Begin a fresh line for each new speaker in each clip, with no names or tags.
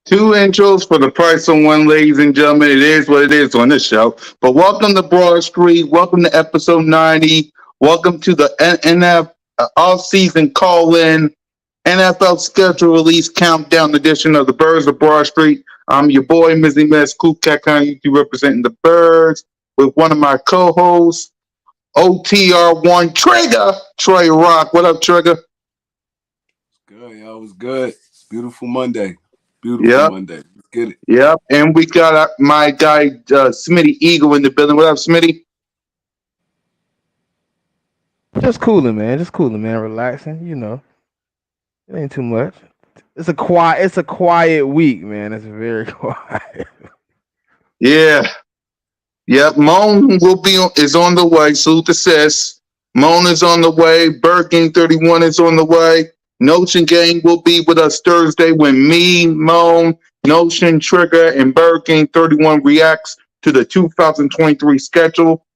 Two intros for the price of one, ladies and gentlemen. It is what it is on this show. But welcome to Broad Street. Welcome to episode 90. Welcome to the NFL off-season call-in NFL schedule release countdown edition of the Birds of Broad Street. I'm your boy, Mizzy Mess, Coop Cat County, representing the Birds with one of my co-hosts, OTR1 Trigger, Trey Rock. What up, Trigger?
Good, yo. It was good. Beautiful Monday. Beautiful Monday. Let's get it.
Yep. And we got my guy, Smitty Eagle, in the building. What up, Smitty?
Just cooling, man. Relaxing, you know. It ain't too much. It's a quiet week, man. It's very quiet.
Yeah. Yep. Moan is on the way. Salute to Sis. Moan is on the way. Bird Game 31 is on the way. Notion Gang will be with us Thursday when me, Moan, Notion, Trigger, and Bird Game 31 reacts to the 2023 schedule.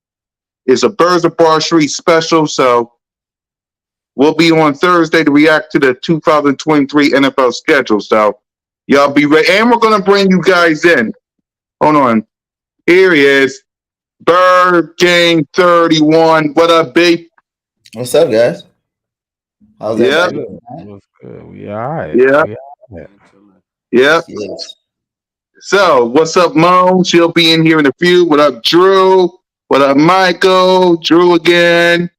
It's a Birds of Broad Street special, so we'll be on Thursday to react to the 2023 NFL schedule. So y'all be ready. And we're going to bring you guys in. Hold on. Here he is. Bird Game 31. What up, B?
What's up, guys? How's that?
What's good? We all right.
Yeah. Yeah.
Yes.
So, what's up, Mo? She'll be in here in a few. What up, Drew? What up, Michael? Drew again.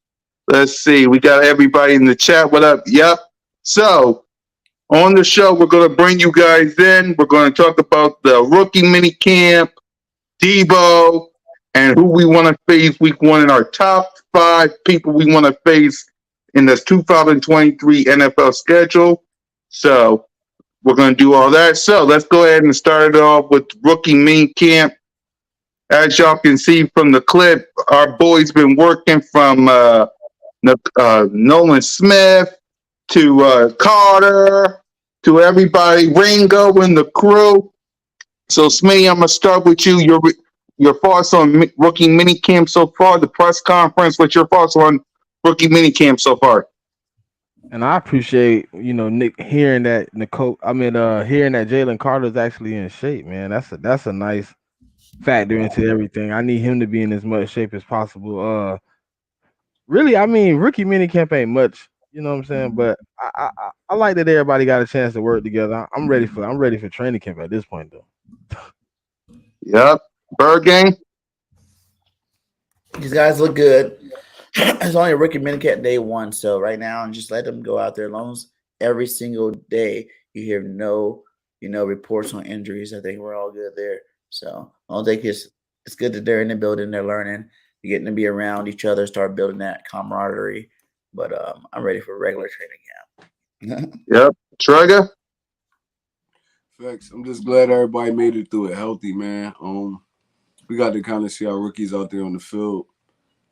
Let's see. We got everybody in the chat. What up? Yep. So, on the show, we're going to bring you guys in. We're going to talk about the rookie mini camp, Debo, and who we want to face week one in our top 5 people we want to face in this 2023 NFL schedule. So we're going to do all that. So let's go ahead and start it off with rookie mini camp. As y'all can see from the clip, our boy's been working from Nolan Smith to Carter, to everybody, Ringo and the crew. So, Smitty, I'm gonna start with you. Your thoughts on rookie minicamp so far, the press conference. What's your thoughts on rookie minicamp so far?
And I appreciate, Nick hearing that hearing that Jalen Carter's actually in shape, man. That's a nice factor into everything. I need him to be in as much shape as possible. Really, I mean, rookie minicamp ain't much, you know what I'm saying? But I like that everybody got a chance to work together. I'm ready for training camp at this point, though.
Yep. Bird game.
These guys look good. It's only a rookie minicamp day one, so right now, and just let them go out there. As long as every single day you hear no, reports on injuries, I think we're all good there. So I don't think it's good that they're in the building, they're learning, they're getting to be around each other, start building that camaraderie. But I'm ready for regular training camp.
Yep. Trigger.
Facts. I'm just glad everybody made it through it healthy, man. We got to kind of see our rookies out there on the field.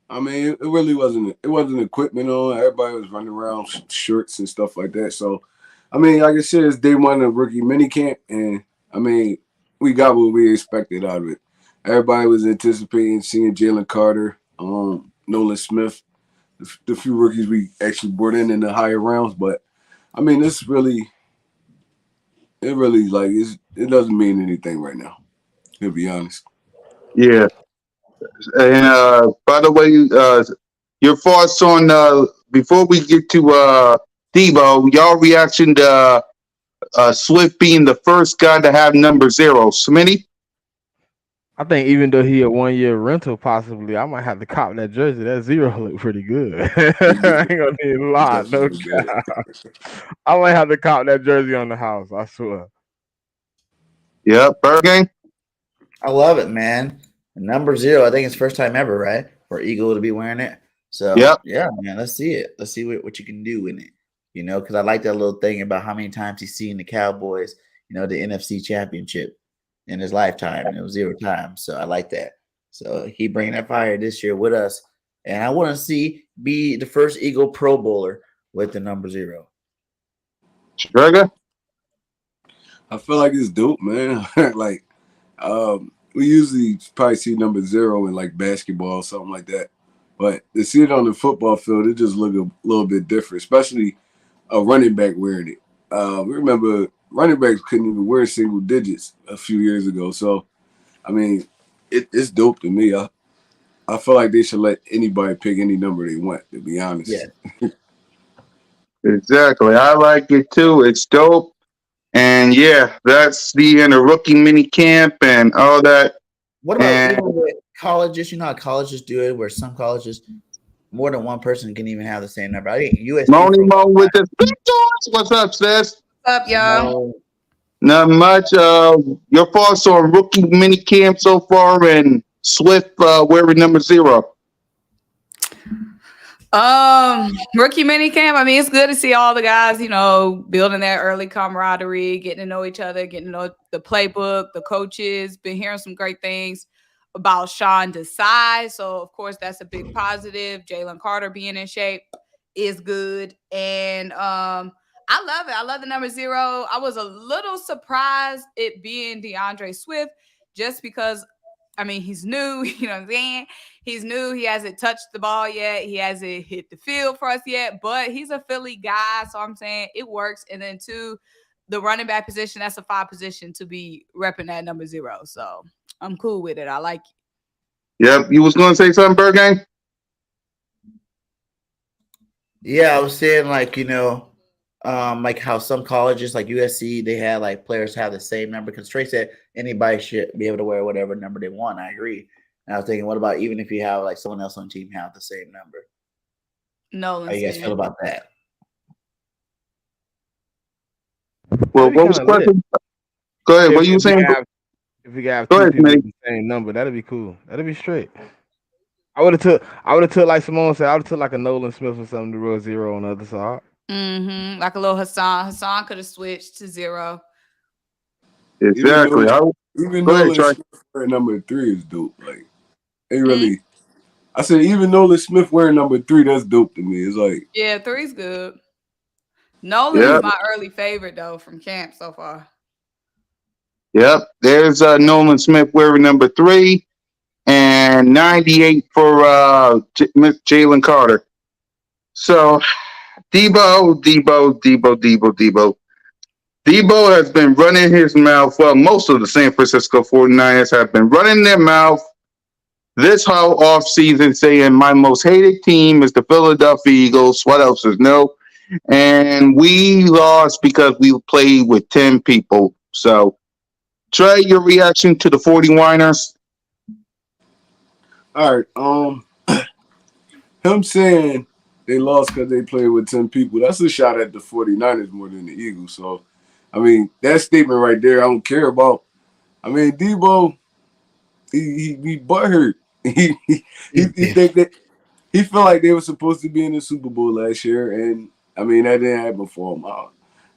I mean, it really wasn't equipment on. Everybody was running around shirts and stuff like that. So, I mean, like I said, it's day one of rookie minicamp, and I mean, we got what we expected out of it. Everybody was anticipating seeing Jalen Carter, Nolan Smith, the few rookies we actually brought in the higher rounds. But I mean, it doesn't mean anything right now, to be honest.
Yeah. And by the way, your thoughts on before we get to Debo, y'all reaction to Swift being the first guy to have number 0. Smitty?
I think even though he a 1-year rental, possibly, I might have to cop that jersey. That 0 look pretty good. I ain't gonna need a lot, no cap. I might have to cop that jersey on the house. I swear.
Yep. Bird game?
I love it, man. Number 0, I think it's first time ever, right? For Eagle to be wearing it. So,
Yep.
yeah, man, let's see it. Let's see what you can do in it. Because I like that little thing about how many times he's seen the Cowboys, the NFC Championship in his lifetime. And it was 0 times. So I like that. So he bringing that fire this year with us. And I want to be the first Eagle Pro Bowler with the number 0.
Trigger?
I feel like it's dope, man. Like, we usually probably see number 0 in like basketball or something like that. But to see it on the football field, it just look a little bit different, especially a running back wearing it. We remember running backs couldn't even wear single digits a few years ago. So, I mean, it's dope to me. I feel like they should let anybody pick any number they want, to be honest.
Yeah.
Exactly. I like it too. It's dope. And yeah, that's the end of rookie mini camp and all that.
What about
And
even with colleges? You know how colleges do it, where some colleges more than one person can even have the same number. I think USC.
Moni Mo with the Victors. What's up, sis?
What's up, y'all?
Not much. Your thoughts on rookie mini camp so far and Swift wearing number 0?
Rookie minicamp. I mean, it's good to see all the guys, building that early camaraderie, getting to know each other, getting to know the playbook, the coaches. Been hearing some great things about Sean Desai. So, of course, that's a big positive. Jalen Carter being in shape is good. And I love it. I love the number 0. I was a little surprised it being DeAndre Swift just because, I mean, he's new. You know what I'm saying? He's new. He hasn't touched the ball yet. He hasn't hit the field for us yet, but he's a Philly guy. So I'm saying it works. And then 2, the running back position, that's a 5 position to be repping that number 0. So I'm cool with it. I like it.
Yep. You was going to say something, Bird Gang?
Yeah, I was saying like how some colleges like USC they had like players have the same number because Trey said anybody should be able to wear whatever number they want. I agree. And I was thinking, what about even if you have like someone else on the team have the same number?
Nolan.
How you guys feel about that?
Well, what was the question? Go ahead. What you were saying?
If we have 2 people with the same number, that'd be cool. That'd be straight. I would have took like Symone said, I would have took like a Nolan Smith or something to roll 0 on the other side.
Like a little Hassan. Hassan could have switched to 0.
Exactly.
Even Nolan Smith wearing number 3 is dope. Like, it really. I said even Nolan Smith wearing number 3, that's dope to me. It's like,
yeah, 3's good. Nolan is
Yep.
my early favorite though from camp so far.
Yep. There's Nolan Smith wearing number 3 and 98 for Jalen Carter. So Debo has been running his mouth. Well, most of the San Francisco 49ers have been running their mouth this whole offseason saying my most hated team is the Philadelphia Eagles. What else is no? And we lost because we played with 10 people. So, Trey, your reaction to the 49ers?
All right. Him saying they lost because they played with 10 people, that's a shot at the 49ers more than the Eagles. So, I mean, that statement right there, I don't care about. I mean, Debo, he butthurt. He think that he felt like they were supposed to be in the Super Bowl last year, and I mean that didn't happen for him.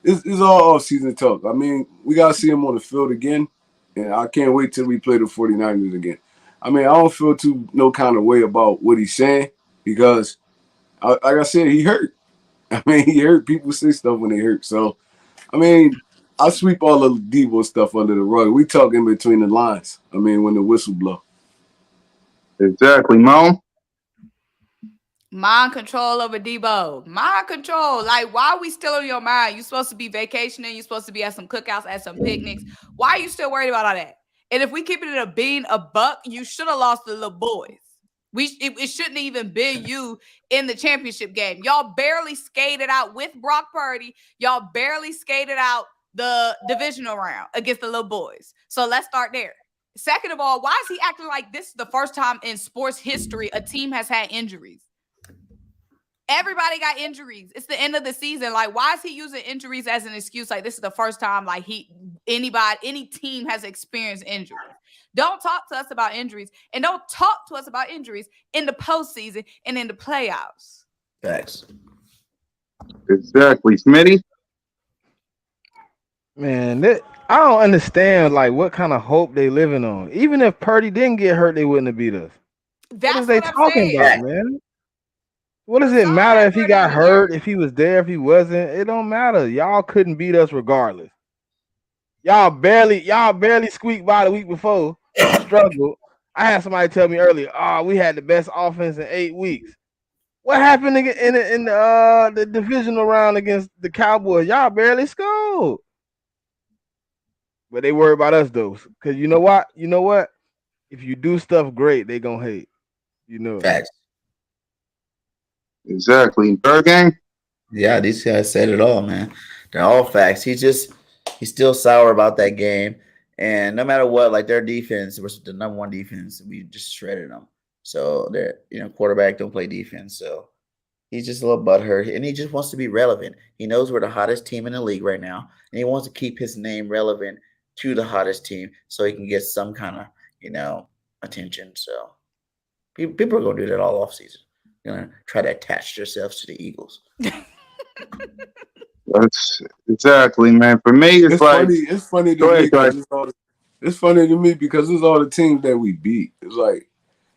It's all off-season talk. I mean, we gotta see him on the field again, and I can't wait till we play the 49ers again. I mean, I don't feel too no kind of way about what he's saying because, like I said, he hurt. I mean, he hurt. People say stuff when they hurt. So, I mean, I sweep all of the Debo stuff under the rug. We talk in between the lines. I mean, when the whistle blow.
Exactly, Mo.
Mind control over Debo. Mind control. Like, why are we still on your mind? You supposed to be vacationing. You supposed to be at some cookouts, at some picnics. Why are you still worried about all that? And if we keep it a buck, you should have lost the little boys. It shouldn't even been you in the championship game. Y'all barely skated out with Brock Purdy. Y'all barely skated out the divisional round against the little boys. So let's start there. Second of all, why is he acting like this is the first time in sports history a team has had injuries? Everybody got injuries. It's the end of the season. Like, why is he using injuries as an excuse? Like, this is the first time like any team has experienced injuries. Don't talk to us about injuries, and don't talk to us about injuries in the postseason and in the playoffs.
Facts.
Exactly, Smitty.
Man, I don't understand like what kind of hope they living on. Even if Purdy didn't get hurt, they wouldn't have beat us.
That's
what is they
what I'm
talking
saying.
about, man? What does it
Sorry,
matter if he
Purdy
got
was
hurt, if he was there, if he wasn't? It don't matter. Y'all couldn't beat us regardless. Y'all barely squeaked by the week before. Struggled. I had somebody tell me earlier, we had the best offense in 8 weeks. What happened in the divisional round against the Cowboys? Y'all barely scored. But they worry about us though. Cause you know what? If you do stuff great, they gonna hate. You know.
Facts.
Exactly. Third game?
Yeah, these guys said it all, man. They're all facts. He's still sour about that game. And no matter what, like their defense was the number one defense. We just shredded them. So they're quarterback don't play defense. So he's just a little butthurt. And he just wants to be relevant. He knows we're the hottest team in the league right now. And he wants to keep his name relevant to the hottest team so he can get some kind of, attention. So people are gonna do that all offseason. Gonna try to attach themselves to the Eagles.
That's exactly, man. For me, it's like
funny. It's funny to
go
me
ahead,
because it's funny to me because it's all the teams that we beat. It's like,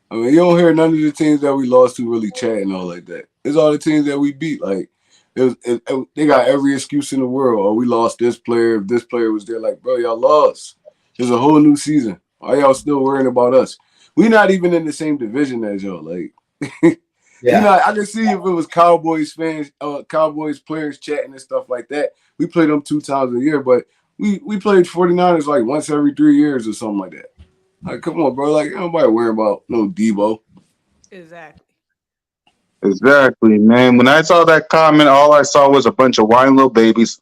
I mean, you don't hear none of the teams that we lost to really chatting all like that. It's all the teams that we beat. Like, they got every excuse in the world. Oh, we lost this player. If this player was there, like, bro, y'all lost. It's a whole new season. Why y'all still worrying about us? We not even in the same division as y'all. Like,
Yeah.
I can see if it was Cowboys fans, Cowboys players chatting and stuff like that. We play them 2 times a year, but we played 49ers like once every 3 years or something like that. Like, come on, bro. Like, nobody worrying about no Debo.
Exactly, man. When I saw that comment, all I saw was a bunch of whining little babies.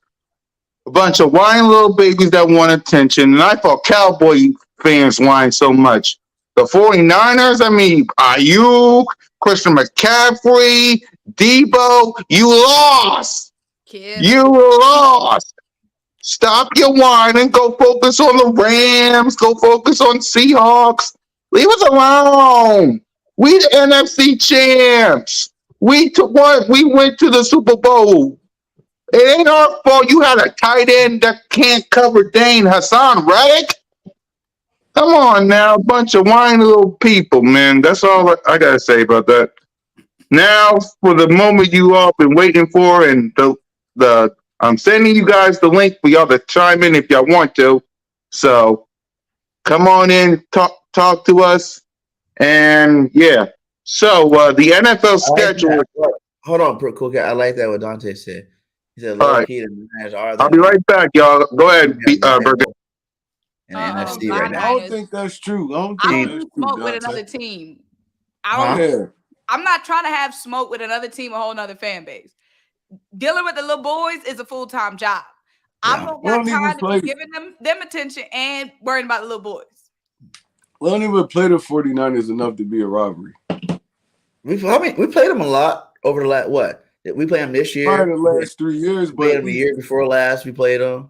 A bunch of whining little babies that want attention. And I thought Cowboy fans whine so much. The 49ers, I mean, Ayuk, Christian McCaffrey, Debo, you lost. You lost. Stop your whining. Go focus on the Rams. Go focus on Seahawks. Leave us alone. We the NFC champs. We went to the Super Bowl. It ain't our fault you had a tight end that can't cover Dane Hassan Reddick. Come on now, a bunch of whiny little people, man. That's all I gotta say about that. Now, for the moment you all been waiting for, and I'm sending you guys the link for y'all to chime in if y'all want to. So come on in, talk to us, and yeah. So the NFL
I like
schedule.
that. Hold on, cool guy. I like that what Dante said. He said,
All
"Low
right,
key, the Niners are
I'll
the
be right back, y'all. Go ahead, Burger.
in the
Uh-oh,
NFC
my
right
I
now."
don't
Niners.
think that's true. I don't
I
think
don't
See,
that's
do
true,
smoke with
Dante.
another team. I
huh?
don't.
Yeah.
I'm not trying to have smoke with another team, a whole nother fan base. Dealing with the little boys is a full-time job. I
Yeah,
don't
We
got
don't even
time to be
play.
giving them attention and worrying about the little boys.
We don't even play the 49ers enough to be a rivalry.
we played them a lot over the last what? We played them this
Probably
year.
the last 3 years,
We played
but
them the year before last. We played them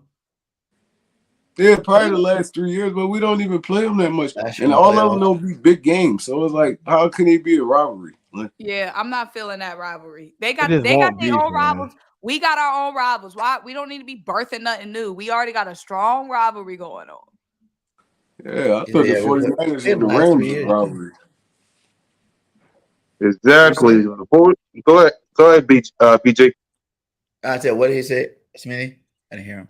probably the last 3 years, but we don't even play them that much.
last year
And
in the
all of them
playoffs.
don't be big games. So it's like, how can they be a rivalry? Like,
Yeah, I'm not feeling that rivalry. They
It
got
just won't
their
be,
own
man.
rivals. We got our own rivals. Why we don't need to be birthing nothing new. We already got a strong rivalry going on.
yeah, I thought the
Yeah, we
49ers
played
and
them
the
the last
Rams
3
was a
years.
rivalry.
Exactly. Go ahead, BJ.
I said, what did he say, Smitty? I didn't hear him.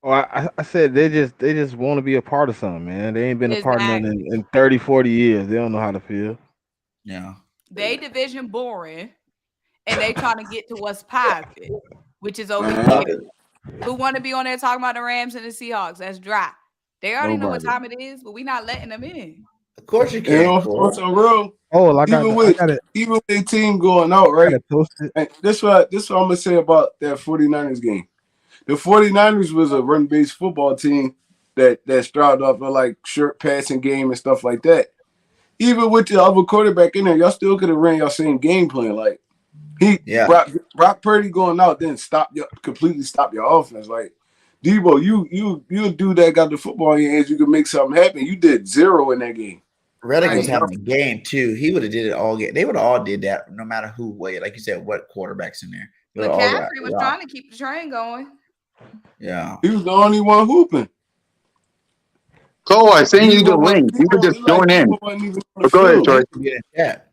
Oh, I said they just want to be a part of something, man. They ain't been a part of nothing
Exactly.
in 30, 40 years. They don't know how to feel.
Yeah,
They division boring, and they trying to get to what's popping, which is over
Man,
here. Who want to be on there talking about the Rams and the Seahawks? That's dry. They already know what
Nobody.
time it is, but we not letting them in.
of course you
and
can,
on
Cole.
some real,
Oh,
even with a team going out,
I got
right?
it posted.
And this what I'm gonna say about that 49ers game. The 49ers was a run-based football team that started off a like short passing game and stuff like that. Even with the other quarterback in there, y'all still could have ran your same game plan. Like
Yeah,
Brock Purdy going out, then completely stop your offense. Like Debo, you a dude that got the football in your hands, you could make something happen. You did 0 in that game.
Reddick was
Right.
having a game too. He would have did it all game. They would have all did that, no matter who way. Like you said, what quarterbacks in there? They would've all got
McCaffrey was
it
trying
off.
to keep the train going.
Yeah,
He was the only one hooping.
Cole, I sent you the link. You could just join in.
Debo wasn't even on the
But go ahead,
field.
Troy.
get in chat.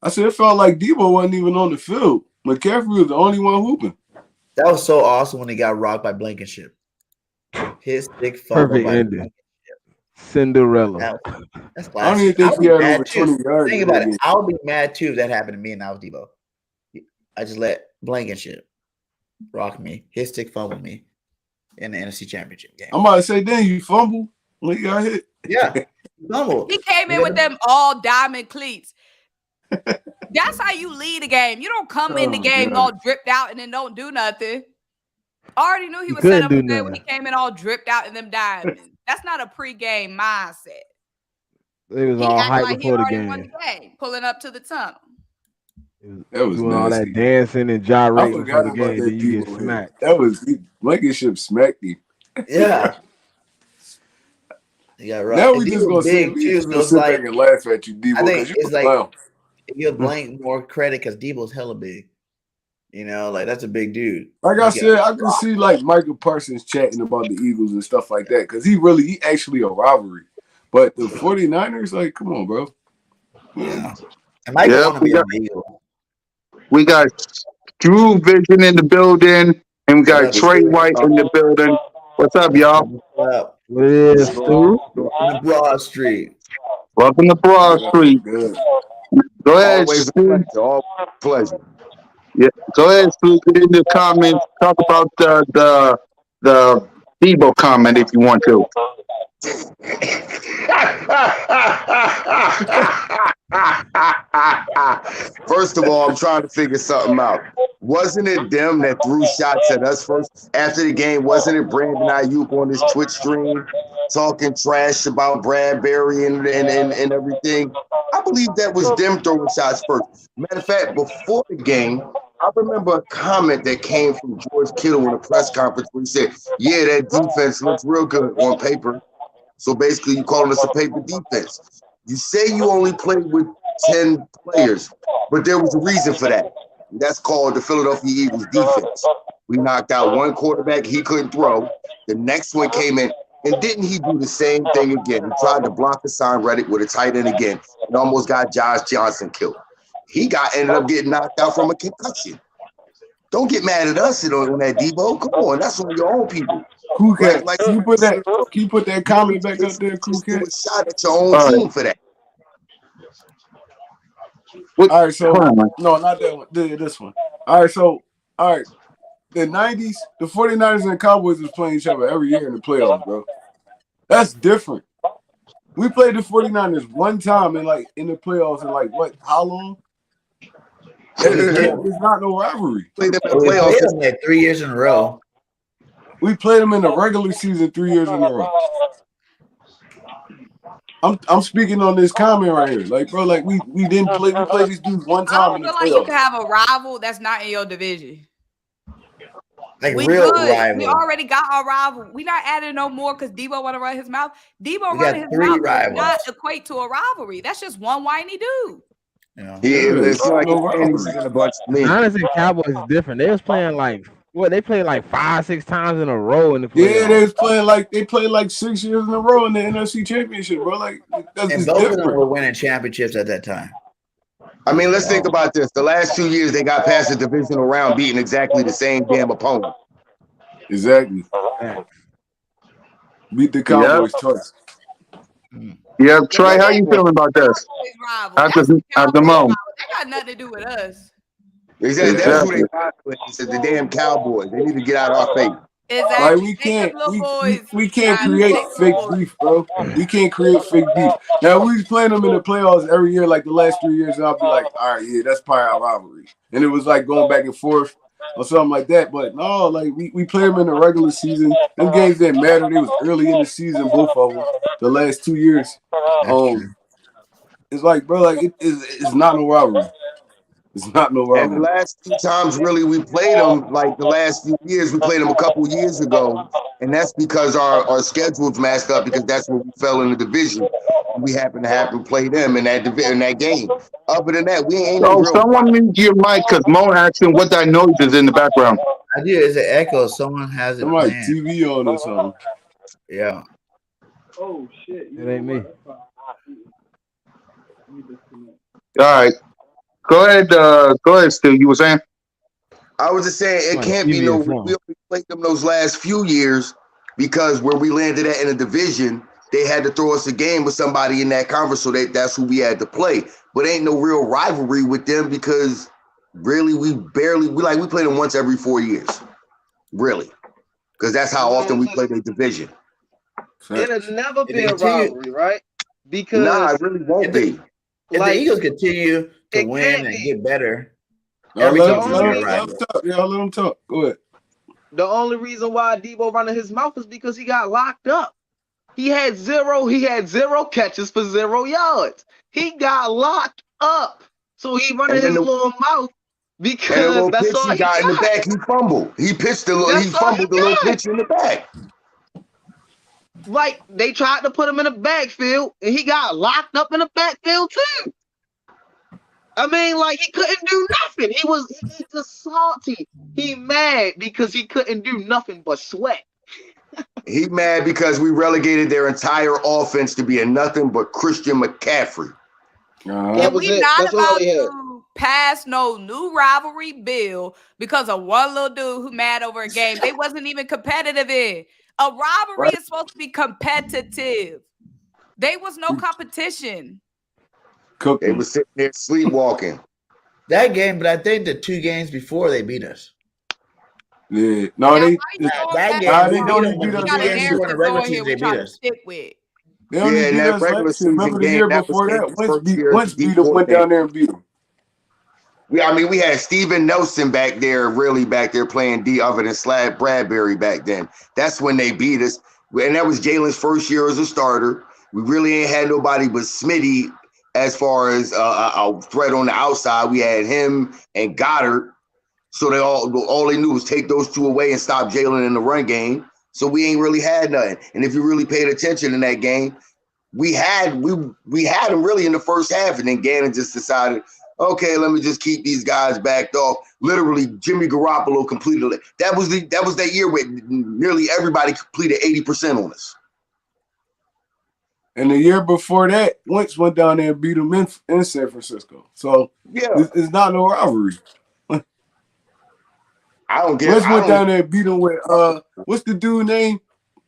I said it felt like Debo wasn't even on the field. McCaffrey was the only one hooping.
That was so awesome when he got rocked by Blankenship. His big fumble
Perfect
by
ending. Cinderella.
that's
I don't
classic.
even think
I'll
he
be
had
mad
over
too.
20 yards.
Think
in
about
that
it.
game.
I'll be mad too if that happened to me and I was Debo. I just let Blankenship rock me, his stick fumble me in the NFC Championship game.
I'm about to say, then you fumble when you got hit.
Yeah, fumble.
He came in with them all diamond cleats. That's how you lead a game. You don't come in the
Oh,
game
God.
all dripped out and then don't do nothing. I already knew he
He
was set
couldn't
up
do
for that when he
nothing.
came in all dripped out in them diamonds. That's not a pregame mindset.
They was
He
all
acting
hype
like he
before the
already won
game.
the game, pulling up to the tunnel.
That was
Doing all that
nasty.
dancing and
I
gyrating before
forgot
the
about
game,
that
then you get
Debo hit.
smacked.
That was Blankenship smacked him.
Yeah. Yeah, right.
Now
And
we just
Debo's
gonna say
big
we
too,
just
so
gonna
it's
sit
like
back and laugh at you,
I
Debo,
think
because you
it's
a
like
clown.
it give Blank more credit because Debo's hella big. You know, like that's a big dude.
Like I
He
said,
got
I can see like Michael Parsons chatting about the Eagles and stuff like that because he actually a rivalry. But the 49ers, like, come on, bro.
yeah. And Michael
Yep,
want to be on the Eagles.
we got Drew Vision in the building, and we
What
got
up,
Trey
Stu?
White in the building. What's up, y'all?
What up?
What is Stu?
On the Broad Street.
Welcome to Broad Street.
Good.
Go ahead,
Always a
Stu.
pleasure. Always a pleasure.
Yeah, go ahead, Stu. Get in the comments. Talk about the Debo comment if you want to.
First of all, I'm trying to figure something out. Wasn't it them that threw shots at us first after the game? Wasn't it Brandon Ayuk on his Twitch stream talking trash about Bradbury and everything? I believe that was them throwing shots first. Matter of fact, before the game, I remember a comment that came from George Kittle in a press conference where he said, "Yeah, that defense looks real good on paper." So basically, you calling us a paper defense. You say you only played with 10 players, but there was a reason for that. That's called the Philadelphia Eagles defense. We knocked out one quarterback, he couldn't throw. The next one came in, and didn't he do the same thing again? He tried to block Hassan Reddick with a tight end again and almost got Josh Johnson killed. He ended up getting knocked out from a concussion. Don't get mad at us on that, Debo. Come on, that's on your own people.
Crew Cat,
Like
can you put that comment back up there, Crew
just do
Cat?
a shot at your own
All right.
team for that.
All right, so
Hold on, man.
no, not that one. This one. All right. The 90s, the 49ers and the Cowboys was playing each other every year in the playoffs, bro. That's different. We played the 49ers one time in the playoffs in what, how long? It's not no rivalry.
Play them in
We
the
played
playoffs.
them like 3 years in a row.
We played them in the regular season 3 years in a row. I'm speaking on this comment right here. Like, bro, like we didn't play. We played these dudes one
I
time
don't
in the
feel like you
playoffs.
can have a rival that's not in your division.
Like
We
real
good.
rival.
We already got our rival. We not adding no more because Debo want to run his mouth. Debo
We got
running his
3
mouth does
rivals.
not equate to a rivalry. That's just one whiny dude.
Yeah.
It's like
no
Indians
rivalry.
in a bunch of me.
Niners and Cowboys is different. They was playing they played like 5-6 times in a row in the
Yeah,
playoffs.
they played like 6 years in a row in the NFC Championship, bro. Like that's
And
just
both of them
different.
were winning championships at that time.
I mean, let's think about this. The last 2 years, they got past the divisional round beating exactly the same damn opponent.
Exactly. Beat the Cowboys twice.
Yeah, Trey, how you feeling about this? After Mo.
That got nothing to do with us.
Exactly. That's who they got with. He said the damn Cowboys. They need to get out of our face.
Exactly.
Like we can't create fake beef, bro. We can't create fake beef. Now we was playing them in the playoffs every year, like the last 3 years, and I'll be like, all right, yeah, that's probably our rivalry. And it was like going back and forth or something like that. But no, like we play them in the regular season. Them games didn't matter. They was early in the season, both of them. The last 2 years. It's like, bro, like it's not no rivalry. It's not no rivalry.
And the last few times, really, we played them, like the last few years, we played them a couple years ago. And that's because our schedules matched up because that's where we fell in the division. We happened to play them in that game. Other than that, we ain't no real.
Someone mute your mic because Mo asking what that noise is in the background.
I do. It's an echo. Someone has it
Somebody
playing.
TV on or something.
Yeah.
Oh shit!
It ain't me.
All right. Go ahead, Stu. You were saying?
I was just saying it can't be no. We only played them those last few years because where we landed at in the division, they had to throw us a game with somebody in that conference, so that's who we had to play. But ain't no real rivalry with them because really we play them once every 4 years, really, because that's how often we play their division.
It'll never be a rivalry, right? Because
it really won't be.
If the Eagles continue to win and get better,
Let them talk. Go ahead.
The only reason why Debo running his mouth is because he got locked up. He had zero catches for 0 yards. He got locked up. So he running his little mouth because that's all he got.
In the back, he fumbled. He pitched he fumbled the little pitch in the back.
Like they tried to put him in the backfield and he got locked up in the backfield too. I mean, like he couldn't do nothing. He just salty. He mad because he couldn't do nothing but sweat.
He mad because we relegated their entire offense to being nothing but Christian McCaffrey.
And we not about to pass no new rivalry bill because of one little dude who mad over a game they wasn't even competitive in. A rivalry is supposed to be competitive. They was no competition.
They was sitting there sleepwalking.
That game, but I think the 2 games before they beat us.
Yeah, no,
that game.
They don't beat us.
The regular season they beat us.
They only beat us last year. Remember the year before that? Wentz went down there and beat them.
We had Steven Nelson back there playing D other than Slab Bradbury back then. That's when they beat us. And that was Jalen's first year as a starter. We really ain't had nobody but Smitty as far as a threat on the outside. We had him and Goddard. So they all they knew was take those 2 away and stop Jalen in the run game. So we ain't really had nothing. And if you really paid attention in that game, we had him really in the first half, and then Gannon just decided, okay, let me just keep these guys backed off. Literally, Jimmy Garoppolo completed it. That was that year where nearly everybody completed 80% on us.
And the year before that, Wentz went down there and beat him in San Francisco. So it's not no rivalry.
I don't get.
West
I
went
don't.
down there and beat him with what's the dude name?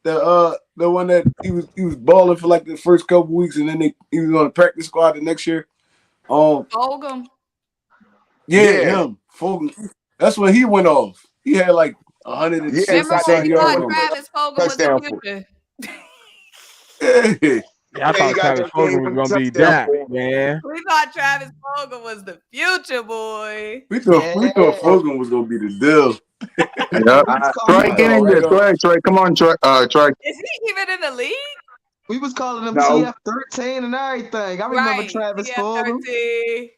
The one that he was balling for like the first couple weeks, and then he was on the practice squad the next year.
Fulgham.
Yeah,
Yeah.
him. Fulgham. That's when he went off. He had like
Yeah,
160
Remember
got
when
that
we
something yards
thought
game
on him.
Travis Fulgham was the
touchdown for.
future?
Yeah.
Yeah, I
Yeah, he
thought
got
Travis
that game
Fulgham was
winning
gonna be
touchdown
that,
for him.
man.
We thought Travis Fulgham was the future, boy.
We thought
Yeah.
Fulgham was gonna be the deal.
Yeah.
We was
Trey,
calling
get in
him,
there.
Right
Go
up.
ahead, Trey. Come on, Trey. Trey.
Is he even in the league?
we was calling him
No.
TF13 and everything. I remember
Right.
Travis
Yeah,
Fulgham.
13.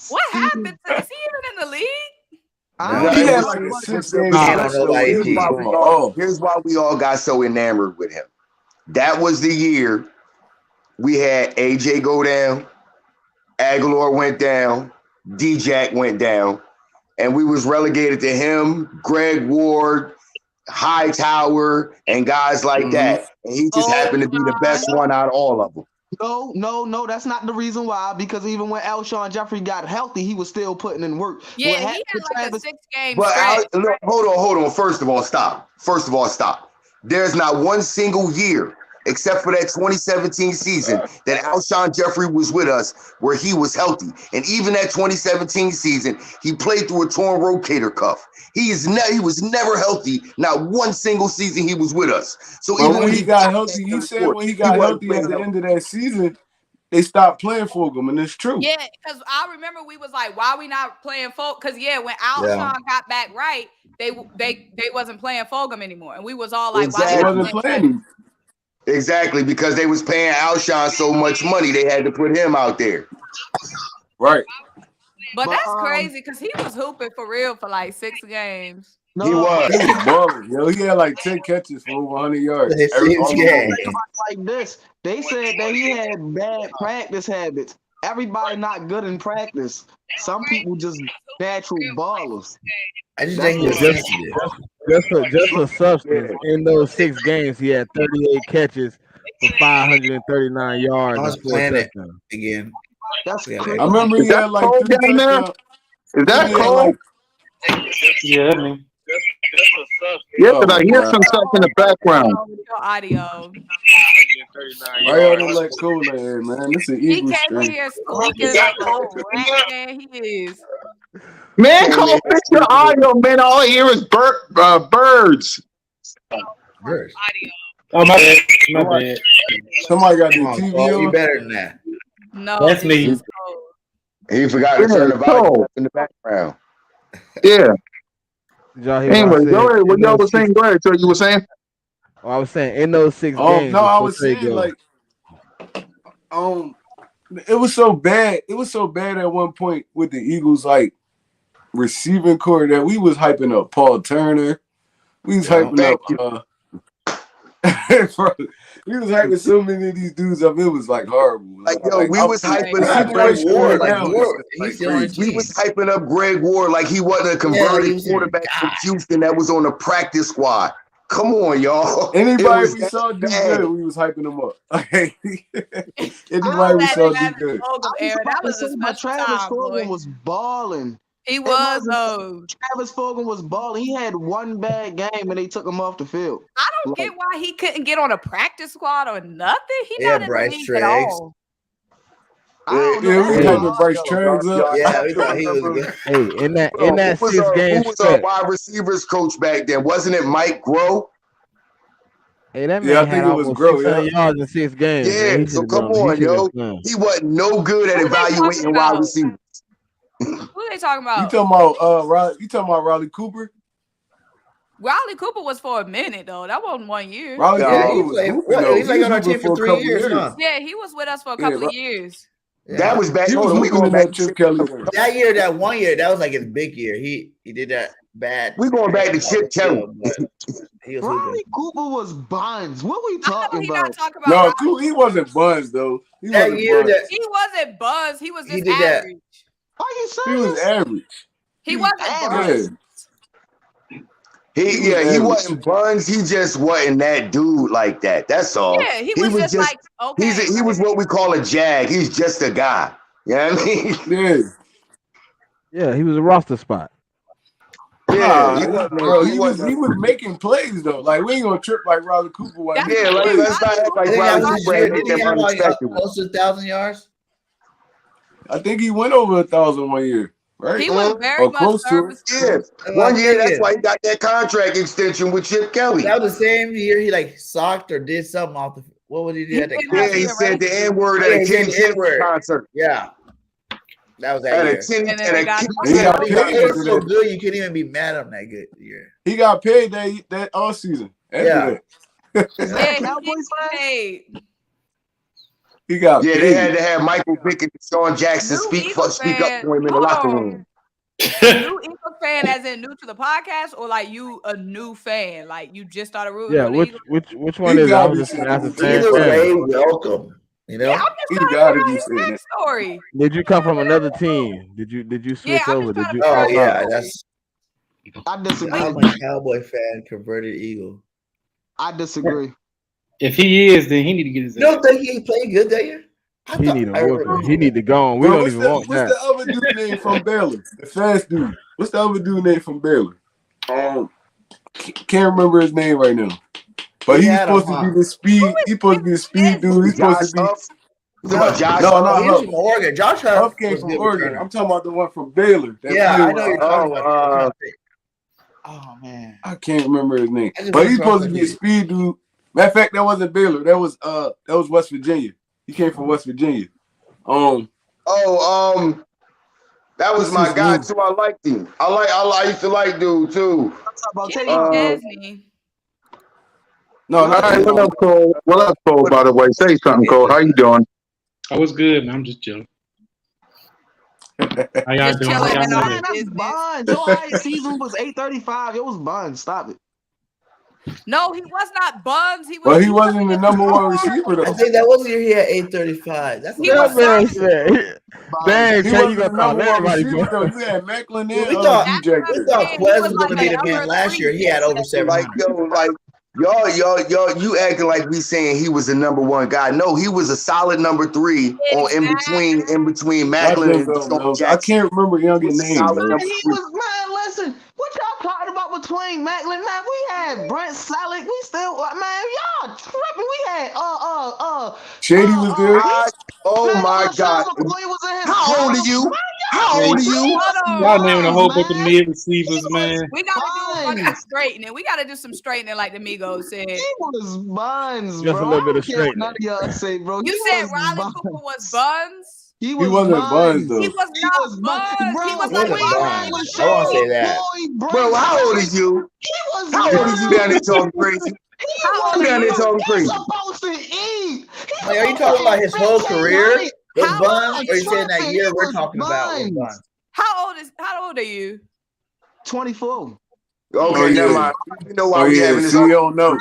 What happened to? Is he even in the league?
I
No,
He
don't
it
had
was
like a
it was
6-game
Nah,
stretch though where
nobody
he was
G.
going off.
Here's why we all got so enamored with him. That was the year we had AJ go down, Aguilar went down, D-Jack went down, and we was relegated to him, Greg Ward, Hightower, and guys like that. And he just happened to be the best one out of all of them.
No, that's not the reason why. Because even when Alshon Jeffrey got healthy, he was still putting in work.
Yeah,
What
he
happened
had
to
like a
Travis?
6-game
But
stretch.
look, hold on. First of all, stop. There's not one single year, except for that 2017 season, that Alshon Jeffrey was with us where he was healthy. And even that 2017 season, he played through a torn rotator cuff. He was never healthy. Not one single season he was with us. So
But
even
when he got healthy, he said when he got
wasn't
healthy at
playing
the end of that season, they stopped playing for him, and it's true.
Yeah, because I remember we was like, why we not playing folk? Because when Alshon got back right, they wasn't playing Fulgham anymore, and we was all like, why
He
they
wasn't
not
playing
playing?
him.
Exactly, because they was paying Alshon so much money, they had to put him out there.
Right.
But that's crazy because he was hooping for real for like 6 games.
No,
He was.
He was balling. Yo, he had like 10 catches for over 100 yards.
like this. They said that he had bad practice habits. Everybody not good in practice. Some people just natural ballers.
I just
That's
think he was
what-
sensitive.
Just for substance, in those 6 games, he had 38 catches for 539 yards
I was
and 4
playing it
touchdowns.
again.
That's
Yeah.
crazy.
I remember he
Is that
had like
cold
3
down there?
touchdowns.
Is that
He had
cold?
like
Yeah, I mean,
Yeah,
Oh,
but I hear
God.
some stuff in the background.
Your audio.
Why y'all don't let cool in here, man? This is
He
Eagle
came in
stream.
here squeaking like a little rat man. He is.
Man, Cole, fix your audio, man. All I hear is birds.
Birds.
oh my bad.
Somebody got
Come
their
on,
TV
Paul, you
on.
better than that.
No,
That's me.
it's cold.
He forgot to
Yeah,
turn the volume
cold.
up in the background.
Yeah.
Did y'all hear what I
Anyway,
said?
go ahead. What
In
y'all
those
was
6
saying? Go ahead. So you were saying?
I was saying in those 6 games.
No, I
before
was
Trey
saying
go,
like, it was so bad. It was so bad at one point with the Eagles, like receiving core that we was hyping up Paul Turner. We was hyping
Thank
up. Bro, we was hyping so many of these dudes up. It was like horrible.
Like, yo, we was hyping
Right.
up
Greg
Greg
Ward,
Ward.
like
now,
Ward,
it's
he's
like
still on the
crazy.
We
team.
was hyping up Greg Ward like he wasn't a
Yeah,
converted
he was a
quarterback from
guy.
Houston that was on the practice squad. Come on, y'all. It
Anybody
was
we
that
saw do
bad.
good, we was hyping them up.
I
Anybody we
was
saw
at
do
Travis
good.
Fulgham era. That was a
but
special
Travis
time,
Fulgham
boy.
was balling.
He was
wasn't-
though.
Travis Fulgham was balling. He had one bad game and they took him off the field.
I don't get why he couldn't get on a practice squad or nothing. He
Yeah,
not in the
Bryce
league at
Triggs.
all.
I don't know.
Yeah, we was
Hey.
hyping Bryce Triggs up.
Yeah, we thought he was good.
hey, in that
Who was
6 game
our
stretch,
wide receivers coach back then? Wasn't it Mike Groh?
hey, that
Yeah, I
man
think
had
it was
almost
Groh,
600
yeah.
yards in 6 games.
Yeah,
man. He
so
should've
come
been- he
on,
should've
yo.
been-
He wasn't no good at
Who they talking
evaluating wide
about?
receivers.
Who they talking
You
about?
talking about you talking about Riley Cooper?
Riley Cooper was for a minute though. That wasn't 1 year.
Riley
Yeah,
Cooper
he
was
played.
hooping
What?
though.
He's
He
like
was
on our
hooping
team
for
for
a
3
couple
years,
years.
huh?
Yeah, he was with us for a
Yeah,
couple of years.
That was back.
He was
Hold on, we
hooping
going
in
back
that
to
Chip Kelly era.
That year, that 1 year, that was like his big year. He did that bad.
We going back to Chip Kelly.
But he was hooping.
Riley Cooper was buns. What we
I know
talking
he
about?
not talking about
No,
Riley.
cool. He wasn't buzzed though. He
That
wasn't
year
buzzed.
that
He wasn't buzzed. He was
He
just
did that.
average.
Are you
He was
serious?
average.
He wasn't
average.
buzzed.
He was
He
average.
wasn't buns. He just wasn't that dude like that. That's all.
Yeah, he was just like, okay.
He was what we call a jag. He's just a guy. You know what I mean?
Yeah.
Yeah, he was a roster spot.
Yeah,
He was making plays though. Like we ain't gonna trip like Riley Cooper.
That's
Yeah,
the thing.
let's not act like
I think that
Riley
was his
Cooper
year.
had
Did he
them
have like
unexpected ones.
close to 1,000 yards?
I think he went over 1,000 one year, right?
He was very
Or
much
close to it.
serviceable.
Yeah, one year. That's why he got that contract extension with Chip Kelly.
That was the same year he like socked or did something off the. What would he do at the
Yeah, he said the N word at a King Kennedy concert.
Yeah, that was that year.
He got
He
paid
was so good you couldn't even be mad at him that good year.
He got paid that offseason.
Yeah.
He got paid.
They had to have Michael Vick and Deshaun Jackson speak up for him in the locker room.
New Eagles fan, as in new to the podcast, or like you a new fan, like you just started rooting.
Yeah,
for the Eagles?
which one is it? I was just gonna ask the same
Either way,
thing.
welcome. You know,
I'm just trying to figure out his backstory.
Did you come from another team? Did you switch over? Did you?
Oh yeah, that's.
I disagree.
I'm a Cowboy fan, converted Eagle.
I disagree.
If he is, then he need to get his.
You don't think he played good that year?
He need a whooping. He need to go on. We don't even want that.
What's the other dude name from Baylor? The fast dude. What's the other dude name from Baylor? Can't remember his name right now. But he's supposed to be the speed. He's supposed to be the speed dude. He's supposed to be.
No,
he's from Oregon. Josh
Huff came from Oregon. I'm talking about the one from Baylor.
Yeah, I know you're talking about.
Oh man, I can't remember his name. But he's supposed to be a speed dude. Matter of fact, that wasn't Baylor. That was West Virginia. He came from West Virginia.
That was my guy too. I liked him. I used to like dude too.
No, all right. What up, Cole? What up, Cole? By the way, say something, Cole. How you doing?
I was good, man. I'm just chilling. How y'all doing?
That's Buns. Your season was 835. It was Buns. Stop it.
No, he was not Buns. He was.
Well, he wasn't the number one receiver though.
I think that was the year he had 835. That's
what man said. Dang,
he
you gonna
number
call
one
everybody?
receiver though. You had Macklin and
we thought
DJ.
Quez was going to be the man last year. He had over 700.
Y'all, you acting like we saying he was the number one guy. No, he was a solid number 3 in between Macklin and Jackson.
I can't remember youngest name.
He was, man, listen, what y'all talking about between Macklin? Man, we had Brent Salek. We still, man, y'all tripping. We had
Shady was there.
Oh my God! How old are you? How old are you?
Y'all naming a whole bunch of mid receivers, man.
We gotta do some straightening. We gotta do some straightening, like the Migos said.
He was Buns,
just
bro.
a little bit of straightening.
None of y'all say, bro.
You said Riley Cooper was Buns.
He
wasn't Buns though.
He was not Buns.
Bro,
he was like
Buns. I won't say that.
Bro, how old are you? How old are you down there talking crazy?
How
down there talking crazy?
Supposed to eat.
Are you talking about his whole career? Was Buns, or you saying that year we're talking about was Buns?
How old are you?
24.
Okay, never mind. You know why we having this?
You don't know.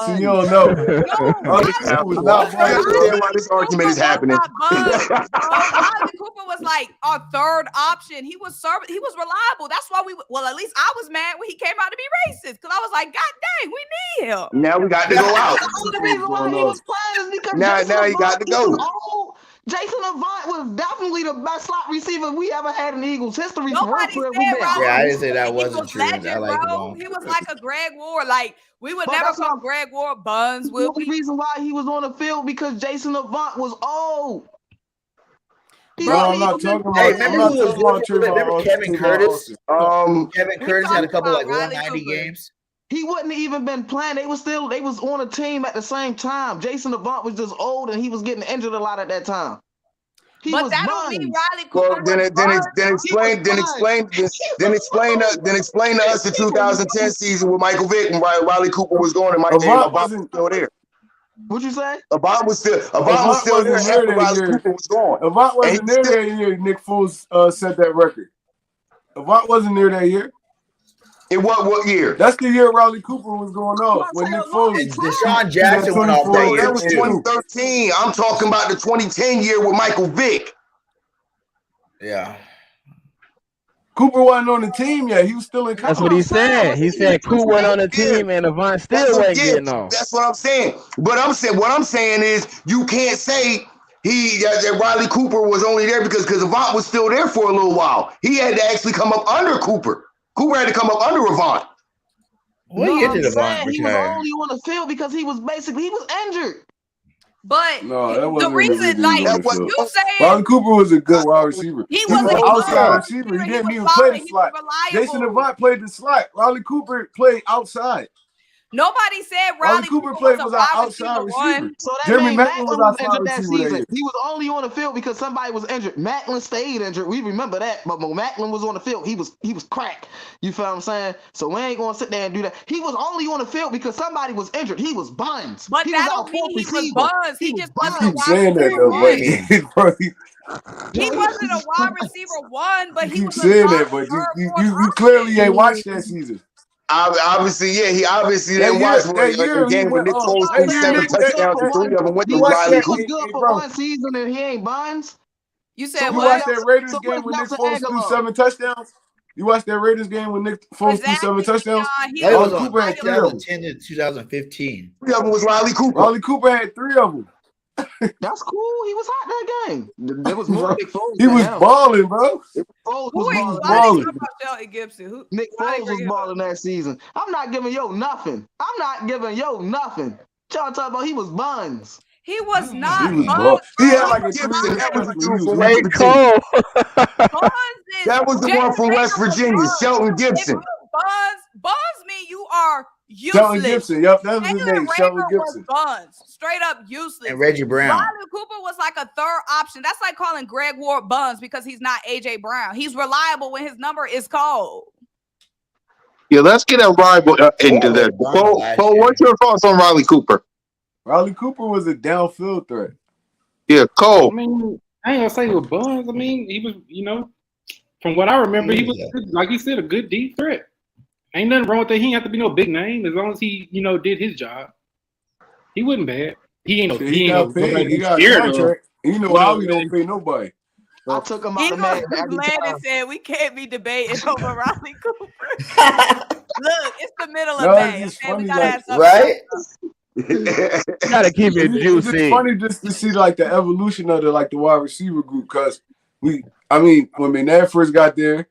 You don't know.
I understand why this argument is happening.
Riley Cooper was like our third option. He was reliable. That's why at least I was mad when he came out to be racist, because I was like, God dang, we need him.
Now we got to go out.
The reason why he was playing is because
now he got to go.
Jason Avant was definitely the best slot receiver we ever had in Eagles history.
Nobody said Riley.
Yeah, I didn't say that wasn't true.
Legend,
I like
bro. He was like a Greg Ward. Like, we would never call Greg Ward Buns.
The only reason why he was on the field because Jason Avant was old.
Bro, I'm not talking about.
Hey, remember Kevin Curtis? Kevin Curtis had a couple like 190 games.
He wouldn't have even been playing. They was on a team at the same time. Jason Avant was just old and he was getting injured a lot at that time.
But that don't mean Riley Cooper.
Then explain to us the 2010 season with Michael Vick and Riley Cooper was going and Avant wasn't still there.
What'd you say?
Avant was still there after Riley Cooper was gone.
Avant wasn't there that year. Nick Foles set that record. Avant wasn't there that year.
In what year?
That's the year Riley Cooper was going off. When Nick Foles,
Deshaun Jackson went off that year.
That was 2013. I'm talking about the 2010 year with Michael Vick.
Yeah.
Cooper wasn't on the team yet. He was still in college.
That's what he said. He said Cooper went on the team and Avant still wasn't getting off.
That's what I'm saying. But what I'm saying is you can't say that Riley Cooper was only there because Avant was still there for a little while. He had to actually come up under Cooper. Cooper had to come up under Avant.
What
No,
year
I'm
did Avant
saying he was
retire?
only on the field because he was injured.
But
No, that
the
wasn't
reason,
the reason he was
like
on the
That was-
field.
you saying,
Riley Cooper was a good wide receiver.
he
He
wasn't
was an
a
outside
wide
receiver. He
receiver. He
didn't
was
even play the
solid. He
slot.
was
Jason
reliable.
Avant played the slot. Riley Cooper played outside.
Nobody said
Riley
Riley
Cooper
Cooper was a
was our
wide
outside
receiver
receiver.
one.
So that
Jeremy
means
Macklin was
Macklin
our
was
slot
injured that
receiver that
season.
year.
He was only on the field because somebody was injured. Macklin stayed injured. We remember that. But when Macklin was on the field, he was cracked. You feel what I'm saying? So we ain't gonna sit there and do that. He was only on the field because somebody was injured. He was buns.
But
He
that
was our
don't mean
fourth
he was
receiver.
buns. He
was
just
You
wasn't a
keep
wide
saying that
receiver
though,
one.
but
He wasn't a wide receiver one, but
you
he
keep
was a
saying
solid
that, but
third,
you
fourth
clearly
option.
ain't watched that season.
Obviously, yeah, he obviously
That
didn't watch
year
a
he
game when
went
Nick
on.
Foles
That
threw
year,
7
Nick,
touchdowns and 3 of them went
you
to
watched
Riley
that,
He was
Cooper.
good for
bro.
one season and he ain't buns.
You said
You
So
what?
watched that Raiders
so
game when Nick
where's
Foles
Nelson
threw
Aguilar?
7 touchdowns? You watched that Raiders game when Nick Foles threw 7
Exactly,
touchdowns?
He
That was
Riley
on
Cooper had 3 of them.
2010 to 2015.
3 of them was Riley Cooper.
Riley Cooper had 3 of them.
That's cool. He was hot that game. There was more
Bro,
Nick Foles
he
than
was
him.
balling, bro.
Foles
Who
was
is
balling
why
that
they
balling.
talking about Shelton Gibson?
Nick
Why they
Foles was
bringing him up?
balling that season. I'm not giving yo nothing. I'm not giving yo nothing. Y'all talking about he was buns.
He was
He
not
was
buns,
balling. He had
bro.
like
He
a
was
3-year
Gibson, that was
stretch
the
where he
dude
was
from
winning.
West Virginia.
Buns is
That was the
Jason
one from West
Baker was
Virginia,
buns.
Shelton
If
Gibson.
Buns mean you are
Shelton
useless.
Gibson. Yep, that was his
Jalen
name. Shelton
Rager was
Gibson.
buns, straight up useless.
And Reggie Brown.
Riley Cooper was like a third option. That's like calling Greg Ward buns because he's not AJ Brown. He's reliable when his number is called.
Yeah, let's get a rival into this. Cole, what's your thoughts on Riley Cooper?
Riley Cooper was a downfield threat.
Yeah,
I
Cole.
mean, I ain't gonna say he was buns. I mean, he was, from what I remember, he was, like you said, a good deep threat. Ain't nothing wrong with that. He ain't have to be no big name as long as he, did his job. He wasn't bad. He ain't no.
He got paid. He got a contract. You know how he don't pay nobody. So,
I took him out of man every
Landon
time.
said we can't be debating over Riley Cooper. Look, it's the middle of May.
it's just
Okay? We
funny,
gotta
like,
have something
right?
else.
Gotta keep it
it's just
juicy.
funny just to see like the evolution of the wide receiver group because when McNabb first got there,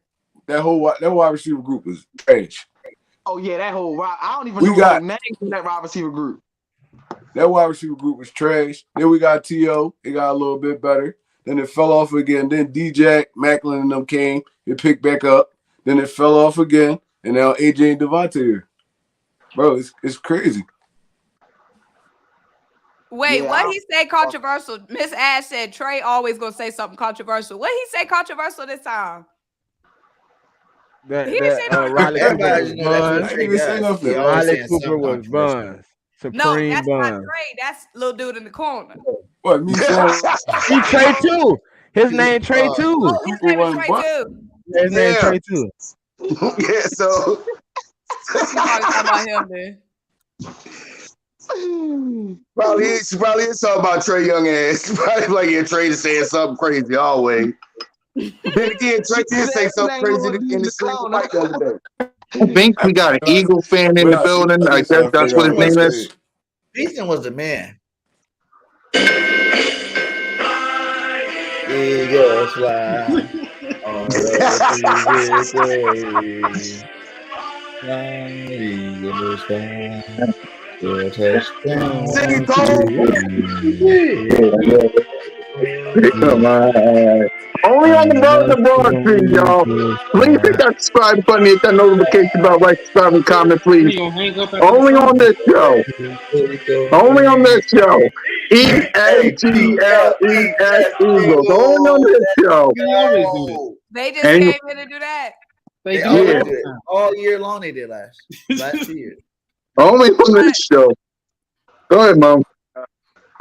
that wide receiver group was trash.
Oh yeah, that whole I don't even
We
know
got-
no names in that wide receiver group.
That wide receiver group was trash. Then we got T.O. It got a little bit better. Then it fell off again. Then D-Jack, Macklin, and them came. It picked back up. Then it fell off again. And now AJ and Devontae here. Bro, it's crazy.
Wait,
Yeah,
what he say controversial? Miss Ash said Trey always gonna say something controversial. What he say controversial this time? He didn't say nothing
Riley Cooper
Everybody
was
knows that's
buns.
what Trey
even say
does.
nothing.
He always
Riley
saying
Cooper
something
was
controversial.
buns.
No,
Supreme
that's not
buns.
Trey. That's little dude in the corner.
What, me saying
He Trey too. His name Trey too.
Oh, his
Cooper
name is
wasn't
Trey
buns?
too.
His name
Yeah.
Trey too.
Yeah, so
You probably talking about him then.
she probably is talking about Trey Young ass. Probably like, yeah, Trey is saying something crazy always. Then again, Trey did say something crazy in the single fight the other day.
I think we got an Eagle fan in the building. I guess that's what his name is.
Beason was the man. Eagles fly all over the day. Eagles fly. Your touchdown.
Sing it,
Come on. Only on the Broad Street, y'all. Please hit that subscribe button, hit that notification bell, like, subscribe, and comment, please.
He gonna hang up after
Only
the
on this show. Only on this show. EAGLES Eagles. Only on this show.
He always do it.
They just
And-
came in to do that.
They
They
do
always
it
do it. All year long they did last year.
Only on this show. Go ahead, Mom.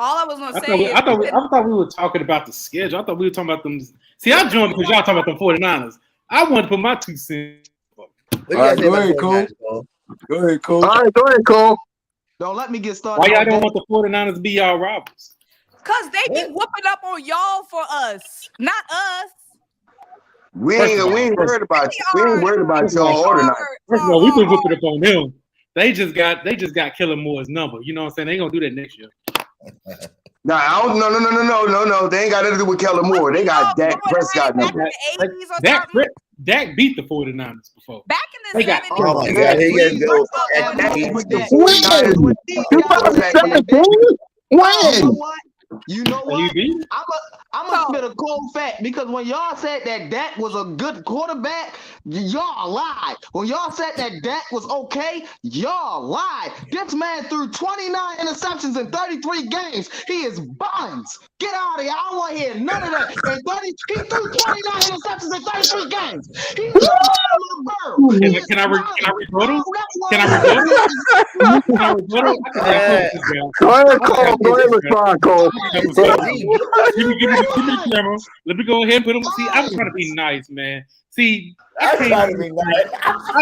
All I was gonna
I
say is
thought we were talking about the schedule. I thought we were talking about them. See, I joined because y'all talking about the 49ers. I wanted to put my 2 cents.
What do you
All right,
guys say
go
about
ahead,
49ers, Cole?
Go ahead, Cole.
All right, go ahead, Cole.
Don't let me get started.
Why y'all
on
don't
that.
want the 49ers to be y'all rivals?
because they be whooping up on y'all for us, not us.
We ain't worried about you. We ain't worried about y'all or tonight.
First of all, we've been whooping up on them. They just got Killer Moore's number. You know what I'm saying? They ain't gonna do that next year.
Nah, I don't, no. They ain't got nothing to do with Kellen Moore. They got Dak Prescott number.
Dak beat the 49ers before.
Back in
They
the
got
70s.
Oh my God, here you go.
When? 2017? When?
You know
So he
what?
beat it.
I'm gonna spit a cold fact because when y'all said that Dak was a good quarterback, y'all lied. When y'all said that Dak was okay, y'all lied. This man threw 29 interceptions in 33 games. He is buns. Get out of here. I don't want to hear none of that. He threw 29 interceptions in 33 games. He is the bottom of the barrel.
Can I rebuttal? Can I rebuttal? Can I rebuttal? I can fuck this guy.
Go ahead, Cole. Go ahead, respond, Cole.
Give me the camera. Let me go ahead and put him. See, I was trying to be nice, man. See, I
I'm
can't.
trying to be nice.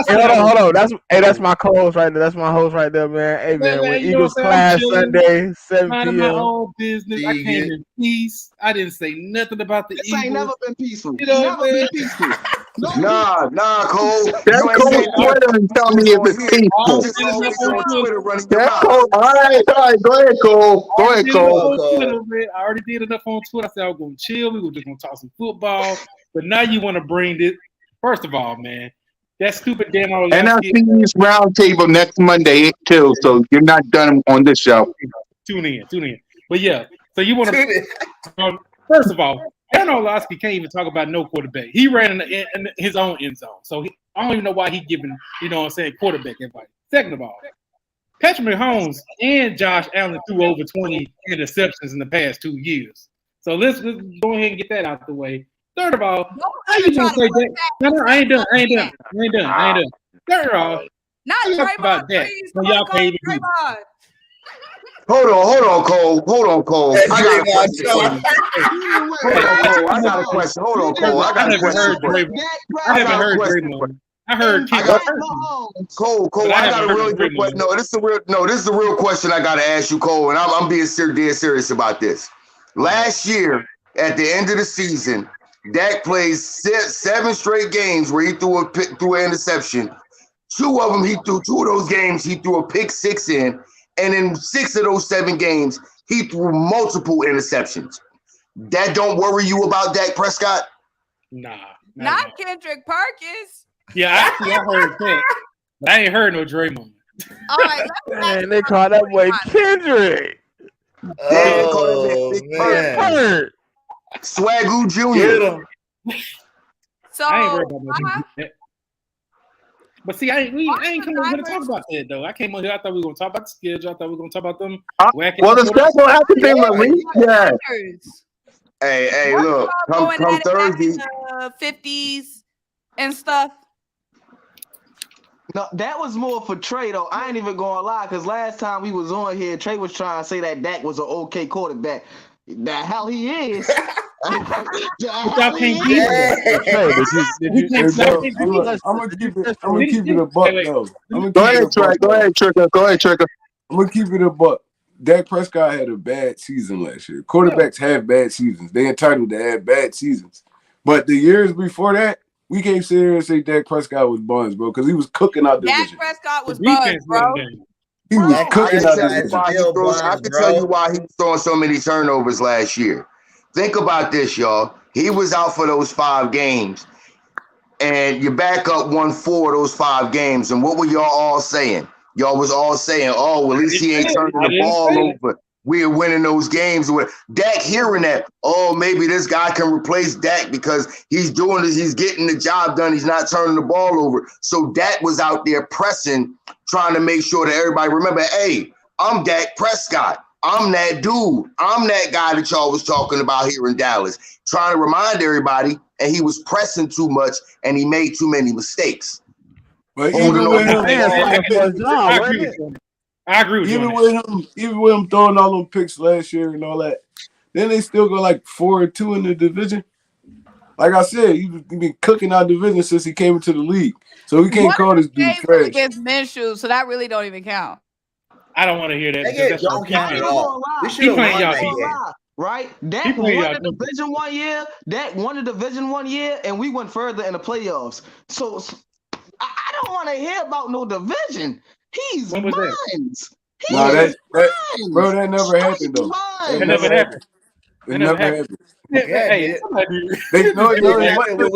Hey, hold on. That's my co-host right there. That's my host right there, man. Hey, man,
Man,
with
you know
Eagles
what I'm saying? I'm
class
chilling,
Sunday, 7
minding my
p.m.
own business. I came in peace. I didn't say nothing about the
This
Eagles.
ain't never been peaceful.
You know
Never
what I'm
been
saying?
peaceful. No
Nah, Cole.
That
You ain't
Cole
saying
Twitter and tell me if it's
here.
peaceful.
Just always on Twitter running your
That
mouth.
Cole. All right. Go ahead, Cole. Go ahead, Cole.
I already did enough on Twitter. I said I was going to chill. We were just going to talk some football. But now you want to bring this. First of all, man, that stupid damn old
And I'll see you roundtable next Monday too. So you're not done on this show.
Tune in. But yeah, so you want to. First of all, Aaron Orlovsky can't even talk about no quarterback. He ran in his own end zone. So I don't even know why he giving, quarterback advice. Second of all, Patrick Mahomes and Josh Allen threw over 20 interceptions in the past 2 years. So let's go ahead and get that out the way. Third of all, how you gonna say that? No, I ain't done. Third of all,
not
talk about that. So y'all can't even do it.
Hold on, Cole. I got a question for you. Hold on, Cole. I got a question for you.
I haven't heard Draymond. I heard
Cole. I got a really good question. No, this is the real question I got to ask you, Cole, and I'm being dead serious about this. Last year, at the end of the season, Dak played 7 straight games where he threw an interception. Two of those games, he threw a pick 6 in, and in 6 of those 7 games, he threw multiple interceptions. That don't worry you about Dak Prescott?
Nah.
Not Kendrick Perkins.
Yeah, I heard that. But I ain't heard no Draymond.
All right,
Man, they call that boy Kendrick.
Oh, man.
Swagoo Jr.
So
I ain't worried about that. But see, I ain't coming here to talk about that though. I came on here. I thought we were going to talk about the schedule. I thought we were going to talk about them.
Well, the schedule hasn't been released yet.
Hey, look, come Thursday.
50s and stuff.
No, that was more for Trey though. I ain't even gonna lie, because last time we was on here, Trey was trying to say that Dak was an okay quarterback. The hell he is.
I'm gonna keep
it a buck though.
Go ahead, Trigger.
I'm gonna keep it a buck. Dak Prescott had a bad season last year. Quarterbacks have bad seasons. They entitled to have bad seasons. But the years before that, we can't sit here and say Dak Prescott was buns, bro, because he was cooking out division.
Dak Prescott was buns, bro.
He was cooking out division.
I can tell you why he was throwing so many turnovers last year. Think about this, y'all. He was out for those 5 games, and your backup won 4 of those 5 games. And what were y'all all saying? Y'all was all saying, oh, well, at least he ain't turning the ball over. We are winning those games. Dak hearing that, oh, maybe this guy can replace Dak because he's doing this, he's getting the job done, he's not turning the ball over. So Dak was out there pressing, trying to make sure that everybody remember, hey, I'm Dak Prescott. I'm that dude. I'm that guy that y'all was talking about here in Dallas, trying to remind everybody, and he was pressing too much, and he made too many mistakes.
But even with him,
I agree with you.
Even with him throwing all them picks last year and all that, then they still go like 4-2 in the division. Like I said, he's been cooking our division since he came into the league. So we can't call this dude trash.
Against Minshew, so that really don't even count.
I don't want to hear that.
Don't count at all. We should have won that game.
Right? Dak won the division 1 year. Dak won the division 1 year, and we went further in the playoffs. So I don't want to hear about no division. He's mines.
Bro, that never happened though. It never happened.
Hey,
They no,
It
no,
happened when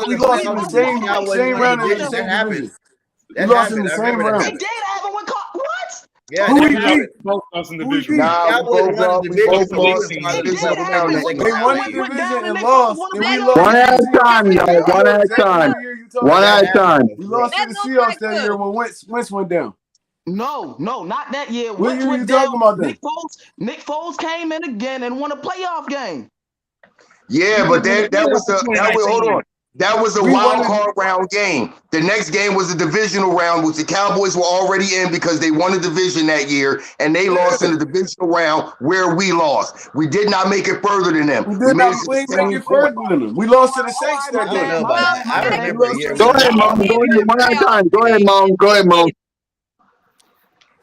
we lost in the same round of the
That
division.
happened.
We lost in the
I
same
remember that
round.
They
happened.
did have him with what?
Yeah,
Who
that
we
happened.
beat?
both lost in the
Who we
division.
beat?
Nah,
Cowboys won the
we
division,
both
so we
lost
went
in
on
the
the
They
divisional
did
second
have
round
him
that
with
year.
They
down.
won
When
the
he went
division
down
and
and they almost
lost,
won
and
the
we
Super
lost
Bowl.
One
to
at
the
a time,
Seahawks that
y'all.
year.
One at a
Exactly
time.
what year you talking
One
about.
at a time.
We lost to
That
the
looked
Seahawks
like
that year when Wentz went down.
No, not that year.
What
Wentz
year you
went down.
talking about then?
Nick Foles came in again and won a playoff game.
Yeah, but that was hold on. That was a
We won
wild
it.
card round game. The next game was a divisional round, which the Cowboys were already in because they won the division that year, and they lost in the divisional round where we lost. We did not make it further than them.
We
We
did
made it
not
to
we
the
ain't make
same
it further
point.
than them. We lost to the Saints that
I don't
game.
know about that. I
My
remember a
bad.
year.
Go ahead, Mom. Go ahead. One at a time. Go ahead, Mom. Go ahead, Mom.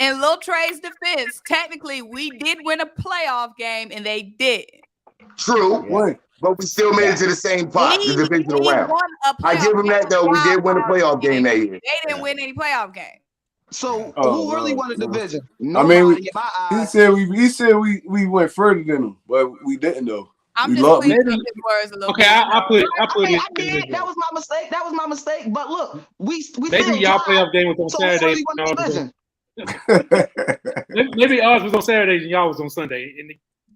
In Lil Trey's defense, technically, we did win a playoff game, and they did.
True,
When?
but we still made it to the same pot, the divisional
We
round.
won a playoff
I give them that though. We did win a playoff game that year.
They didn't win any playoff game.
So
Oh,
who really
no,
won the
no.
division?
I mean,
Nobody in my
he
eyes.
said we went further than them, but we didn't though.
I'm
We
just
lost.
cleaning up his words a little
Okay,
bit.
I put
Okay,
it.
I did. That was my mistake. But look, we
Maybe
still
y'all
tied.
playoff game was on
So who
Saturday.
really won the division?
Maybe ours was on Saturdays and y'all was on Sunday.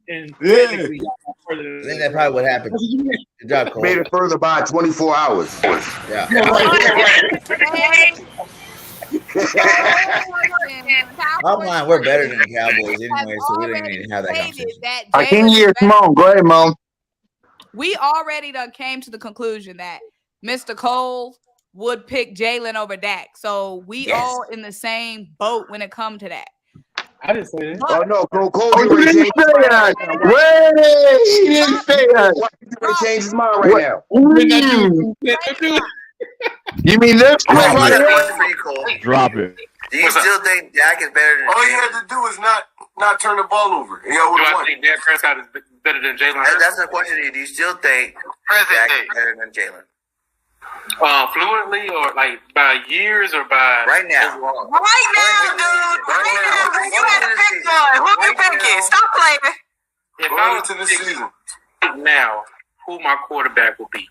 And
Yeah.
technically, y'all further than
I think that's probably what happened.
That's what you meant.
Good job, Cole.
Made it further by 24 hours.
Yeah. Bottom line, we're better than the Cowboys anyway, so we didn't even have that conversation.
I can hear Symone. Go ahead, Mom.
We already done came to the conclusion that Mr. Cole would pick Jalen over Dak. So we all in the same boat when it comes to that.
I didn't say that.
Oh no, Cole
Oh, you didn't say that. Wait, he didn't say that.
He changed his mind right now.
You mean this quick
I
right
got a
here?
question for you, Cole.
Drop it.
Do you still think Dak is better than
All he
Jalen?
had to do is not turn the ball over. And y'all
Do
would have
I
won.
think Dak Prescott is better than Jalen Hurts?
That's the question to you. Do you still think Dak is better than Jalen?
Fluently or like by years or by
Right now.
overall?
Right now, dude. Right now. You had to pick one. Who you picking? Stop playing.
If
Going
I was
into
to
the
pick
season.
now, who my quarterback would be?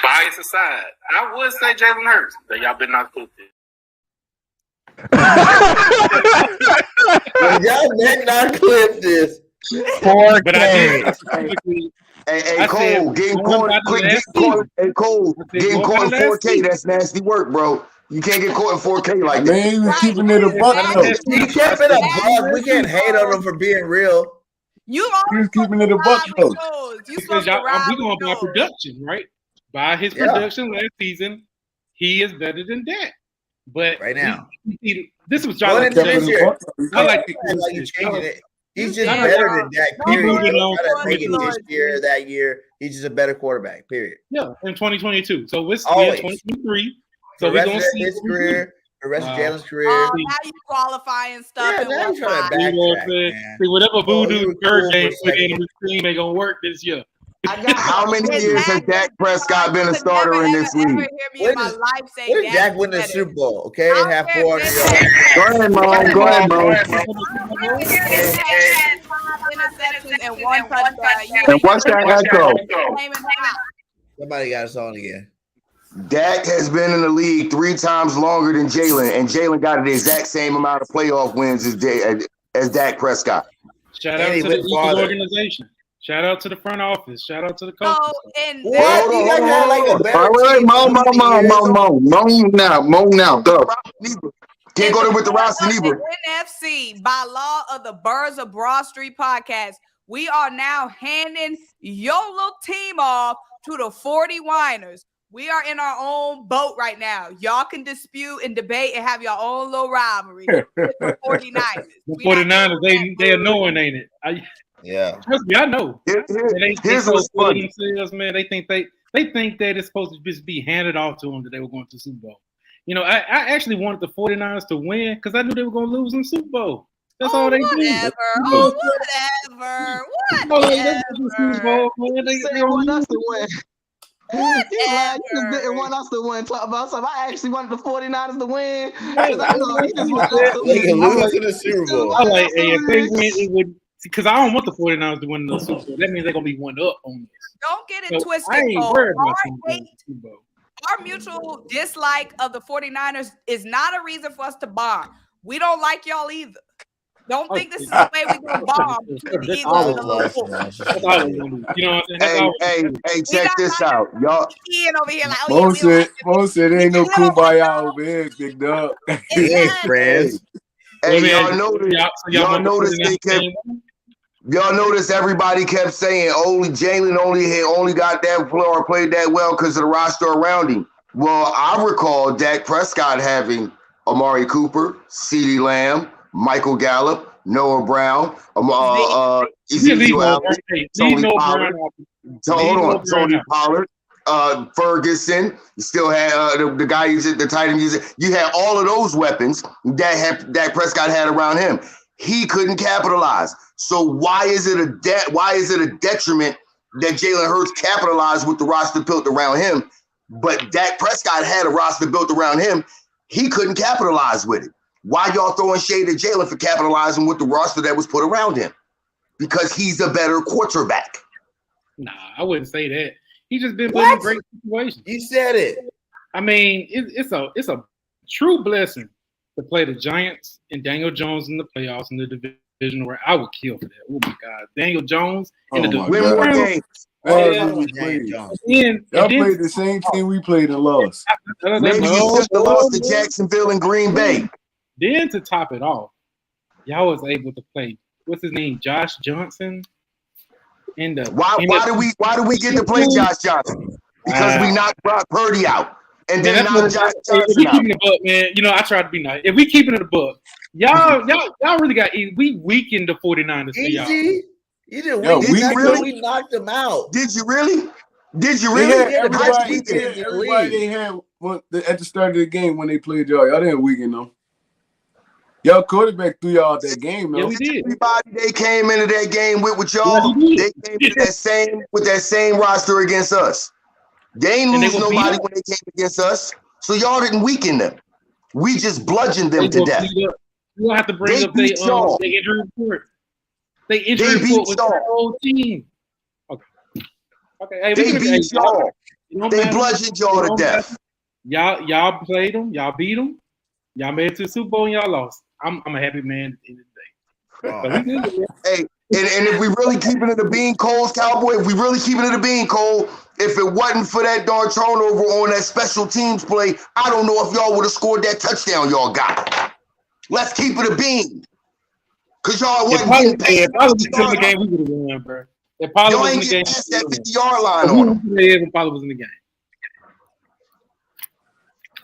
Bias aside, I would say Jalen Hurts. But y'all better not put this.
Y'all did not clip this.
4K.
But I did specifically.
Hey,
I
Cole,
said,
getting
going
caught,
by the
quick,
last
getting caught.
season.
Hey, Cole,
I said,
getting
going by
caught in
the last
4K.
season.
That's nasty work, bro. You can't get caught in 4K
I
like that.
mean, he was keeping it a buck though.
He kept it a buck. We can't hate on him for being real.
You
He was keeping it a buck though.
Because we going by production, right? By his production last season, he is better than Dak. But
Right now.
this was
Going
John.
into this year,
I like
like you changing it. He's just
No, no,
better
no.
than Dak,
No,
period.
moving
You
on.
gotta take it this year, that year. He's just a better quarterback, period.
Yeah, in 2022. So we're in
Always.
2023.
For
So
the
we're
rest
going
of
to see
his career, the rest of Jalen's career.
Oh, now you qualifying stuff.
Yeah,
and
now
what's
you trying to
not.
You know what I'm
backtrack,
saying?
man.
See, whatever
Oh,
voodoo
you were
bird
cool
game
for a
put in
second.
the team ain't gonna work this year.
How many years has Dak Prescott been a starter in this league?
Ever hear me in my life say
What did Dak win the
better.
Super Bowl? Okay,
I don't
have
care
400
if
yards.
Go ahead, Mom. Go ahead, Mom.
Interceptions and one touchdown.
And what's that echo?
Somebody got us on again.
Dak has been in the league 3 times longer than Jalen, and Jalen got the exact same amount of playoff wins as Dak Prescott.
Shout
And
out
he
to the
went
Eagles
farther.
organization. Shout out to the front office. Shout out to the coaches.
So, and
What? You guys had like a better
All right,
team
Mom,
for
Mom,
20 years.
Mom now. Go.
Can't go there with the roster neither.
NFC, by law of the Birds of Broad Street podcast, we are now handing your little team off to the 40 Winers. We are in our own boat right now. Y'all can dispute and debate and have your own little rivalry with the 49ers.
The 49ers, they annoying, ain't it?
Yeah.
Trust me, I know.
Here's what's funny.
Themselves, man. They think that it's supposed to just be handed off to them that they were going to the Super Bowl. You know, I actually wanted the 49ers to win because I knew they were going to lose in the Super Bowl. That's all they do.
Whatever. Whatever.
They want us to win. You just didn't want us to win. Talk about something. I actually wanted the 49ers to win. I know he just wanted us to
They can
win.
lose in the Super Bowl.
I like, hey, if they win, it would because I don't want the 49ers to win the Super Bowl. That means they're gonna be one up on this.
Don't get it
So
twisted.
I ain't
Cole.
worried about
Our
them
hate,
winning the Super Bowl.
our mutual dislike of the 49ers is not a reason for us to bomb. We don't like y'all either. Don't think this is the way we're gonna bomb between the
That's
Eagles and the
always
Liverpool.
us, man.
That's all we gonna do. You know what I'm saying? That's all we gonna do.
Hey,
We
check
not
this
like
out, y'all.
Ian over here like, oh yeah,
Mo
we don't like
said, Mo said, ain't no kumbaya over here, big dog.
Hey,
Exactly.
friends.
Hey,
Well,
y'all
man,
notice? Y'all
want the
notice they
49ers
kept.
game?
Y'all notice everybody kept saying Jalen only got that floor or played that well because of the roster around him. Well, I recall Dak Prescott having Amari Cooper, CeeDee Lamb, Michael Gallup, Noah Brown, Ezekiel Elliott, Tony Pollard. Tony Pollard, Ferguson. You still had the guy the tight end. You had all of those weapons that Dak Prescott had around him. He couldn't capitalize. So why is it a detriment that Jalen Hurts capitalized with the roster built around him, but Dak Prescott had a roster built around him? He couldn't capitalize with it. Why y'all throwing shade at Jalen for capitalizing with the roster that was put around him? Because he's a better quarterback.
Nah, I wouldn't say that. He's just been put in great situations.
You said it.
I mean, it's a true blessing to play the Giants and Daniel Jones in the playoffs in the division where I would kill for that. Oh my God, Daniel Jones in the division.
Win more games.
Y'all played the same team we played and lost.
Maybe you just lost to Jacksonville and Green Bay.
Then to top it off, y'all was able to play. What's his name? Josh Johnson.
Why do we get to play Josh Johnson? Because we knocked Brock Purdy out. And then knocked Josh Johnson
if we
out.
keeping it a buck, man, you know, I try to be nice. If we keeping it a buck, y'all really got easy. We weakened the 49ers.
Easy. You didn't
Yo,
win.
we really?
We knocked them out.
Did you really?
Everybody they had at the start of the game when they played y'all. Y'all didn't weaken them. Y'all quarterback threw y'all out that game, though.
Yeah, we did.
Everybody they came into that game with y'all, they came into that same roster against us. They ain't lose nobody when they came against us. So y'all didn't weaken them. We just bludgeoned them to death.
You don't have to bring up their injury report. They injury report with the whole team. Okay. Hey,
they beat y'all. They bludgeoned y'all to death.
Y'all played them. Y'all beat them. Y'all made it to the Super Bowl and y'all lost. I'm a happy man at the end of the day.
Hey, and if we really keeping it a bean cold, Cowboy, if we really keeping it a bean cold, if it wasn't for that darn turnover on that special teams play, I don't know if y'all would have scored that touchdown y'all got. Let's keep it a bean. Because y'all wasn't getting past
if I was in the game, we would have won, bro. If Paulo was in the game,
past that 50-yard line on them.
If Paulo was in the game.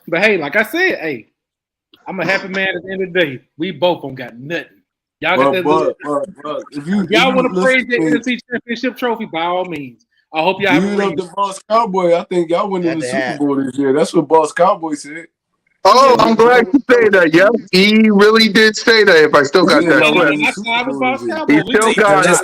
But hey, like I said, hey, I'm a happy man at the end of the day. We both don't got nothing. Y'all got that. If y'all want to praise the NFC Championship trophy, by all means. I hope y'all have
the Boss Cowboy. I think y'all winning the Super Bowl this year. That's what Boss Cowboy said.
Oh, I'm glad you say that. Yep, he really did say that. If I still got that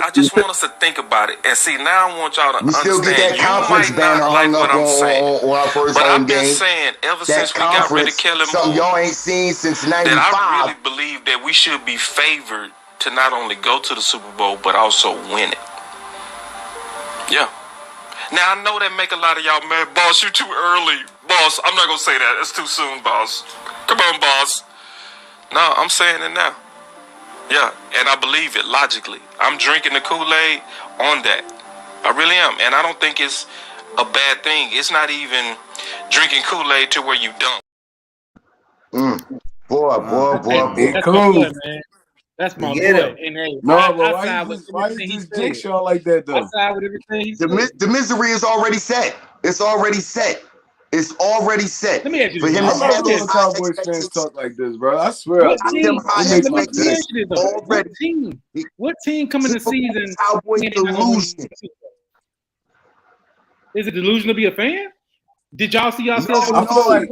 I just want us to think about it and see. Now I want y'all to understand.
Still get that conference banner hung up on our first home game.
Saying ever since we got rid of Kellen
Moore, y'all ain't seen since '95.
That I really believe that we should be favored to not only go to the Super Bowl but also win it. Yeah. Now I know that make a lot of y'all mad. Boss, you too early. Boss, I'm not gonna say that. It's too soon, boss. Come on, boss. No, I'm saying it now. Yeah, and I believe it logically. I'm drinking the Kool-Aid on that. I really am. And I don't think it's a bad thing. It's not even drinking Kool-Aid to where you dump.
Boy.
That's cool. Boy, man. That's my boy. And hey,
why you just jinx y'all like that, though?
I side with everything he said.
The misery is already set. It's already set.
Let me ask you
for him
to have those Cowboys fans talk like this, bro. I swear.
What team coming the season?
Delusion.
Is it delusion to be a fan? Did y'all see yourselves?
I feel like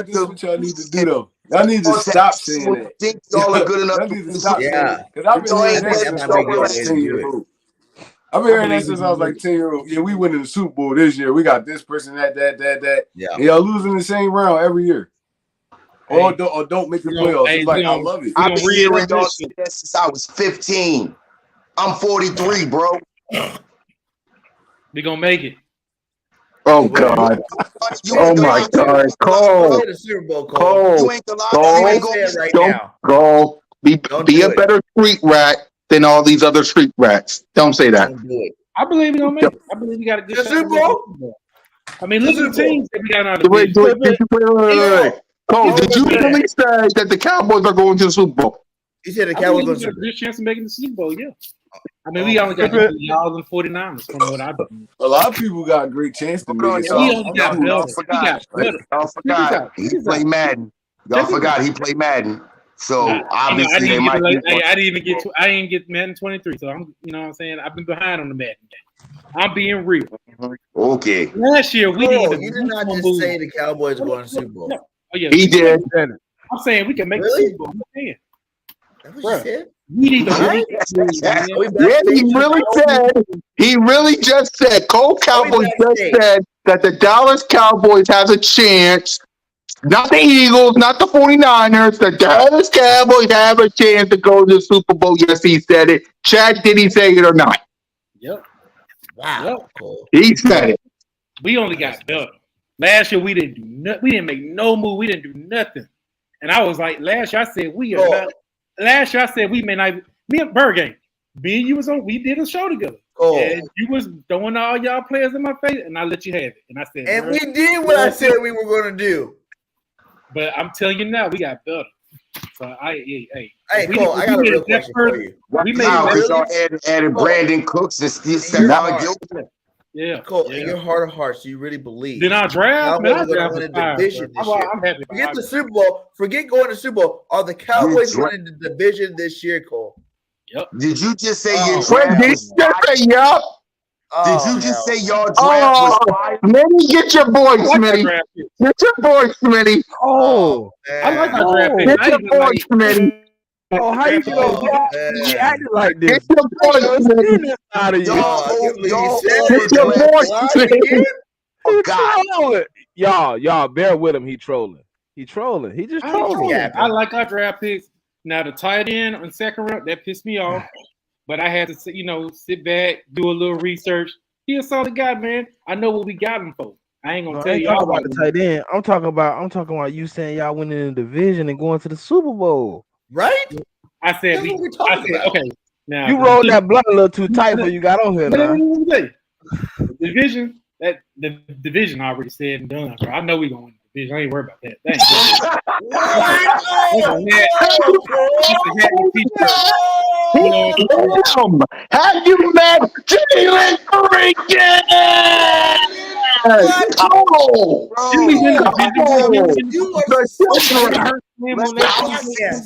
this is what y'all need to do, though. Y'all need to stop saying that.
Think y'all are good enough
to stop saying that. Because I've been hearing that since I was like 10 years old. I've been hearing that since I was like 10-year-old. Yeah, we winning the Super Bowl this year. We got this person, that.
Yeah.
And y'all losing the same round every year. Or don't make the playoffs. It's like, I love it.
I've been hearing y'all say that since I was 15. I'm 43, bro.
We gonna make it.
Oh God.
You
Oh
ain't
my
gonna lie.
God. Cole.
The Super Bowl, Cole.
Cole.
You ain't gonna lie.
Cole.
You ain't
Say
gonna
it right
Don't
now.
go.
Don't
Be
do
a
it.
better street rat than all these other street rats. Don't say that.
Don't do it.
I believe we gonna make it. I believe we got a good
The
shot.
Super
to make
Bowl?
the Super Bowl. I mean, look at the
Super Bowl.
teams that we got out of the
Wait. Cole, did you really say that the Cowboys are going to the Super Bowl?
He said the
I
Cowboys
believe
going
we
to
got a
Super Bowl.
good chance of making the Super Bowl. Yeah. I mean, we only got y'all and 49ers from what I believe.
A lot of people got a great chance to
Hold
make
on,
it.
We
So
only got
y'all
better. We
forgot.
got better.
Y'all forgot. He played Madden. Y'all forgot he played Madden. So obviously
I
they
didn't
might.
I didn't even get to. I didn't get Madden 23. So I'm, you know what I'm saying. I've been behind on the Madden game. I'm being real.
Okay.
Last year we
Cole,
didn't.
you did not just say the Cowboys are going to Super Bowl.
Oh yeah,
He did.
I'm saying we can make
Really?
the Super Bowl. We can.
That's what you said?
We need to
Alright.
win, man.
Are we
Yeah, he
backstage?
really said. He really just said. Cole Cowboys just said that the Dallas Cowboys has a chance. Not the Eagles, not the 49ers. The Dallas Cowboys have a chance to go to the Super Bowl. Yes, he said it. Chad, did he say it or not?
Yep.
Wow.
Yep.
Cole.
He said it.
We only got better. Last year we didn't do nothing. We didn't make no move. We didn't do nothing. And I was like, last year I said we are not. Last year I said we may not. Me and Bergame, me and you was on. We did a show together. And you was throwing all y'all players in my face, and I let you have it. And I said,
and we did what I said we were going to do.
But I'm telling you now, we got better. So
hey, Cole, I got a real question for you.
We made y'all added Brandon Cooks and Steve Stephon Gilmore.
Yeah,
Cole, in your heart of hearts, do you really believe?
Then I draft. Man, I
going to win a division this year.
I'm happy.
Forget the Super Bowl. Forget going to Super Bowl. Are the Cowboys winning the division this year, Cole?
Yep. Did you just say your
draft? Did you just say yup?
Did you just say y'all draft was fire?
Smitty, get your boy, Smitty. Get your boy, Smitty.
Oh,
I like our draft pick.
Get your boy, Smitty.
Oh, how you feel? You acting like this.
Get your boy, Smitty.
Out of you.
Get your boy, Smitty.
Oh, God. Y'all, bear with him. He trolling. He just trolling.
I like our draft picks. Now the tight end on second round, that pissed me off. But I had to, sit back, do a little research. He a solid guy, man. I know what we got him for. I ain't gonna tell you all
about the tight end. I'm talking about you saying y'all winning the division and going to the Super Bowl.
Right?
I said, okay. Now
you rolled that blunt a little too tight before you got on here.
The division already said and done, bro. I know we gonna win the division. I ain't worried about that.
Have you met Jalen freaking?
That's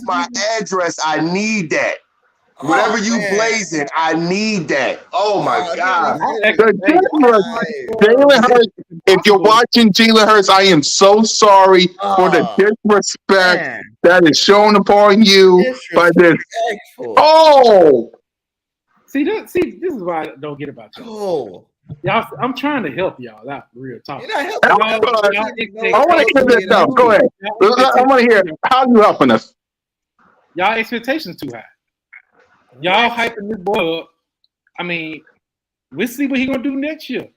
my address. I need that. Whatever you blazing, I need that. Oh my God.
Jalen Hurts, if you're watching Jalen Hurts, I am so sorry for the disrespect that is shown upon you by this. Oh!
See, this is why I don't get about y'all. Y'all, I'm trying to help y'all out. Real talk.
I want to hear this stuff. Go ahead. I want to hear how you helping us.
Y'all expectations too high. Y'all hyping this boy up. I mean, we'll see what he gonna do next year.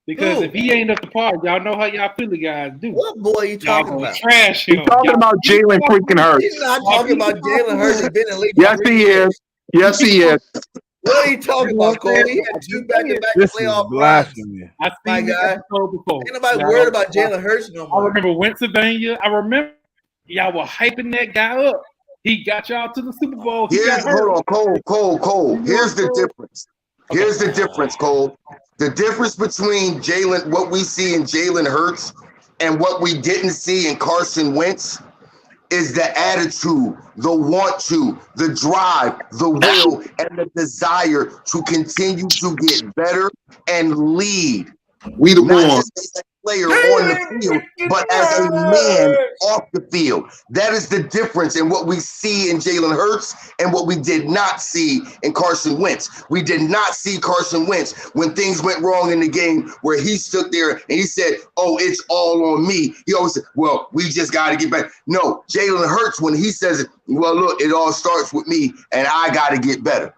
Because if he ain't up to par, y'all know how y'all Philly guys do.
What boy you talking about?
Trash him.
He's talking about Jalen freaking Hurts.
He's not talking about Jalen Hurts. He's been in the league.
Yes, he is. Yes, he is.
What are you talking about, Cole? He had 2 back-to-back playoff runs.
I
My guy.
Before.
Ain't nobody worried about Jalen Hurts no more.
I remember Pennsylvania. I remember y'all were hyping that guy up. He got y'all to the Super Bowl.
Hold on, Cole. Here's the difference. Here's the difference, Cole. The difference between what we see in Jalen Hurts and what we didn't see in Carson Wentz is the attitude, the want to, the drive, the will, and the desire to continue to get better and lead.
We the
Not
ones.
just as a player on the field, but as a man off the field. That is the difference in what we see in Jalen Hurts and what we did not see in Carson Wentz. We did not see Carson Wentz when things went wrong in the game where he stood there and he said, oh, it's all on me. He always said, well, we just got to get back. No, Jalen Hurts, when he says, well, look, it all starts with me and I got to get better.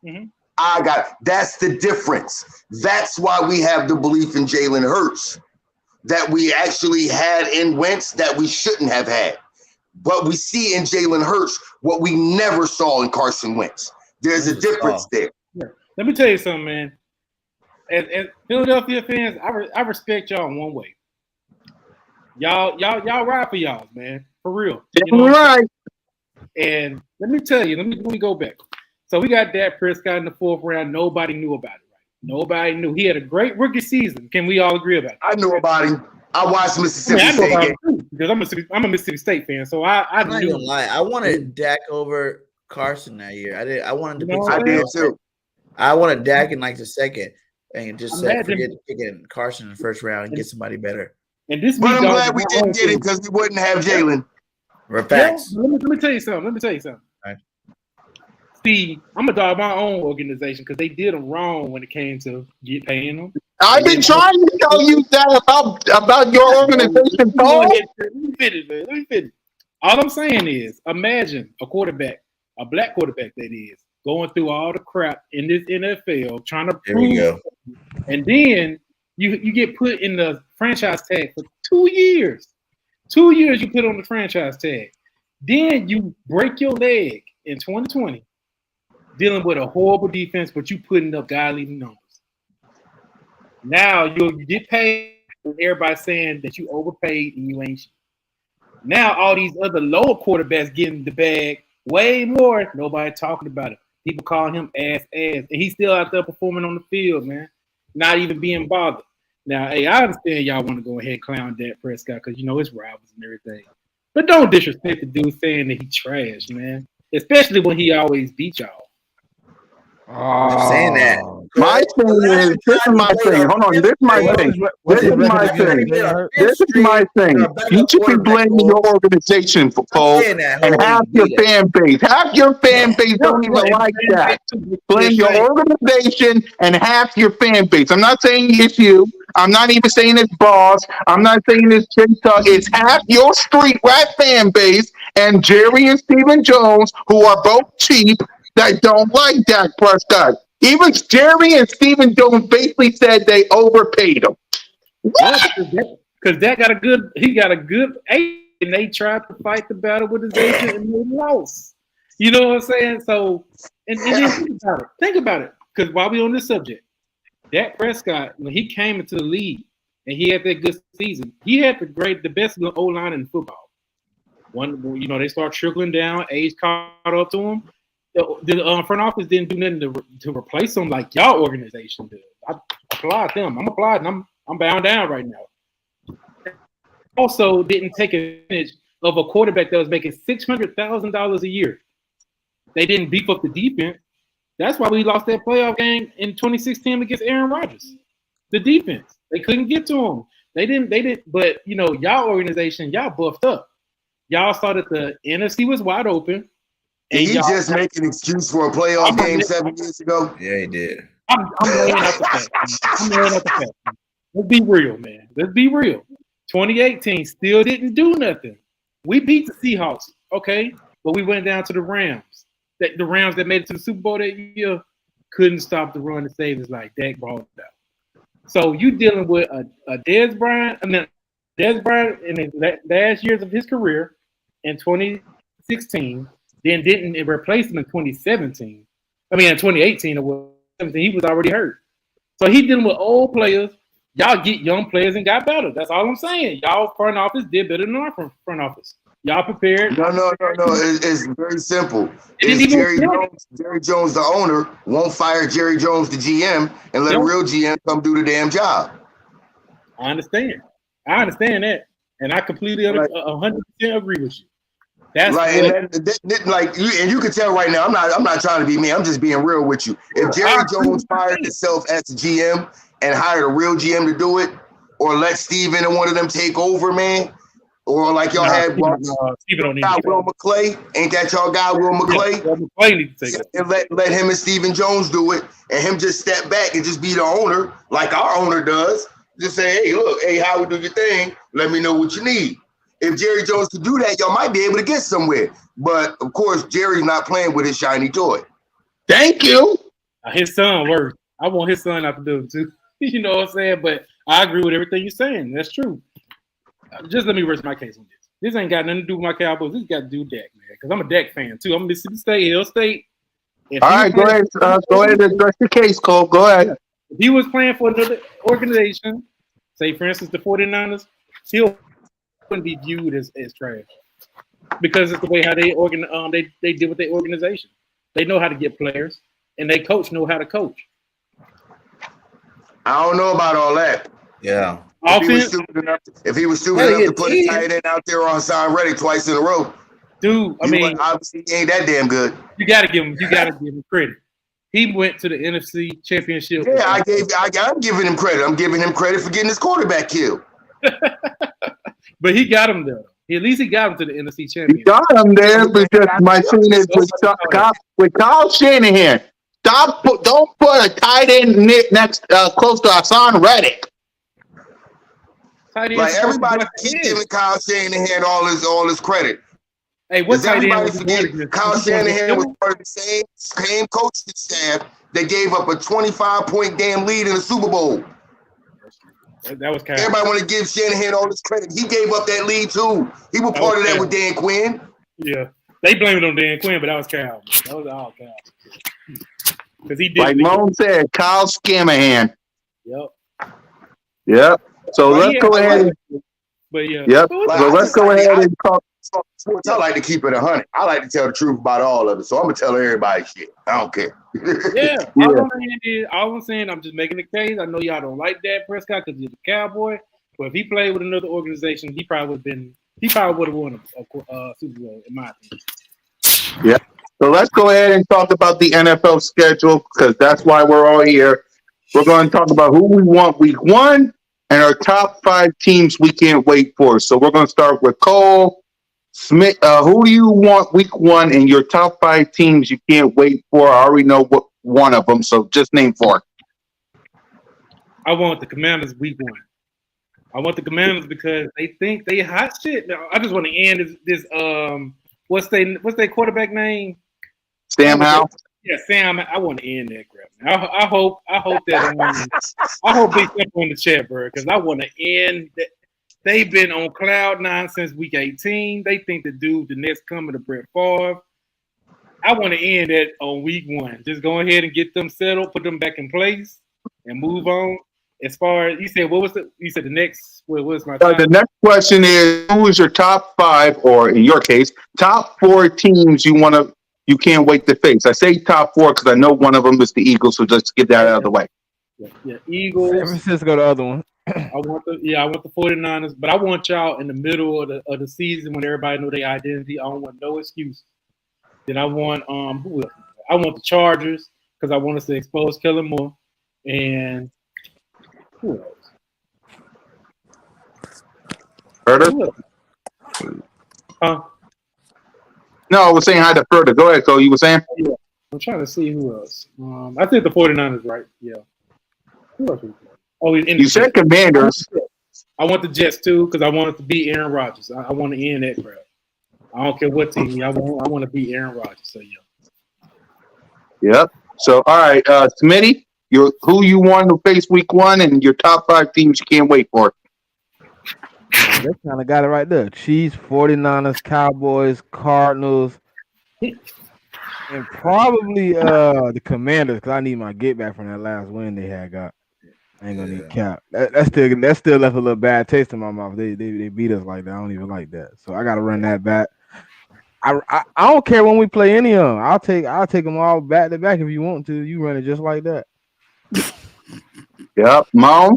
Mm-hmm.
That's the difference. That's why we have the belief in Jalen Hurts that we actually had in Wentz that we shouldn't have had. But we see in Jalen Hurts what we never saw in Carson Wentz. There's a difference there.
Let me tell you something, man. As Philadelphia fans, I respect y'all in one way. Y'all ride for y'all, man. For real. You know
right.
And let me tell you, let me go back. So we got Dak Prescott in the 4th round. Nobody knew about it, right? Nobody knew. He had a great rookie season. Can we all agree about it?
I knew about him. I watched Mississippi State game.
Because I'm a Mississippi State fan, so I'm
not gonna lie. I wanted Dak over Carson that year. I wanted to.
I did too.
I wanted Dak in like the second, and just forget picking Carson in the 1st round and get somebody better.
And this,
but I'm glad we didn't get it because we wouldn't have Jalen.
Facts.
Let me tell you something. Right. See, I'm gonna dog my own organization because they did them wrong when it came to paying them.
I've been trying to tell you that about your organization, Paul.
Let me finish. All I'm saying is, imagine a quarterback, a black quarterback that is, going through all the crap in this NFL, trying to prove, and then you get put in the franchise tag for 2 years. 2 years you put on the franchise tag. Then you break your leg in 2020, dealing with a horrible defense, but you putting up godly numbers. Now you get paid, and everybody saying that you overpaid and you ain't shit. Now all these other lower quarterbacks getting the bag way more. Nobody talking about it. People calling him ass, and he's still out there performing on the field, man. Not even being bothered. Now, hey, I understand y'all want to go ahead and clown Dak Prescott because you know it's rivals and everything. But don't disrespect the dude saying that he trash, man. Especially when he always beat y'all.
I'm saying that.
My thing is, this is my thing. Hold on, this is my thing. This is my thing. This is my thing. You should be blaming your organization for Paul and half your fan base. Half your fan base don't even like that. Blame your organization and half your fan base. I'm not saying it's you. I'm not even saying it's Boss. I'm not saying it's Chinta. It's half your street rat fan base and Jerry and Stephen Jones, who are both cheap, that don't like Dak Prescott. Even Jerry and Stephen Jones basically said they overpaid him.
Because Dak got a good agent, and they tried to fight the battle with his agent and they lost. You know what I'm saying? So, and then think about it. Because while we on this subject, Dak Prescott, when he came into the league and he had that good season, he had the best O-line in football. They start trickling down, age caught up to him. The front office didn't do nothing to replace them like y'all organization did. I applaud them. I'm applauding. I'm bound down right now. Also, didn't take advantage of a quarterback that was making $600,000 a year. They didn't beef up the defense. That's why we lost that playoff game in 2016 against Aaron Rodgers. The defense, they couldn't get to him. They didn't. But y'all organization, y'all buffed up. Y'all saw that the NFC was wide open.
Did he just make an excuse for a playoff game 7 years ago?
Yeah, he did.
I'm laying out the fact. Let's be real, man. Let's be real. 2018 still didn't do nothing. We beat the Seahawks, okay? But we went down to the Rams. The Rams that made it to the Super Bowl that year couldn't stop the run to save us like Dak brought it out. So you dealing with a Dez Bryant in the last years of his career in 2016, then didn't replace him in 2017. I mean, in 2018 or 2017, he was already hurt. So he dealing with old players. Y'all get young players and got better. That's all I'm saying. Y'all front office did better than our front office. Y'all prepared.
No. It's very simple. Jerry Jones, the owner, won't fire Jerry Jones, the GM, and let a real GM come do the damn job.
I understand that. And I completely 100% agree with you. That's
right, and you can tell right now. I'm not trying to be mean. I'm just being real with you. If Jerry Jones fired himself as a GM and hired a real GM to do it, or let Steven and one of them take over, man, or like y'all had Will McClay, ain't that y'all guy Will McClay?
Will McClay need to take it.
And let him and Stephen Jones do it, and him just step back and just be the owner, like our owner does. Just say, hey, Howard, do your thing. Let me know what you need. If Jerry Jones could do that, y'all might be able to get somewhere. But, of course, Jerry's not playing with his shiny toy.
Thank you.
His son worse. I want his son not to do it too. You know what I'm saying? But I agree with everything you're saying. That's true. Just let me rest my case on this. This ain't got nothing to do with my Cowboys. This got to do with Dak, man. Because I'm a Dak fan too. I'm Mississippi State, Hill State.
All right, go ahead. Go ahead and address your case, Cole. Go ahead.
If he was playing for another organization, say for instance the 49ers, he wouldn't be viewed as trash. Because it's the way how they deal with their organization. They know how to get players, and they coach know how to coach.
I don't know about all that.
Yeah.
If he was stupid enough to put a tight end out there on Hassan Reddick twice in a row,
dude,
obviously he ain't that damn good.
You gotta give him credit. He went to the NFC Championship.
Yeah, I'm giving him credit. I'm giving him credit for getting his quarterback killed.
But he got him there. At least he got him to the NFC Championship.
You got him there, but just my thing is with Kyle Shanahan. Don't put a tight end next close to Hassan Reddick.
Like everybody keep giving Kyle Shanahan all his credit.
Hey, what
everybody forget Kyle Shanahan was part of the same coaching staff that gave up a 25-point damn lead in the Super Bowl.
That was kind.
Everybody want to give Shanahan all this credit. He gave up that lead too. He was part of that with Dan Quinn.
Yeah, they blamed it on Dan Quinn, but that was Cal. That was all Cal. Because he did.
Like Moan said, Kyle Scamahan.
Yep.
So let's go ahead.
But yeah.
Yep. So let's go ahead and talk.
Sports, I like to keep it 100. I like to tell the truth about all of it. So I'm gonna tell everybody shit. I don't care.
Yeah. All I'm saying, I'm just making the case. I know y'all don't like Dak Prescott because he's a Cowboy, but if he played with another organization, he probably would have won a Super Bowl, in my opinion.
Yeah. So let's go ahead and talk about the NFL schedule because that's why we're all here. We're going to talk about who we want week 1 and our top 5 teams we can't wait for. So we're going to start with Cole. Smith, who do you want week 1 and your top 5 teams you can't wait for? I already know what one of them, so just name 4.
I want the Commanders week 1. I want the Commanders because they think they hot shit. Now, I just want to end this what's their quarterback name?
Sam Howell.
Yeah, Sam. I want to end that crap. I hope that I hope they jump on the chat, bro, because I want to end that. They've been on cloud 9 since week 18. They think the dude, the next coming to Brett Favre. I want to end that on week 1. Just go ahead and get them settled, put them back in place, and move on. As far as you said, the next? What was my time?
The next question is: who is your top 5, or in your case, top 4 teams you can't wait to face? I say top 4 because I know one of them is the Eagles. So just get that out of the way.
Yeah, Eagles.
San Francisco, the other one.
I want the 49ers, but I want y'all in the middle of the season when everybody know their identity. I don't want no excuse. Then I want who else? I want the Chargers because I want us to expose Kellen Moore. And who else?
Further?
Huh?
No, I was saying hi to Further. Go ahead, Cole. You were saying?
Yeah. I'm trying to see who else. I think the 49ers, right? Yeah. Who else? Oh,
you said Commanders.
I want the Jets too because I want it to beat Aaron Rodgers. I want to end that crap. I don't care what team. I want to beat Aaron Rodgers. So yeah.
Yep. So all right, Smitty, who you want to face week 1 and your top 5 teams you can't wait for.
They kind of got it right there. Chiefs, 49ers, Cowboys, Cardinals, and probably the Commanders because I need my get back from that last win they had got. I ain't gonna need cap. That still left a little bad taste in my mouth. They beat us like that. I don't even like that. So I gotta run that back. I don't care when we play any of them. I'll take them all back to back if you want to. You run it just like that.
Yep, Mom.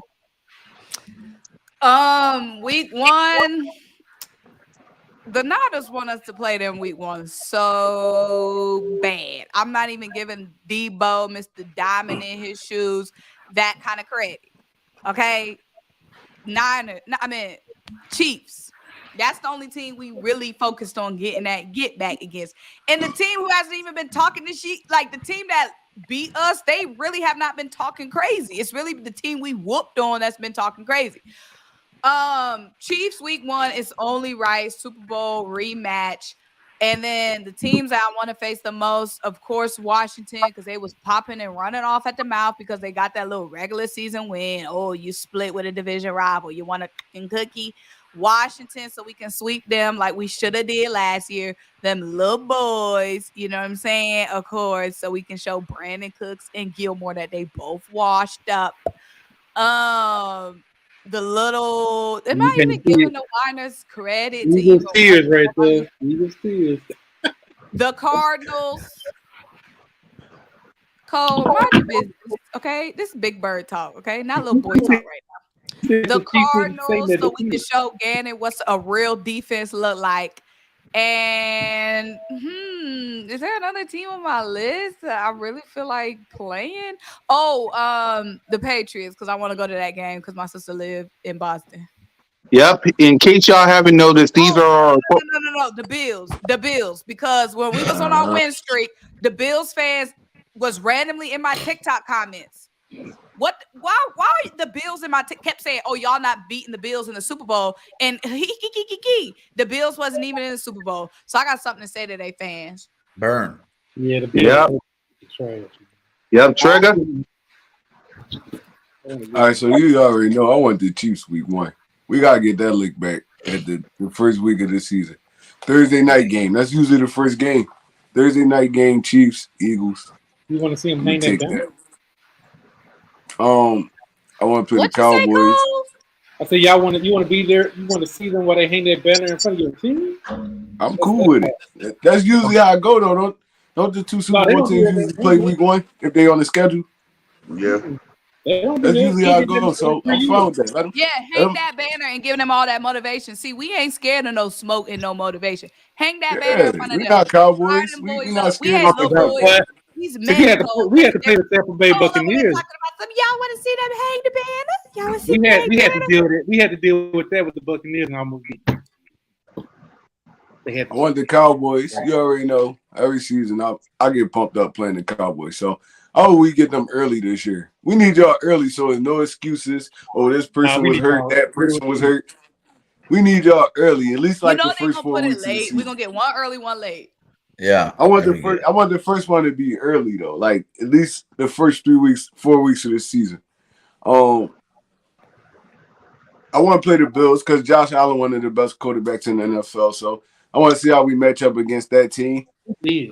Week 1. The Niners want us to play them week 1 so bad. I'm not even giving Debo, Mr. Diamond in his shoes, that kind of credit. Okay? Chiefs. That's the only team we really focused on getting that get back against. And the team who hasn't even been talking this shit, like the team that beat us, they really have not been talking crazy. It's really the team we whooped on that's been talking crazy. Chiefs week 1 is only right. Super Bowl rematch. And then the teams I want to face the most, of course, Washington, because they was popping and running off at the mouth because they got that little regular season win. Oh, you split with a division rival. You want a cookie. Washington, so we can sweep them like we should have did last year. Them little boys, you know what I'm saying? Of course, so we can show Brandon Cooks and Gilmore that they both washed up. The little, am I even giving the Winers credit to even
tears right there? Eagles tears.
The Cardinals? Cole, mind your business, okay? This is big bird talk, okay? Not little boy talk right now. The Cardinals, so we can show Gannon what's a real defense look like. And is there another team on my list that I really feel like playing? Oh, the Patriots, because I want to go to that game because my sister lives in Boston.
Yep. In case y'all haven't noticed, these are
no. The Bills. Because when we was on our win streak, the Bills fans was randomly in my TikTok comments. What? Why the Bills in my kept saying, "Oh, y'all not beating the Bills in the Super Bowl," and the Bills wasn't even in the Super Bowl. So I got something to say to they fans.
Burn.
Yeah, the Bills.
Yep. Trigger.
All right, so you already know I want the Chiefs week 1. We gotta get that lick back at the first week of the season. Thursday night game. That's usually the first game. Thursday night game, Chiefs, Eagles.
You want to see them hang that down?
I want to play the Cowboys.
I said, you want to be there. You want to see them while they hang that banner in front of your team.
I'm cool with it. That's usually how I go though. Don't the two Super Bowl teams usually play week 1 if they on the schedule?
Yeah.
That's usually how I go. So I'm fine with that.
Hang that banner and give them all that motivation. See, we ain't scared of no smoke and no motivation. Hang that banner in front of them.
We're not Cowboys. We're not scared of
boys. These men.
We had to play the Tampa Bay Buccaneers.
Y'all want to see them hang the banner? Y'all want to see
we had to deal with it. We had to deal with that with the Buccaneers and almost beat them.
I want the Cowboys. You already know. Every season, I get pumped up playing the Cowboys. So, we get them early this year. We need y'all early, so there's no excuses. Oh, this person was hurt. That person was hurt. We need y'all early, at least like the first 4 weeks of the season.
We're gonna get one early, one late.
Yeah,
I want the first one to be early though, like at least the first 4 weeks of the season. I want to play the Bills because Josh Allen, one of the best quarterbacks in the NFL. So I want to see how we match up against that team.
Yeah.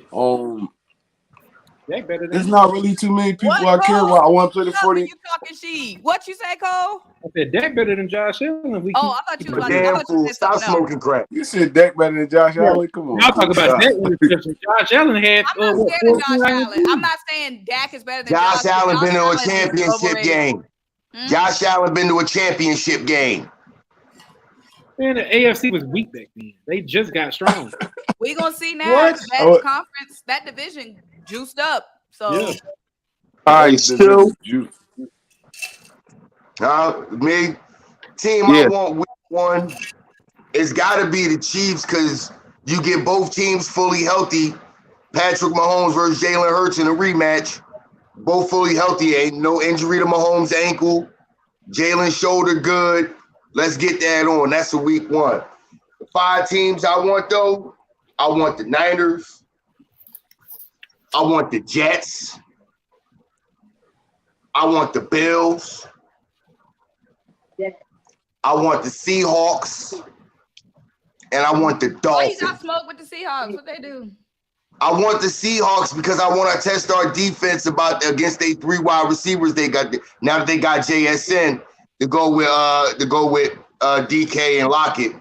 There's not really too many people I care about. I want to play the 40.
You talking shit? What you say, Cole?
I said Dak better than Josh Allen.
I thought you was
damn fool! Stop smoking crack.
You said Dak better than Josh Allen? Come on.
I'll talk about that. Josh Allen had.
I'm not scared of Josh Allen. I'm not saying Dak is better than
Josh Allen. Been to a championship game. Josh Allen been to a championship game.
Man, the AFC was weak back then. They just got strong.
We gonna see now. That conference, that division juiced up. So,
all right, still.
Me team I want week 1. It's got to be the Chiefs because you get both teams fully healthy. Patrick Mahomes versus Jalen Hurts in a rematch. Both fully healthy. Ain't no injury to Mahomes' ankle. Jalen's shoulder good. Let's get that on. That's a week 1. The 5 teams I want though. I want the Niners. I want the Jets. I want the Bills. I want the Seahawks. And I want the Dolphins.
Why you got smoke with the Seahawks? What they do?
I want the Seahawks because I want to test our defense against their 3 wide receivers they got. Now that they got JSN to go with DK and Lockett.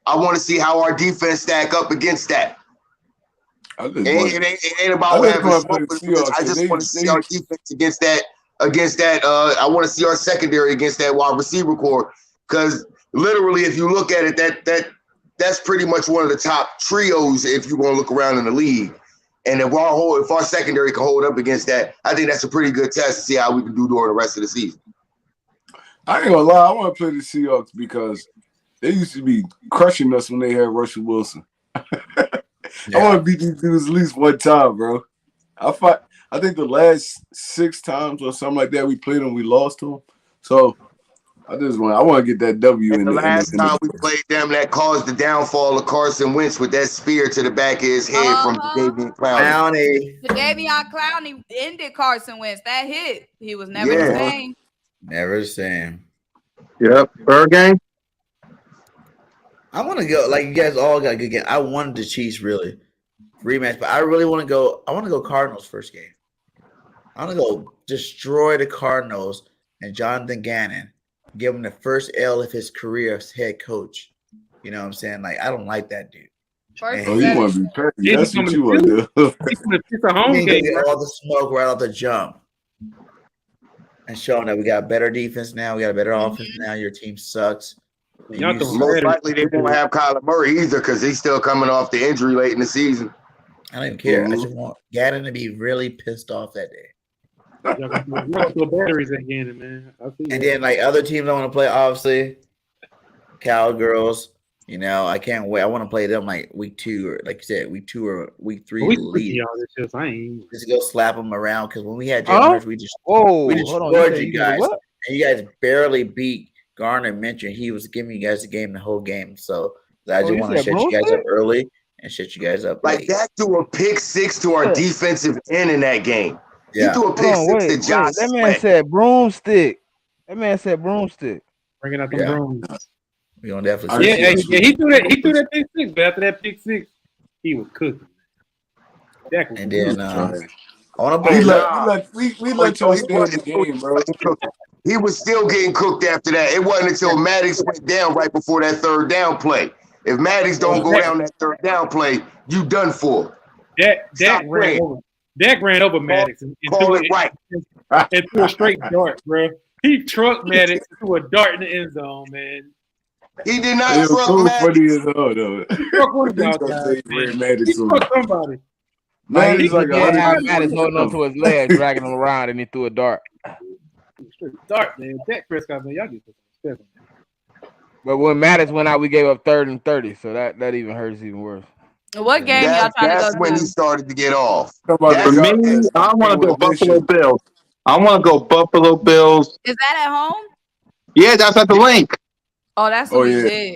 I want to see how our defense stack up against that. It ain't about having smoke. I just want to see our defense against that. I want to see our secondary against that wide receiver core because literally, if you look at it, that's pretty much one of the top trios if you're going to look around in the league. And if our secondary can hold up against that, I think that's a pretty good test to see how we can do during the rest of the season.
I ain't gonna lie, I want to play the Seahawks because they used to be crushing us when they had Russell Wilson. I want to beat these dudes at least one time, bro. I think the last 6 times or something like that we played them, we lost to them. So I want to get that W
And
in
the last
in
time we played them, that caused the downfall of Carson Wentz with that spear to the back of his head from Davian Clowney.
Davion Clowney ended Carson Wentz. That hit. He was never the
Yeah.
same.
Never the same.
Yep. Bird game.
I want to go. Like you guys all got a good game. I wanted the Chiefs really rematch, but I really want to go. I want to go Cardinals first game. I want to go destroy the Cardinals and Jonathan Gannon, give him the first L of his career as head coach. You know what I'm saying? Like I don't like that dude.
First,
you want to be petty. That's what you want to do.
He's going to pick a home
We
game.
get all the smoke right off the jump. And showing that we got better defense now, we got a better offense now. Your team sucks.
Most likely they won't have Kyler Murray either because he's still coming off the injury late in the season.
I don't even care. I just want Gannon to be really pissed off that day.
Y'all got the batteries again, man.
And then like other teams I want to play, obviously, Cowgirls. You know, I can't wait. I want to play them like week 2 or like you said, week 2 or week 3. Just go slap them around because when we had Jalen Hurts, we destroyed you guys, and you guys barely beat Garner Minshew. He was giving you guys the game the whole game. So I just want to shut you guys up early and shut you guys up.
Like that threw a pick 6 to our defensive end in that game.
Yeah.
He threw a pick 6 to Josh.
That man said broomstick.
Bringing out the brooms.
We gonna definitely.
He threw that pick 6, but after that pick 6, he was cooking.
And then I want to
We
play.
let y'all stay in the game, bro. He was still getting cooked after that. It wasn't until Maddox went down right before that third down play. If Maddox don't go down that third down play, you done for.
Dak ran over Maddox and threw a straight dart, bro. He trucked Maddox and threw a dart in the end zone, man.
He did not truck Maddox.
Funny as hell, though.
He trucked one of y'all guys, man. He trucked somebody.
Man, he like Maddox holding on to his leg, dragging him around, and he threw a dart.
Straight dart, man. Dak Prescott, man, y'all get this.
But when Maddox went out, we gave up 3rd and 30, so that even hurts even worse.
What game y'all trying to go to?
That's when he started to get off.
For me, I want to go Buffalo Bills. I want to go Buffalo Bills.
Is that at home?
Yeah, that's at the link.
Oh, that's what we did.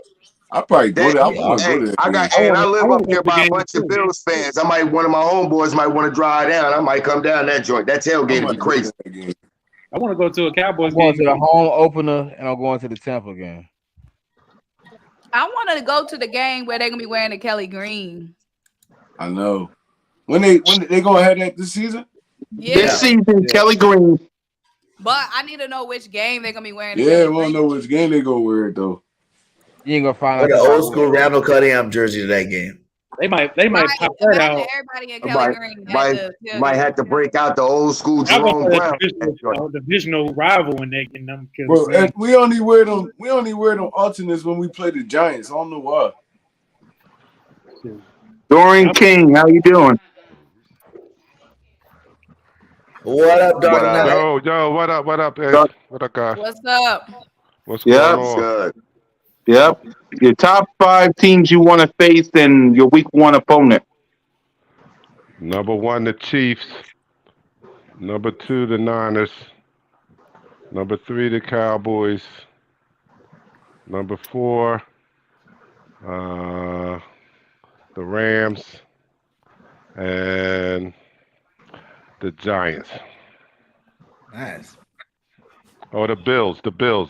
I probably go there.
I live up here by a bunch of Bills fans. One of my homeboys might want to drive down. I might come down that joint. That tailgate would be crazy.
I want to go to a Cowboys
game. I'm going
game.
to the home opener, and I'm going to the Tampa game.
I want to go to the game where they're gonna be wearing the Kelly green.
I know. When they gonna have that this season?
Yeah.
This season, Kelly Green.
But I need to know which game they're gonna be wearing.
Yeah, we don't know which game they gonna wear it though.
You ain't gonna find
out the old school Randall Cunningham jersey to that game.
They might pop that out.
Everybody in Kelly Green
might have to break out the old school Jerome Brown.
Divisional rival in them.
Bro, we only wear them alternates when we play the Giants. I don't know why.
Dorian King, how you doing?
What up, Dark Knight?
Yo, what up, Ed? What up, guys?
What's up?
What's going on?
Good.
Yep. Your top 5 teams you want to face in your week 1 opponent.
Number 1, the Chiefs. Number 2, the Niners. Number 3, the Cowboys. Number 4, the Rams. And the Giants.
Nice.
Oh, the Bills.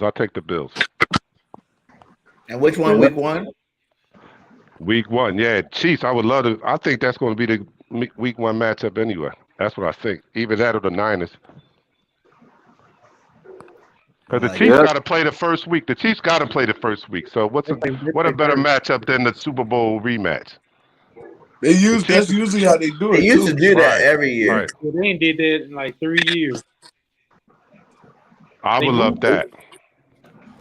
I'll take the Bills.
And which one? Week 1?
Week 1, yeah. Chiefs, I would love to. I think that's going to be the week 1 matchup anyway. That's what I think. Either that or the Niners. Because the Chiefs got to play the first week. So what a better matchup than the Super Bowl rematch?
That's usually how they do it.
They used to do that every year.
Right.
Well, they ain't did that in like 3 years.
I would love that.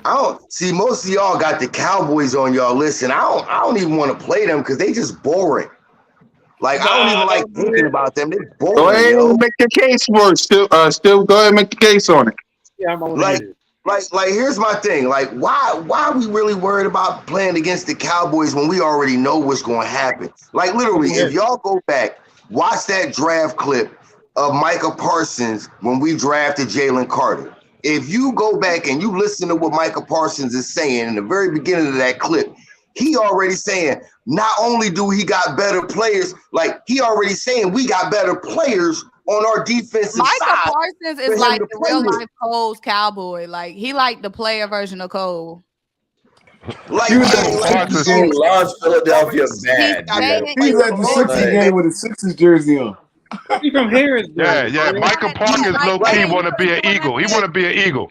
I don't see most of y'all got the Cowboys on y'all list, and I don't even want to play them because they just boring. Like I don't even like thinking about them. They're boring.
Go ahead and make the case for it. Still go ahead and make the case on it.
Yeah, I'm
like here's my thing. Like why are we really worried about playing against the Cowboys when we already know what's going to happen? Like literally, if y'all go back, watch that draft clip of Micah Parsons when we drafted Jalen Carter. if you go back and you listen to what Micah Parsons is saying in the very beginning of that clip, he already saying not only do he got better players, like he already saying we got better players on our defensive
Micah
side.
Parsons
for
is
him
like
to
the
play
real
with.
life Cole's cowboy. Like he like the player version of Cole.
Like,
He was
yeah,
at the
like
Sixers
so-
He
game.
loves Philadelphia
He's
bad,
saying
dude.
He was at the
Like,
Sixers
like-
game with a Sixers jersey on.
He from Harrisburg.
Yeah.
man.
Michael Parker's
like,
low key
hey,
want to be an
doing
eagle. He
that
want to be an eagle.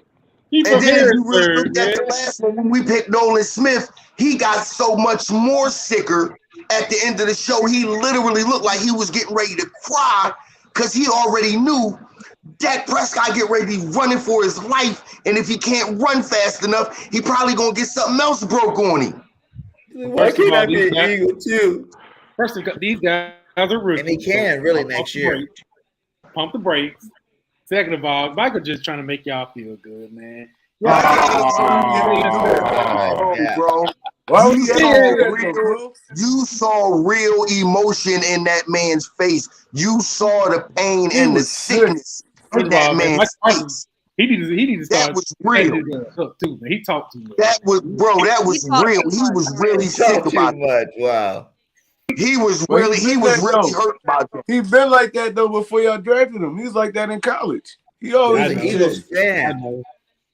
He
And
from
then if you really
Harrisburg,
look at the
man.
last one, when we picked Nolan Smith, he got so much more sicker at the end of the show. He literally looked like he was getting ready to cry because he already knew Dak Prescott get ready to be running for his life. And if he can't run fast enough, he probably going to get something else broke on him.
Why
First of
can't
all,
I be
these
an
guys-
Eagle too?
First of all, these guys are rookies.
And he can really
pump
next
the
year.
brakes. Pump the brakes. Second of all, Michael just trying to make y'all feel good, man.
Yeah.
Bro.
Why would
You
he
saw
say that,
real-
bro?
You saw real emotion in that man's face. You saw the pain
He
and the
was sick.
sickness
First
in
of
that
all, man,
man's
Mike
face.
He needs to
That
start.
was real.
Too, man. He talked too much.
That was, bro, that was
talked
real.
too
He
much,
was
man.
really
He
sick
talked
about
too
it.
much. Wow.
He was
Well,
really,
he
he
been
was
that,
really
though.
hurt about that.
He been like that though before y'all drafted him. He was like that in college. He always
He's
I
an
know.
Eagles
I
fan.
know.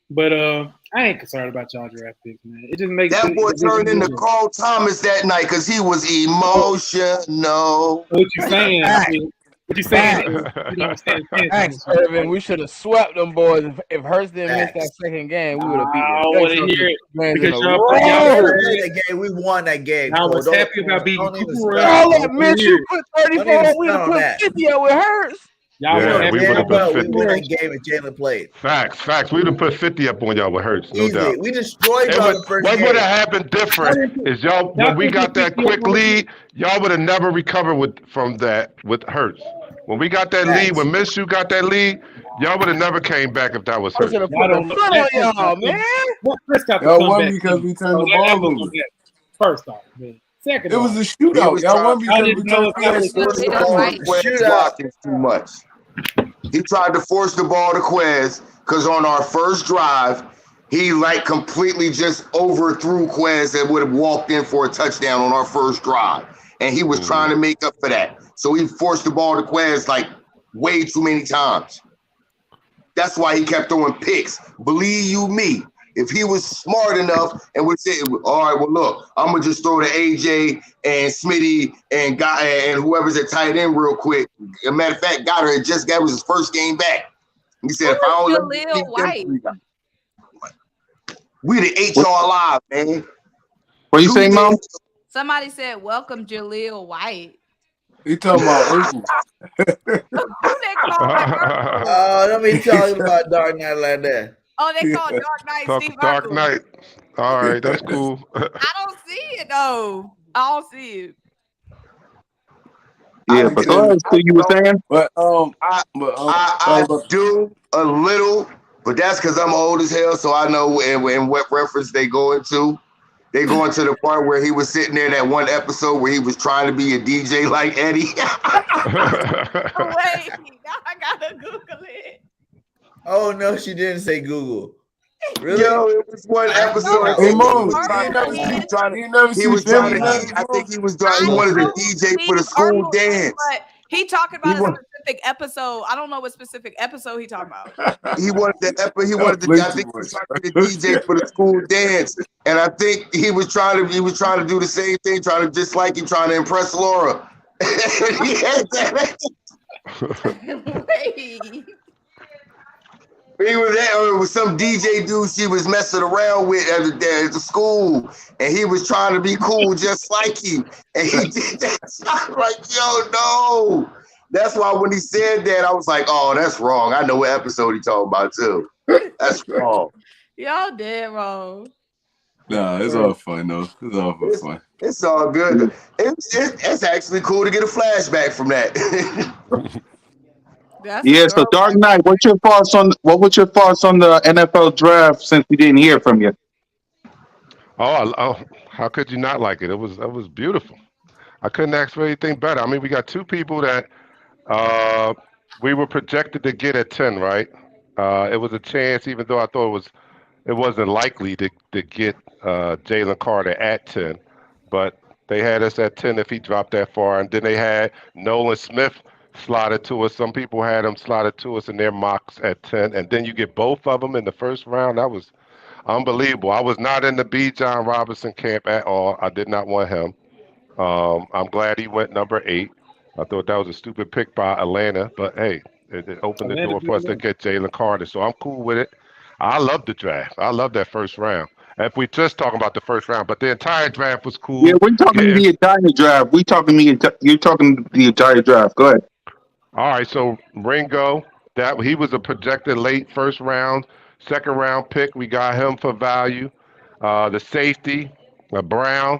But I ain't concerned about y'all draft picks, man. It just makes
That boy turned into Carl Thomas that night because he was emotional.
What you saying? What you saying? Is, you don't understand.
Thanks, Irvin. We should have swept them boys. If Hurts didn't miss that
Facts.
second game, we would have beat
I
them.
don't want to hear it
Games in
because
a
y'all
row.
put
We
y'all.
played that game. We won that game.
I
Cole.
was happy about beating
don't even
Cooper
start.
Rush.
Y'all let Minshew put
Don't
34.
even
We
start
would
on
put
that.
50 up with Hurts.
Y'all
Yeah,
were
You know
happy
we
damn
would've
about
been
well we
Cooper
win
Rush.
that game if Jalen played.
Facts. We'd have put 50 up on y'all with Hurts, no
Easily.
doubt.
We destroyed
It
y'all
would,
the first
what
game.
would have happened different is y'all when we got that quick lead, y'all would have never recovered from that with Hurts. When we got that lead, when Minshew got that lead, y'all would have never came back if that was
I
Hurts.
should have
Y'all
put the
don't
foot on y'all, man.
Prescott
Y'all
come
won
back.
because we turned the
that
ball
was
over.
that. First off, man. Second
It
off,
was a shootout.
was
Y'all won
trying-
because we
didn't know
turned
if that was
Forced the
Shootout.
ball
Right.
to Quez
Shootout.
Watkins too much. He tried to force the ball to Quez because on our first drive, he like completely just overthrew Quez and would have walked in for a touchdown on our first drive. And he was trying to make up for that. So he forced the ball to Quez like way too many times. That's why he kept throwing picks. Believe you me, if he was smart enough and would say, all right, well, look, I'm going to just throw to AJ and Smitty and whoever's at tight end real quick. As a matter of fact, Goddard had just got his first game back. He said, if I don't let me
Jaleel
keep them
White?
three guys. We'd have ate y'all alive, man.
What you say, Mom?
Somebody said, "Welcome, Jaleel White."
He talking about Urkel.
Who they call like Urkel?
Oh, don't be talking about Dark Knight like that.
Oh, they call Dark Knight
Talk
Steve
Dark
Urkel.
Knight. All right, that's cool.
I don't see it though. I don't see it.
Yeah, but go ahead. So you were saying?
But
I do a little, but that's because I'm old as hell, so I know in what reference they go into. They go into the part where he was sitting there that one episode where he was trying to be a DJ like Eddie.
Oh, wait, now I gotta Google it.
Oh no, she didn't say Google. Really?
Yo, it was one episode.
Hey, Mom,
He was trying to. I think he was trying. He wanted to DJ for the school dance.
But he talking about a specific episode. I don't know what specific episode he talking about.
He wanted the He wanted to. I think he was trying to be the DJ for the school dance, and I think he was trying to. He was trying to do the same thing, trying to just like him, trying to impress Laura. He had that.
Wait.
He was there with some DJ dude she was messing around with at the school, and he was trying to be cool just like him. And he did that. I was like, yo, no. That's why when he said that, I was like, oh, that's wrong. I know what episode he talking about too. That's wrong.
Y'all dead wrong.
Nah, it's all fun though. It's all for fun.
It's all good. It's actually cool to get a flashback from that.
Yeah, so Dark Knight, what was your thoughts on the NFL draft since we didn't hear from you?
Oh, how could you not like it? It was beautiful. I couldn't ask for anything better. I mean, we got two people that we were projected to get at 10, right? It was a chance, even though I thought it wasn't likely to get Jalen Carter at 10, but they had us at 10 if he dropped that far, and then they had Nolan Smith slotted to us. Some people had him slotted to us in their mocks at 10, and then you get both of them in the first round. That was unbelievable. I was not in the B. John Robinson camp at all. I did not want him. I'm glad he went number 8. I thought that was a stupid pick by Atlanta, but hey, it opened the door for us to get Jalen Carter, so I'm cool with it. I love the draft. I love that first round. If we just talking about the first round, but the entire draft was cool.
Yeah, we're talking the entire draft. You're talking the entire draft. Go ahead.
All right, so Ringo, that he was a projected late first round, second round pick. We got him for value. The safety, Brown.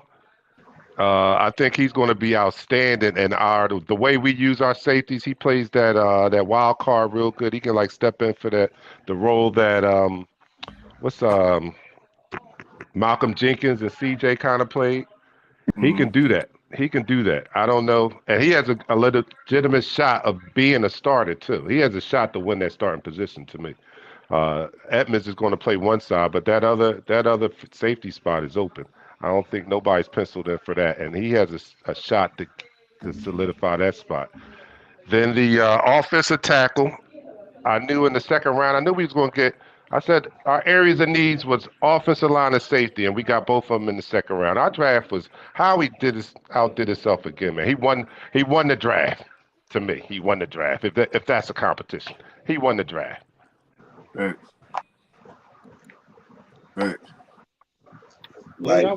I think he's going to be outstanding. And the way we use our safeties, he plays that wild card real good. He can like step in for the role that Malcolm Jenkins and CJ kind of played. He can do that. He can do that. I don't know. And he has a legitimate shot of being a starter, too. He has a shot to win that starting position to me. Edmonds is going to play one side, but that other safety spot is open. I don't think nobody's penciled in for that. And he has a shot to solidify that spot. Then the offensive tackle, I knew in the second round, I knew we was going to get. I said our areas of needs was offensive line and safety, and we got both of them in the second round. Our draft was outdid himself again, man. He won the draft. To me, he won the draft. If that's a competition, he won the draft.
Right.
Like, he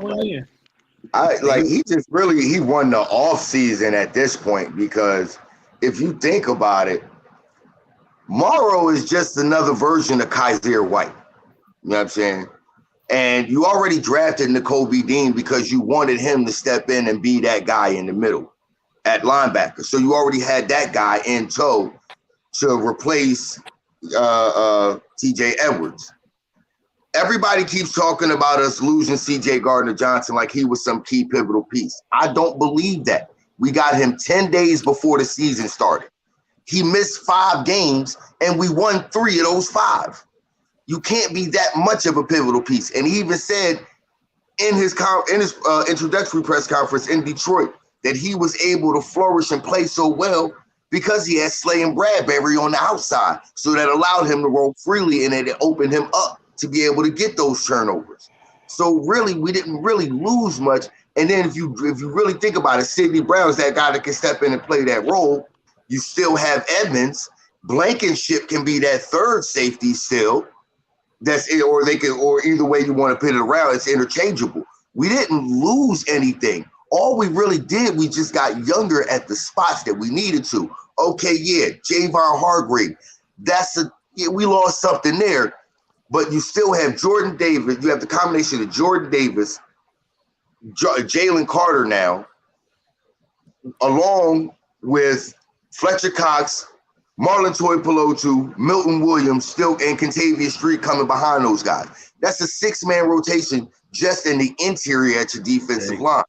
won the offseason at this point, because if you think about it, Morrow is just another version of Kaiser White. You know what I'm saying? And you already drafted Nakobe Dean because you wanted him to step in and be that guy in the middle at linebacker. So you already had that guy in tow to replace TJ Edwards. Everybody keeps talking about us losing CJ Gardner-Johnson like he was some key pivotal piece. I don't believe that. We got him 10 days before the season started. He missed 5 games, and we won 3 of those 5. You can't be that much of a pivotal piece. And he even said in his introductory press conference in Detroit that he was able to flourish and play so well because he had Slay and Bradbury on the outside. So that allowed him to roll freely, and it opened him up to be able to get those turnovers. So really, we didn't really lose much. And then if you really think about it, Sidney Brown is that guy that can step in and play that role. You still have Edmonds. Blankenship can be that third safety still. That's it, or either way you want to put it around, it's interchangeable. We didn't lose anything. All we really did, we just got younger at the spots that we needed to. Okay, yeah, Javon Hargrave. We lost something there, but you still have Jordan Davis. You have the combination of Jordan Davis, Jalen Carter now, along with Fletcher Cox, Marlon Tuipulotu, Milton Williams, still, and Contavious Street coming behind those guys. That's a 6-man rotation just in the interior at your defensive line.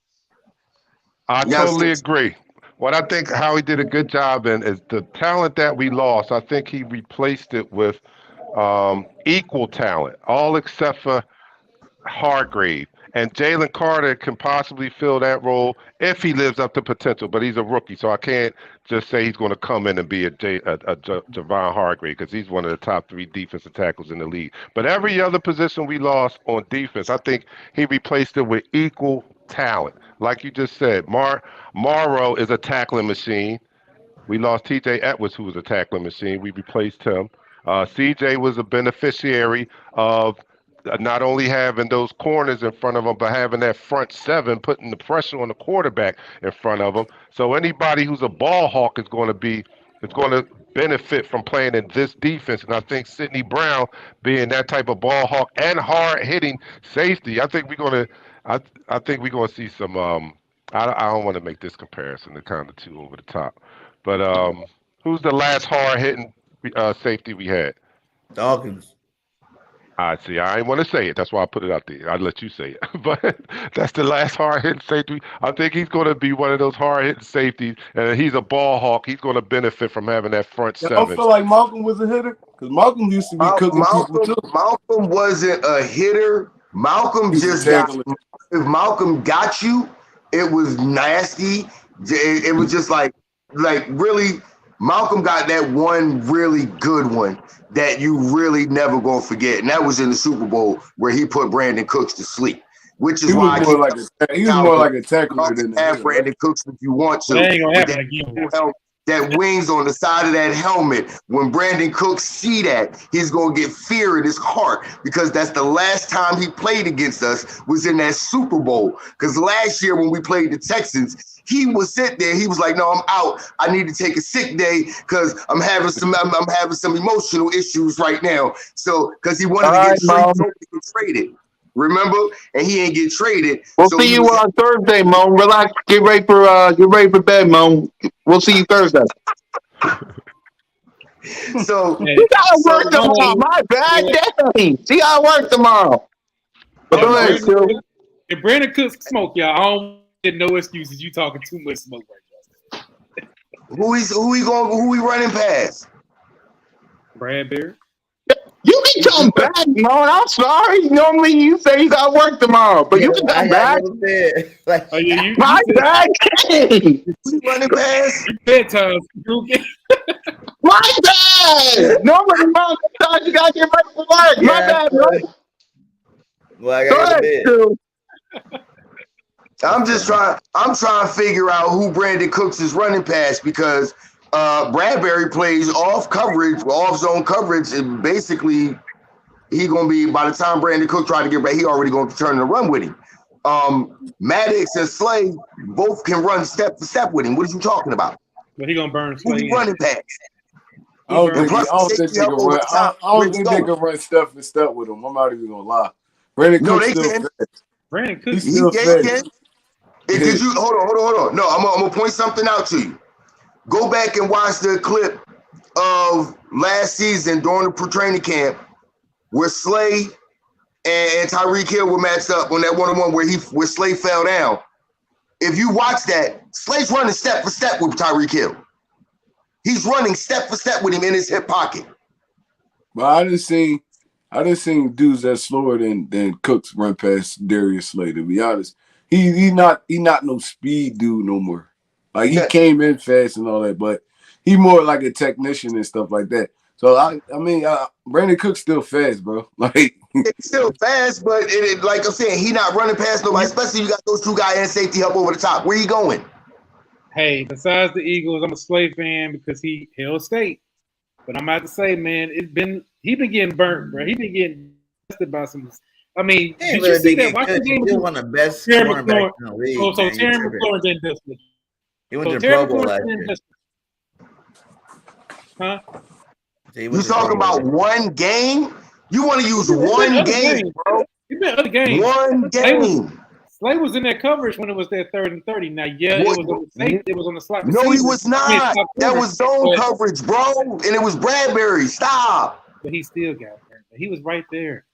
I totally agree. What I think Howie did a good job in is the talent that we lost. I think he replaced it with equal talent, all except for Hargrave. And Jalen Carter can possibly fill that role if he lives up to potential, but he's a rookie, so I can't just say he's going to come in and be a Javon Hargrave, because he's one of the top 3 defensive tackles in the league. But every other position we lost on defense, I think he replaced it with equal talent. Like you just said, Morrow is a tackling machine. We lost TJ Edwards, who was a tackling machine. We replaced him. CJ was a beneficiary of not only having those corners in front of him, but having that front 7, putting the pressure on the quarterback in front of him. So anybody who's a ball hawk is going to benefit from playing in this defense. And I think Sidney Brown being that type of ball hawk and hard hitting safety, I think we're going to see some. I don't want to make this comparison, the kind of too over the top, but who's the last hard hitting safety we had?
Dawkins.
I see. I didn't want to say it. That's why I put it out there. I'd let you say it. But that's the last hard-hitting safety. I think he's going to be one of those hard-hitting safeties, and he's a ball hawk. He's going to benefit from having that front 7.
I feel like Malcolm was a hitter. Because Malcolm used to be cooking people too.
Malcolm wasn't a hitter. Malcolm just got. If Malcolm got you, it was nasty. It was just like really. Malcolm got that one really good one that you really never gonna forget, and that was in the Super Bowl where he put Brandon Cooks to sleep. Which is why
he was more like a tackler than a hitter.
Brandon Cooks if you want to.
That ain't gonna happen again.
That wings on the side of that helmet, when Brandon Cooks see that, he's going to get fear in his heart because that's the last time he played against us was in that Super Bowl. Because last year when we played the Texans, he was sitting there. He was like, no, I'm out. I need to take a sick day because I'm having some emotional issues right now. So because he wanted to get traded. Remember? And he ain't get traded.
We'll see you on Thursday, Mo. Relax. Get ready for bed, Mo. We'll see you Thursday.
So
you gotta work tomorrow. My bad. Dang. See how I work tomorrow. But go ahead, Phil.
If Brandon Cooks smoke, y'all, I don't get no excuses. You talking too much smoke right now.
Who we running past?
Bradbury.
You can come back, Mo. I'm sorry. Normally you say you got work tomorrow, but you can come back. My bad.
We running past.
Bedtime.
My bad. Normally, Mo, sometimes you gotta get ready for work. My bad, bro.
Well, I got to bed.
I'm trying to figure out who Brandon Cooks is running past because Bradbury plays off zone coverage, and basically he gonna be, by the time Brandon Cook try to get back, he already gonna turn the run with him. Maddox and Slay both can run step for step with him. What are you talking about?
But he gonna burn Slay.
Who's running past?
I don't think they can run step for step with him. I'm not even gonna lie. Brandon Cook's still fast.
Brandon Cooks
He's still fast.
Did you hold on? No, I'm gonna point something out to you. Go back and watch the clip of last season during the training camp where Slay and Tyreek Hill were matched up on that one-on-one where Slay fell down. If you watch that, Slay's running step for step with Tyreek Hill. He's running step for step with him in his hip pocket.
But I didn't seen dudes that slower than Cooks run past Darius Slay. To be honest, he not no speed dude no more. Like he came in fast and all that, but he more like a technician and stuff like that. So I mean, Brandon Cook's still fast, bro. Like
it's still fast, but like I'm saying, he not running past nobody. Especially you got those two guys and safety help over the top. Where you going?
Hey, besides the Eagles, I'm a Slay fan because he held state. But I'm about to say, man, he been getting burnt, bro. He been getting tested by some. I mean, did you see that? Watch the game.
He's one of the best cornerbacks in the league.
So Terry McLaurin didn't test me.
He went to the Pro Bowl last year.
Huh?
You talking about one game? You want to use one game, bro?
He's been other games.
One game.
Slay was in that coverage when it was that 3rd and 30. Now, it was on the slot.
No, he was not. That was zone coverage, bro. And it was Bradbury. Stop.
But he still got hurt. He was right there.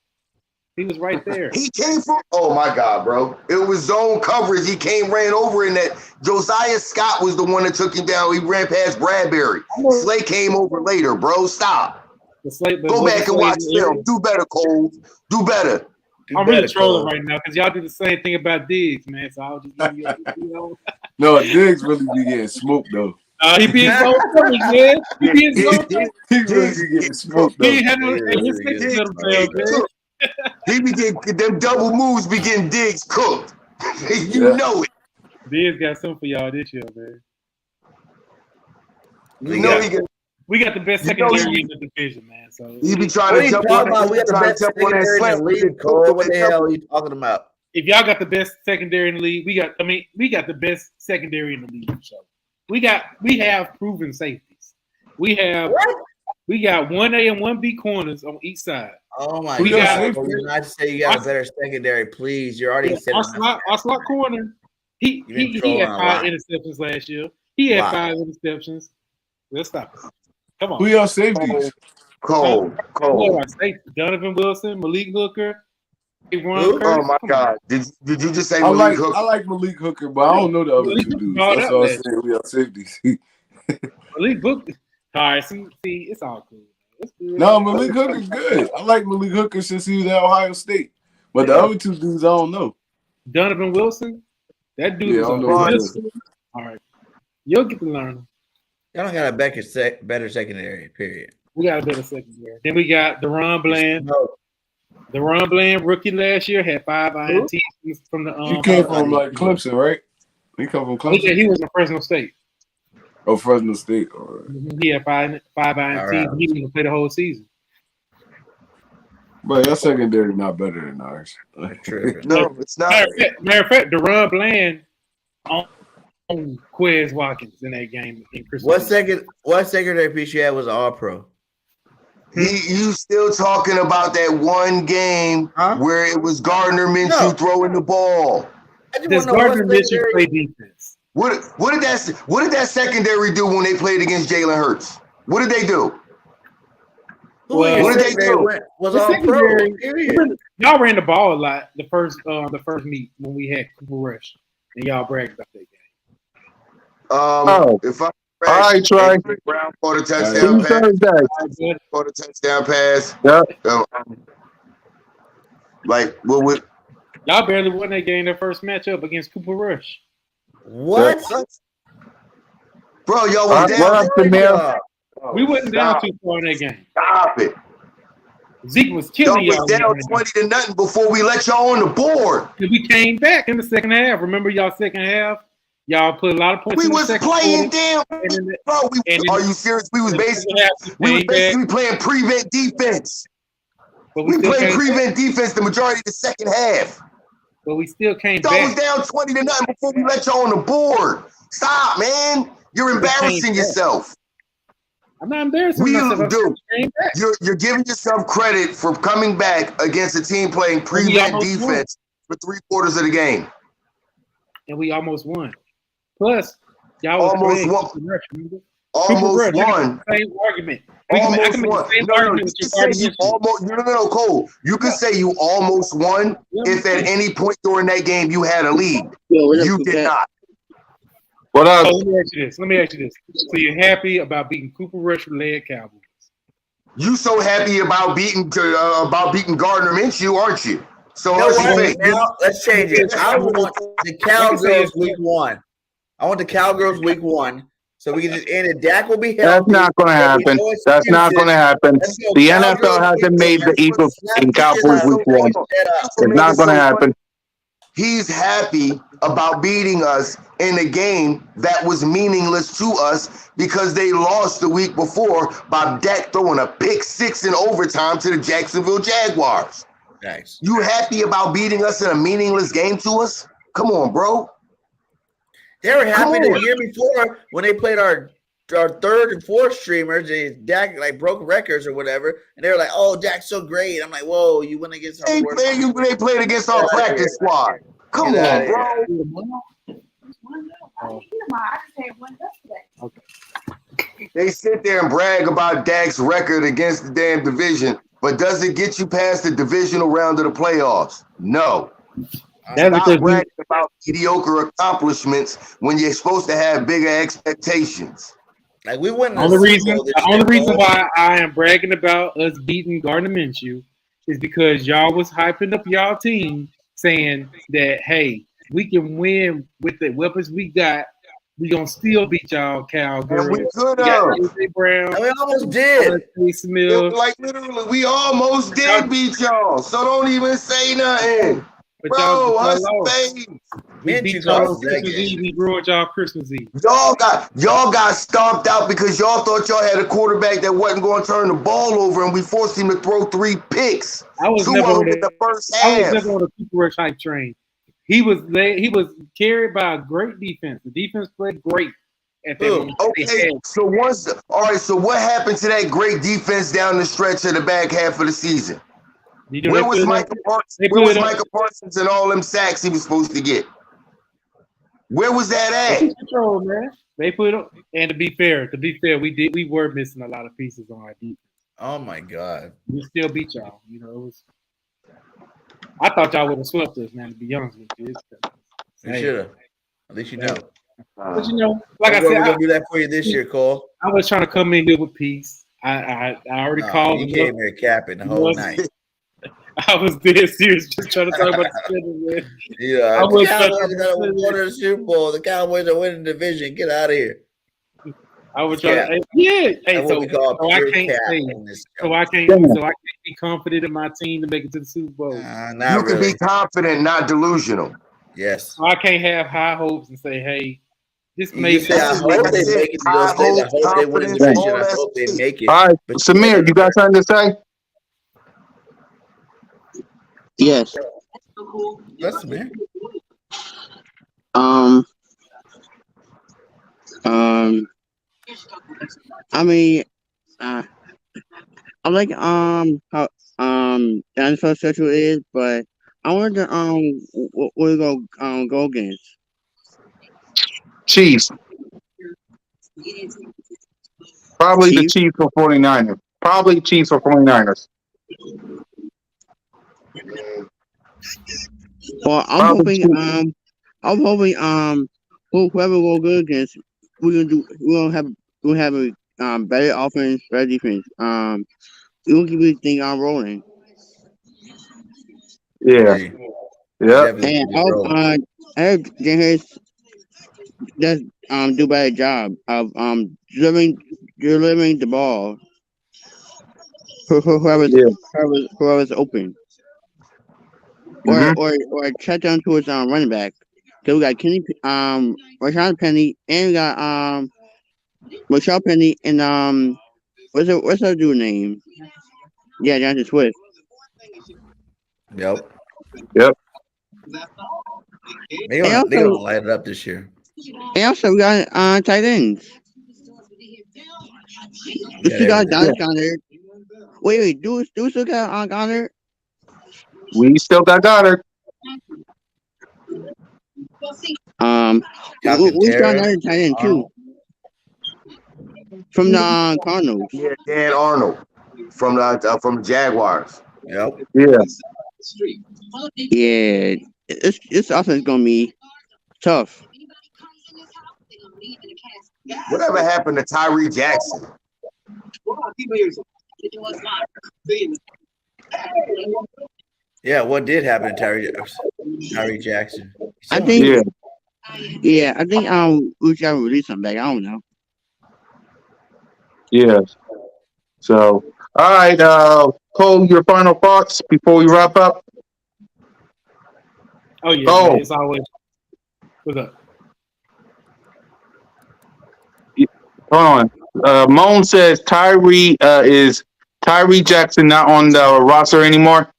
He
came from, oh my God, bro. It was zone coverage. He ran over in that. Josiah Scott was the one that took him down. He ran past Bradbury. Slay came over later, bro. Stop. Go back and watch film. Do better, Cole. Do better.
I'm really trolling right now because y'all do the same thing about Diggs, man. So I'll just give you
No, Diggs really be getting smoked though.
He be in zone coverage, man. He be in zone coverage.
He really be getting smoked though.
He had his man.
He be getting them double moves, be getting Diggs cooked. You know it.
Diggs got something for y'all this year, man. We got the best secondary in the division, man. So
he be trying to jump on.
We got the best secondary in the league, Cole. What the hell are you talking about?
If y'all got the best secondary in the league, we got the best secondary in the league. So we have proven safeties. We got 1A and 1B corners on each side.
Oh my God! You're not say you got a better secondary, please. You're already saying
our slot corner. He had 5 interceptions last year. He had 5 interceptions. Let's stop it. Come on.
Who y'all safeties?
Cole.
Donovan Wilson, Malik Hooker.
Oh my God! Did you just say Malik Hooker?
I like Malik Hooker, but I don't know the other two dudes. That's all I'm saying. We are safeties.
Malik Hooker. All right, see, it's all cool.
No, Malik Hooker's good. I like Malik Hooker since he was at Ohio State. But the other two dudes, I don't know.
Donovan Wilson, that dude
Yeah, I
is
don't
a
know.
whistle. All right, you'll get to learn him.
Y'all don't got a better secondary, period.
We got a better secondary. Then we got Deron Bland. Deron Bland, rookie last year, had 5 INTs from the.
He came from like Clemson, right? He come from Clemson.
He was in Fresno State.
Oh, Fresno State. All right.
He had 5 INTs. Right. He didn't even play the whole season.
But your secondary not better than ours.
True. No, it's not.
Matter of fact, Deron Bland on Quez Watkins in that game.
What secondary piece you had was All Pro?
You still talking about that one game where it was Gardner Minshew throwing the ball?
Does Gardner Minshew play defense?
What did that secondary do when they played against Jalen Hurts? What did they do? What did they do?
Was All Pro.
Y'all ran the ball a lot the first meet when we had Cooper Rush, and y'all bragged about that game.
If I
all right, Troy.
Brown for the touchdown pass. For the touchdown pass.
Yep.
Like what would
y'all barely won that game, their first matchup against Cooper Rush.
What?
Bro, y'all was down.
We wasn't down too far in that game.
Stop it.
Zeke was killing y'all.
Was down 20-0 before we let y'all on the board.
We came back in the second half. Remember y'all second half? Y'all put a lot of points.
We was playing damn. Bro, are you serious? We was basically playing prevent defense. We played prevent defense the majority of the second half.
But we still came
back. Y'all was down 20-0 before we let y'all on the board. Stop, man. You're embarrassing yourself.
I'm not embarrassing myself.
You're giving yourself credit for coming back against a team playing prevent defense for 3/4 of the game.
And we almost won. Plus, y'all was
almost won. Almost won.
Same argument.
Almost won. No, Cole. You can say you almost won if at any point during that game you had a lead. You did not.
What up?
Let me ask you this. So you're happy about beating Cooper Rush-led Cowboys?
You so happy about beating Gardner Minshew, aren't you? So
let's change it. I want the Cowgirls week 1. I want the Cowgirls week 1. So we can just end it. Dak will be healthy.
That's not going to happen. That's not going to happen. The NFL hasn't made the Eagles in Cowboys week 1. It's not going to happen.
He's happy about beating us in a game that was meaningless to us because they lost the week before by Dak throwing a pick 6 in overtime to the Jacksonville Jaguars.
Nice.
You happy about beating us in a meaningless game to us? Come on, bro.
They were happy the year before when they played our third and fourth streamers. Dak like broke records or whatever, and they were like, "Oh, Dak's so great." I'm like, "Whoa, you went against our
they played against our practice squad. Come on, bro." They sit there and brag about Dak's record against the damn division, but does it get you past the divisional round of the playoffs? No. Stop bragging about mediocre accomplishments when you're supposed to have bigger expectations.
Like we wouldn't.
The only reason why I am bragging about us beating Gardner Minshew is because y'all was hyping up y'all team, saying that hey, we can win with the weapons we got. We gonna still beat y'all, Cowgirls.
We could have.
We almost did.
Like literally, we almost did beat y'all. So don't even say nothing. Bro, us baby.
We beat y'all Christmas Eve. We ruined y'all Christmas Eve.
Y'all got stomped out because y'all thought y'all had a quarterback that wasn't going to turn the ball over, and we forced him to throw 3 picks.
I was never on the first half. I was never on the Cooper Rush hype train. He was carried by a great defense. The defense played great at that moment.
Okay, so what happened to that great defense down the stretch of the back half of the season? Where was Micah Parsons and all them sacks he was supposed to get? Where was that at?
Control, man. They put it, and to be fair, we were missing a lot of pieces on our defense.
Oh my God.
We still beat y'all. You know, I thought y'all would have swept us, man, to be honest with you.
You should have. At least you know.
But you know, like I said,
we're gonna do that for you this year, Cole.
I was trying to come in here with peace. I already
No,
called.
you came here capping the whole night.
I was dead serious, just trying to talk about the schedule, man.
Yeah,
I
the
was
Cowboys
trying
are going to win the Super Bowl. The Cowboys are winning the division. Get out of here.
I was trying. Hey,
That's what we call
so I
pure
can't
cap
say.
in this show.
So I can't be confident in my team to make it to the Super Bowl.
Not
You can
really.
be confident, not delusional.
Yes.
So I can't have high hopes and say, "Hey, this may."
You say, I hope they make it. You'll say, I hope they win the division. I hope they make it.
All right,
But
Samir, you got something to say?
Yes.
Yes, man.
I mean, I like how the NFL schedule is, but I wonder what we go against.
Chiefs. Probably the
Chiefs?
Chiefs or 49ers. Probably Chiefs or 49ers.
Well, I'm hoping whoever we'll go against, we'll have a better offense, better defense. We'll keep this thing on rolling.
Yeah. Yeah.
And I heard Jay Harris does do a better job of delivering the ball for whoever's open. Or a touchdown towards running back. So we got Kenny Rashad Penny, and we got Rashad Penny and what's that dude's name? Yeah, Jonathan Swift.
Yep.
Yep.
They're gonna light it up this year.
And also we got tight ends. We still got Dallas Goddard. Wait, do we still got Goddard?
We still got Goddard.
We got another tight end too. From the Cardinals.
Yeah, Dan Arnold from the Jaguars.
Yep.
Yeah.
Yeah. This offense gonna be tough.
Whatever happened to Tyree Jackson?
Yeah, what did happen to Tyree Jackson?
I think I think we should release him back. I don't know.
Yeah. So, all right, Cole, your final thoughts before we wrap up?
Oh yeah, man, it's always what's up.
Hold on. Moan says is Tyree Jackson not on the roster anymore?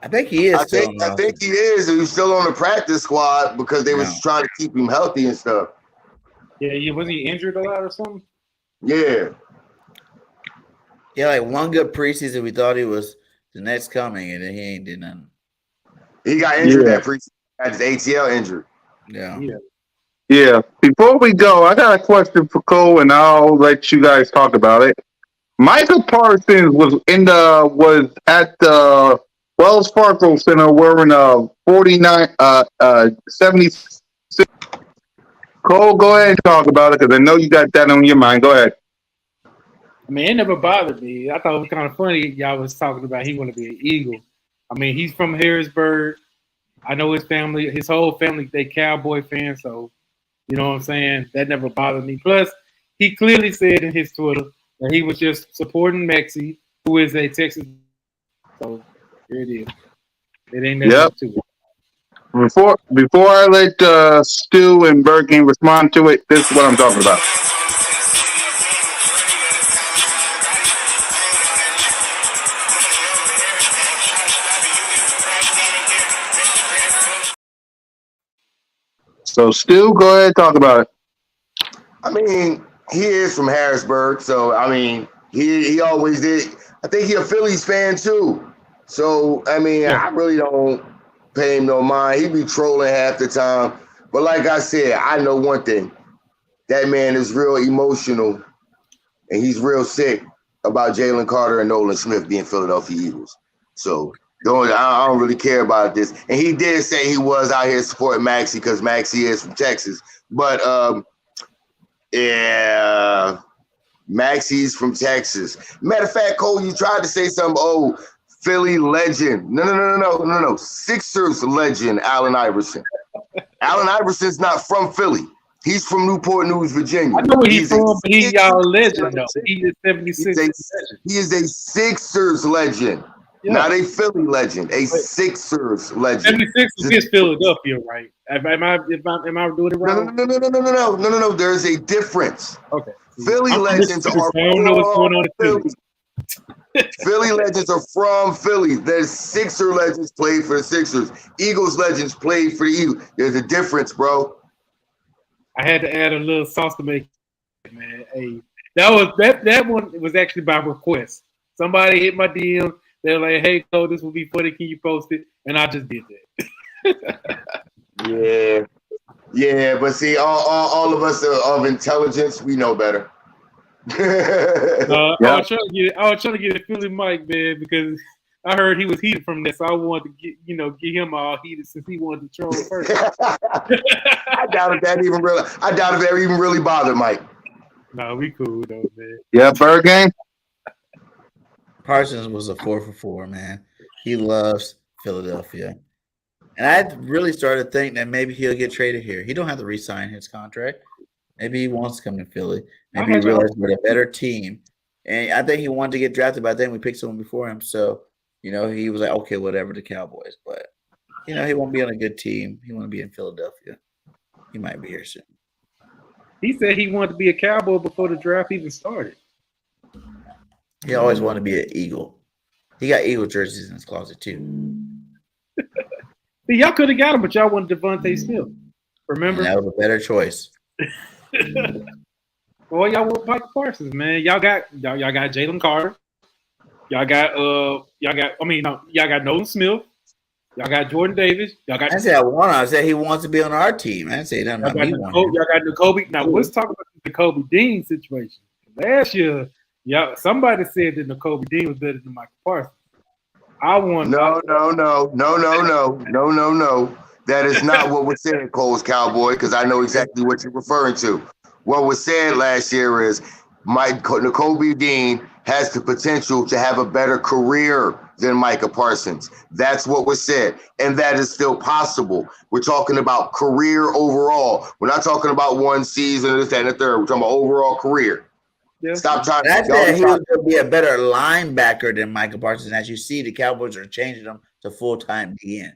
I think he is.
I think he is. He's still on the practice squad because they was trying to keep him healthy and stuff.
Yeah, was he injured a lot or something?
Yeah.
Yeah, like one good preseason, we thought he was the next coming, and then he ain't did nothing.
He got injured that preseason. Had his ACL injured.
Yeah. Before we go, I got a question for Cole, and I'll let you guys talk about it. Michael Parsons was at the Wells Fargo Center wearing a 76. Cole, go ahead and talk about it because I know you got that on your mind. Go ahead.
I mean, it never bothered me. I thought it was kind of funny y'all was talking about he want to be an Eagle. I mean, he's from Harrisburg. I know his family, his whole family, they Cowboy fans. So, you know what I'm saying? That never bothered me. Plus, he clearly said in his Twitter that he was just supporting Mexi, who is a Texas. So, here it is. It ain't nothing to it.
Before I let Stu and Bergen respond to it, this is what I'm talking about. So, Stu, go ahead and talk about it.
I mean, he is from Harrisburg, so I mean, he always did. I think he's a Phillies fan too. So I mean, I really don't pay him no mind. He be trolling half the time. But like I said, I know one thing. That man is real emotional, and he's real sick about Jalen Carter and Nolan Smith being Philadelphia Eagles. So I don't really care about this. And he did say he was out here supporting Maxie because Maxie is from Texas. But yeah, Maxie's from Texas. Matter of fact, Cole, you tried to say something. Oh, Philly legend. No. Sixers legend, Allen Iverson. Allen Iverson's not from Philly. He's from Newport News, Virginia.
I know where he's from, but he's y'all legend though. He is 76.
He is a Sixers legend, not a Philly legend. A Sixers legend.
76 is Philadelphia, right? Am I doing it right?
No. There's a difference.
Okay.
Philly legends are from Philly. Philly legends are from Philly. There's Sixer legends played for the Sixers. Eagles legends played for the Eagles. There's a difference, bro.
I had to add a little sauce to make it, man. Hey, that one was actually by request. Somebody hit my DM. They're like, "Hey, Cole, this will be funny. Can you post it?" And I just did
that. Yeah. But see, all of us of intelligence, we know better.
I was trying to get a Philly mic, man, because I heard he was heated from this, so I wanted to get him all heated since he wanted to troll first.
I doubt if that even really bothered Mike.
No, we cool though, man.
Yeah, bird game.
Parsons was a 4 for 4, man. He loves Philadelphia. And I really started to think that maybe he'll get traded here. He don't have to re-sign his contract. Maybe he wants to come to Philly. Maybe he realized we're a better team. And I think he wanted to get drafted, but I think we picked someone before him. So, he was like, okay, whatever, the Cowboys. But, he won't be on a good team. He want to be in Philadelphia. He might be here soon.
He said he wanted to be a Cowboy before the draft even started.
He always wanted to be an Eagle. He got Eagle jerseys in his closet, too.
See, y'all could have got him, but y'all wanted Devontae Smith. Remember?
And that was a better choice.
Well, y'all want Mike Parsons, man. Y'all got Jalen Carter. Y'all got Nolan Smith. Y'all got Jordan Davis. Y'all got.
I said I said he wants to be on our team. I didn't say that about me.
Y'all got N'Kobe. Now let's talk about the N'Kobe Dean situation. Last year, somebody said that N'Kobe Dean was better than Michael Parsons.
No. That is not what was said, Cole's Cowboy, because I know exactly what you're referring to. What was said last year is N'Kobe Dean has the potential to have a better career than Micah Parsons. That's what was said, and that is still possible. We're talking about career overall. We're not talking about one season, this, that, and the third. We're talking about overall career.
Yeah.
Stop trying
to. I said he was going to be a better linebacker than Micah Parsons. As you see, the Cowboys are changing him to full-time DN.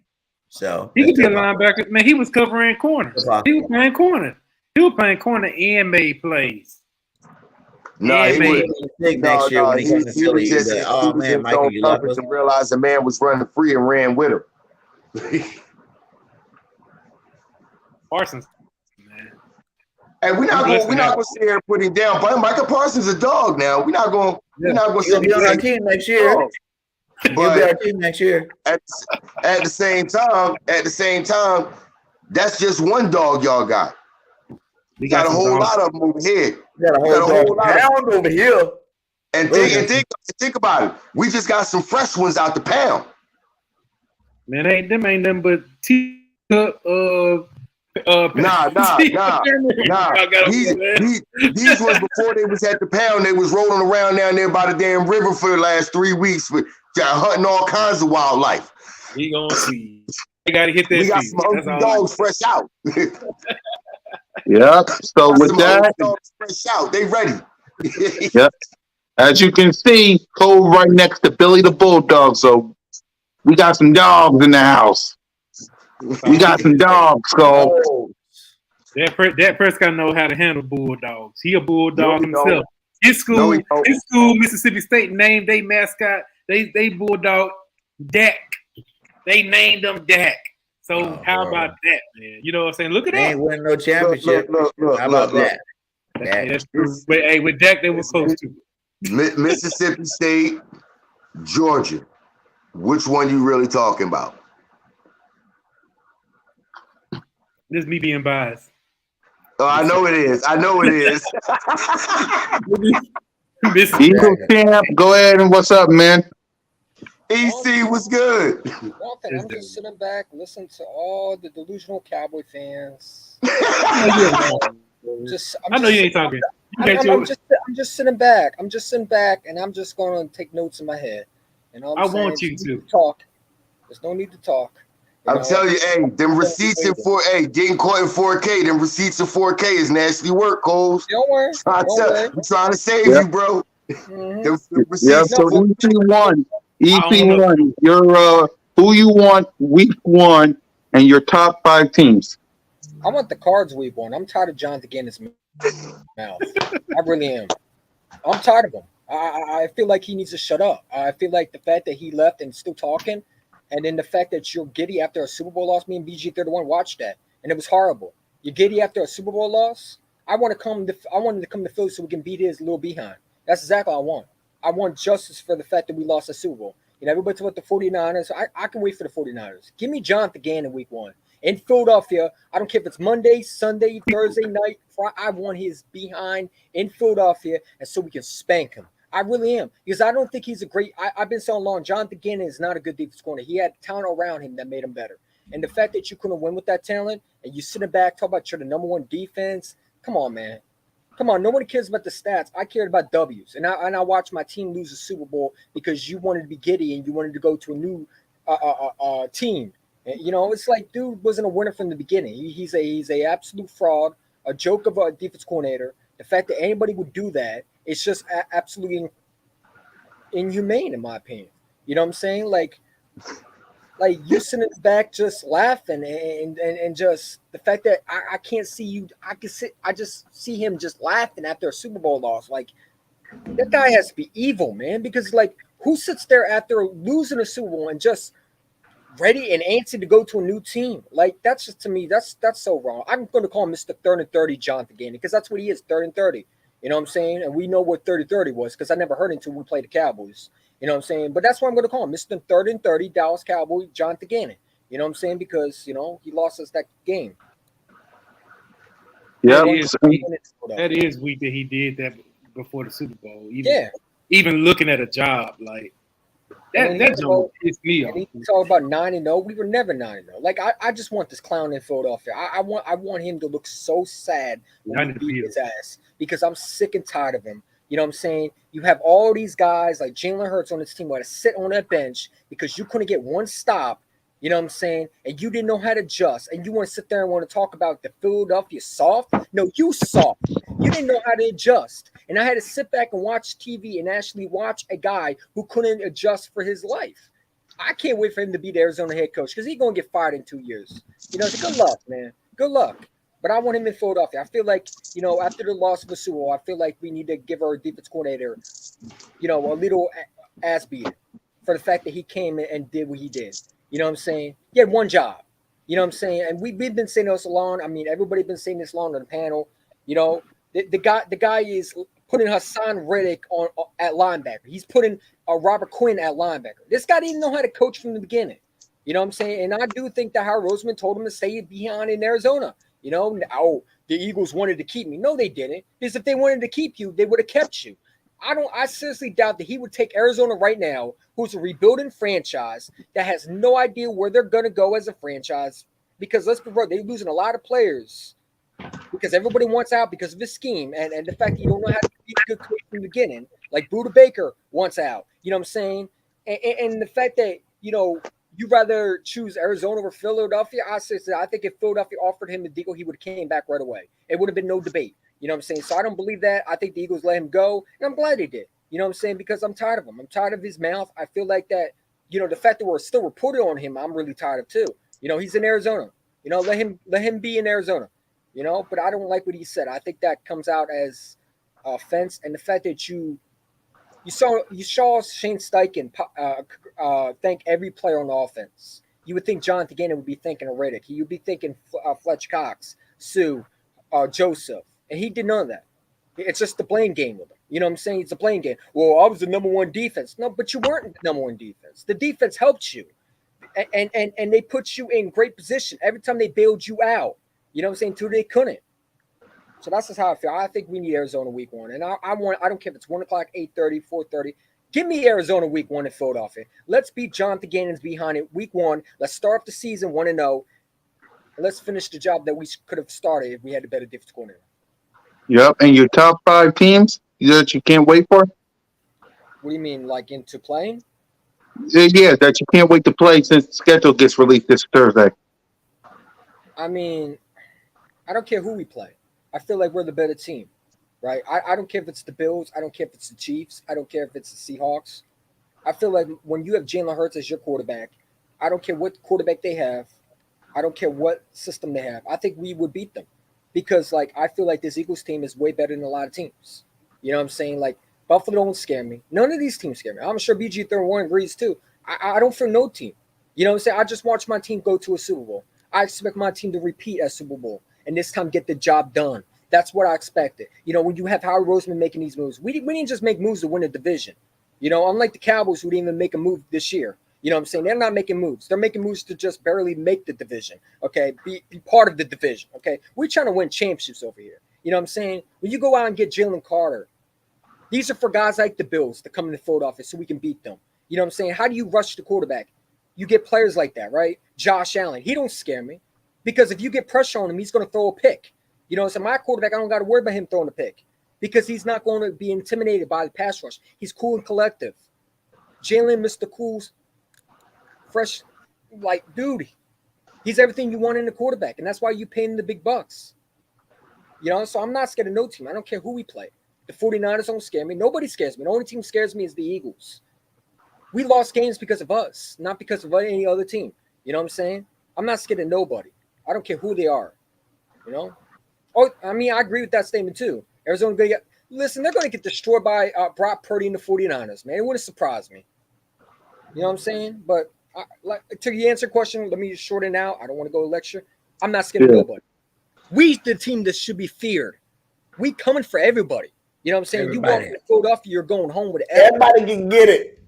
So
he could be a linebacker. Man, he was covering corners. He was playing corner. He was playing corner and made plays.
No, he was just and realized the man was running free and ran with him.
Parsons, man.
And we're not going to sit here and put him down. But Micah Parsons is a dog now. We're not going to
be on our team next year. He'll be our team next year.
At the same time, that's just one dog y'all got. We got a whole lot of them over here.
We got a whole pound over here.
And think about it. We just got some fresh ones out the pound.
Man, them ain't them but
Nah. These ones before they was at the pound, they was rolling around down there by the damn river for the last 3 weeks with hunting all kinds of wildlife.
We gonna see. We gotta hit that.
We got some hungry dogs fresh out.
Yep. So with that,
dogs fresh out. They ready.
Yep. As you can see, Cole right next to Billy the Bulldog. So we got some dogs in the house. We got some dogs, Cole.
Dak Prescott know how to handle bulldogs. He a bulldog himself. His school, Mississippi State named their mascot. They bulldog Dak. They named them Dak. So how about that, man? You know what I'm saying? Look at that.
They ain't winning no championship. How about that?
That's true. But hey, with Dak, they were close to it.
Mississippi State, Georgia. Which one you really talking about?
This is me being biased.
Oh, I know it is.
Eagle champ, go ahead and what's up, man?
EC was good.
Nothing. I'm just sitting back, listening to all the delusional Cowboy fans.
I know you ain't talking.
I'm just sitting back. I'm just sitting back, and I'm just going to take notes in my head. And all I'm saying
want you
is, no need
to.
talk. There's no need to talk.
I'm telling you, hey, them receipts in getting caught in 4K, them receipts in 4K is nasty work, Coles.
Don't worry.
I'm trying to save
Yep.
you, bro.
Mm-hmm.
Them
Yeah.
receipts.
So EP1,
I don't know.
EP1, your who you want week 1 and your top 5 teams.
I want the Cards week 1. I'm tired of Jonathan Gannon mouth. I really am. I'm tired of him. I feel like he needs to shut up. I feel like the fact that he left and still talking, and then the fact that you're giddy after a Super Bowl loss. Me and BG31 watched that, and it was horrible. You're giddy after a Super Bowl loss. I wanted to come to Philly so we can beat his little behind. That's exactly what I want. I want justice for the fact that we lost the Super Bowl. Everybody talking about the 49ers. I can wait for the 49ers. Give me Jonathan Gannon week 1. In Philadelphia, I don't care if it's Monday, Sunday, Thursday night, Friday, I want his behind in Philadelphia, and so we can spank him. I really am, because I don't think he's a great. I've been so long. Jonathan Gannon is not a good defense corner. He had talent around him that made him better. And the fact that you couldn't win with that talent, and you sitting back talk about you're the number 1 defense. Come on, man. Come on. Nobody cares about the stats. I cared about W's, and I watched my team lose the Super Bowl because you wanted to be giddy and you wanted to go to a new team. It's like dude wasn't a winner from the beginning. He's a absolute fraud, a joke of a defense coordinator. The fact that anybody would do that, it's just absolutely inhumane, in my opinion. You know what I'm saying? Like you sitting back just laughing and just the fact that I can't see you. I just see him just laughing after a Super Bowl loss. Like that guy has to be evil, man. Because like who sits there after losing a Super Bowl and just ready and antsy to go to a new team? Like that's just, to me, that's so wrong. I'm going to call him Mr. 3rd and 30 Jonathan Gannon, because that's what he is, 3rd and 30. You know what I'm saying? And we know what 30-30 was, because I never heard it until we played the Cowboys. You know what I'm saying? But that's what I'm going to call him, Mr. 3rd and 30 Dallas Cowboy Jonathan Gannon. You know what I'm saying? Because he lost us that game.
Yeah,
that is weak that he did that before the Super Bowl. Even looking at a job like that joke pissed me off.
He talk about 9-0. We were never 9-0. Like I just want this clown in Philadelphia. I want him to look so sad when we beat his ass, because I'm sick and tired of him. You know what I'm saying? You have all these guys like Jalen Hurts on this team who had to sit on that bench because you couldn't get one stop. You know what I'm saying? And you didn't know how to adjust. And you want to sit there and want to talk about the Philadelphia soft? No, you soft. You didn't know how to adjust. And I had to sit back and watch TV and actually watch a guy who couldn't adjust for his life. I can't wait for him to be the Arizona head coach, because he's going to get fired in 2 years. So good luck, man. Good luck. But I want him in Philadelphia. I feel like, after the loss of the Super Bowl, I feel like we need to give our defense coordinator, a little ass beating for the fact that he came in and did what he did. You know what I'm saying? He had one job. You know what I'm saying? And we've been saying this long. I mean, everybody's been saying this long on the panel. The guy is putting Hassan Reddick on at linebacker. He's putting Robert Quinn at linebacker. This guy didn't know how to coach from the beginning. You know what I'm saying? And I do think that Howard Roseman told him to stay behind in Arizona. The Eagles wanted to keep me. No, they didn't. Because if they wanted to keep you, they would have kept you. I seriously doubt that he would take Arizona right now, who's a rebuilding franchise that has no idea where they're going to go as a franchise. Because let's be real, they're losing a lot of players because everybody wants out because of his scheme and the fact that you don't know how to be a good coach from the beginning. Like Buda Baker wants out. You know what I'm saying? And the fact that, you'd rather choose Arizona over Philadelphia, I think if Philadelphia offered him the deal, he would have came back right away. It would have been no debate. You know what I'm saying? So I don't believe that. I think the Eagles let him go, and I'm glad they did. You know what I'm saying? Because I'm tired of him. I'm tired of his mouth. I feel like that, the fact that we're still reported on him, I'm really tired of too. He's in Arizona. Let him be in Arizona. But I don't like what he said. I think that comes out as offense, and the fact that you saw Shane Steichen thank every player on the offense. You would think Jonathan Gannon would be thinking of Reddick. He would be thinking Fletch Cox, Sue, Joseph. And he did none of that. It's just the blame game with him. You know what I'm saying? It's a blame game. Well, I was the number one defense. No, but you weren't the number one defense. The defense helped you. And they put you in great position every time they bailed you out. You know what I'm saying? Until they couldn't. So that's just how I feel. I think we need Arizona week 1. And I don't care if it's 1 o'clock, 8:30, 4:30. Give me Arizona week 1 in Philadelphia. Let's beat Jonathan Gannon's behind it week 1. Let's start off the season 1-0. And let's finish the job that we could have started if we had a better defense coordinator.
Yep. And your top 5 teams that you can't wait for?
What do you mean, like into playing?
Yeah, that you can't wait to play since the schedule gets released this Thursday.
I mean, I don't care who we play. I feel like we're the better team, right? I don't care if it's the Bills. I don't care if it's the Chiefs. I don't care if it's the Seahawks. I feel like when you have Jalen Hurts as your quarterback, I don't care what quarterback they have. I don't care what system they have. I think we would beat them because, like, I feel like this Eagles team is way better than a lot of teams. You know what I'm saying? Like, Buffalo don't scare me. None of these teams scare me. I'm sure BG31 agrees too. I don't fear no team. You know what I'm saying? I just watch my team go to a Super Bowl. I expect my team to repeat at Super Bowl and this time get the job done. That's what I expected. You know, when you have Howard Roseman making these moves, we didn't just make moves to win a division. You know, unlike the Cowboys who didn't even make a move this year. You know what I'm saying? They're not making moves. They're making moves to just barely make the division, okay? Be part of the division, okay? We're trying to win championships over here. You know what I'm saying? When you go out and get Jalen Carter, these are for guys like the Bills to come into Philadelphia so we can beat them. You know what I'm saying? How do you rush the quarterback? You get players like that, right? Josh Allen, he don't scare me because if you get pressure on him, he's going to throw a pick. You know, so my quarterback, I don't got to worry about him throwing a pick because he's not going to be intimidated by the pass rush. He's cool and collective. Jalen, Mr. Cool's fresh, like, dude, he's everything you want in a quarterback, and that's why you pay him the big bucks. You know, so I'm not scared of no team. I don't care who we play. The 49ers don't scare me. Nobody scares me. The only team scares me is the Eagles. We lost games because of us, not because of any other team. You know what I'm saying? I'm not scared of nobody. I don't care who they are. You know? Oh, I mean, I agree with that statement too. Arizona going to get – listen, they're going to get destroyed by Brock Purdy and the 49ers, man. It wouldn't surprise me. You know what I'm saying? But to answer your question, let me just shorten it out. I don't want to go to lecture. I'm not scared of nobody. We the team that should be feared. We coming for everybody. You know what I'm saying?
Everybody.
You walk into Philadelphia, you're going home with
everybody can get it.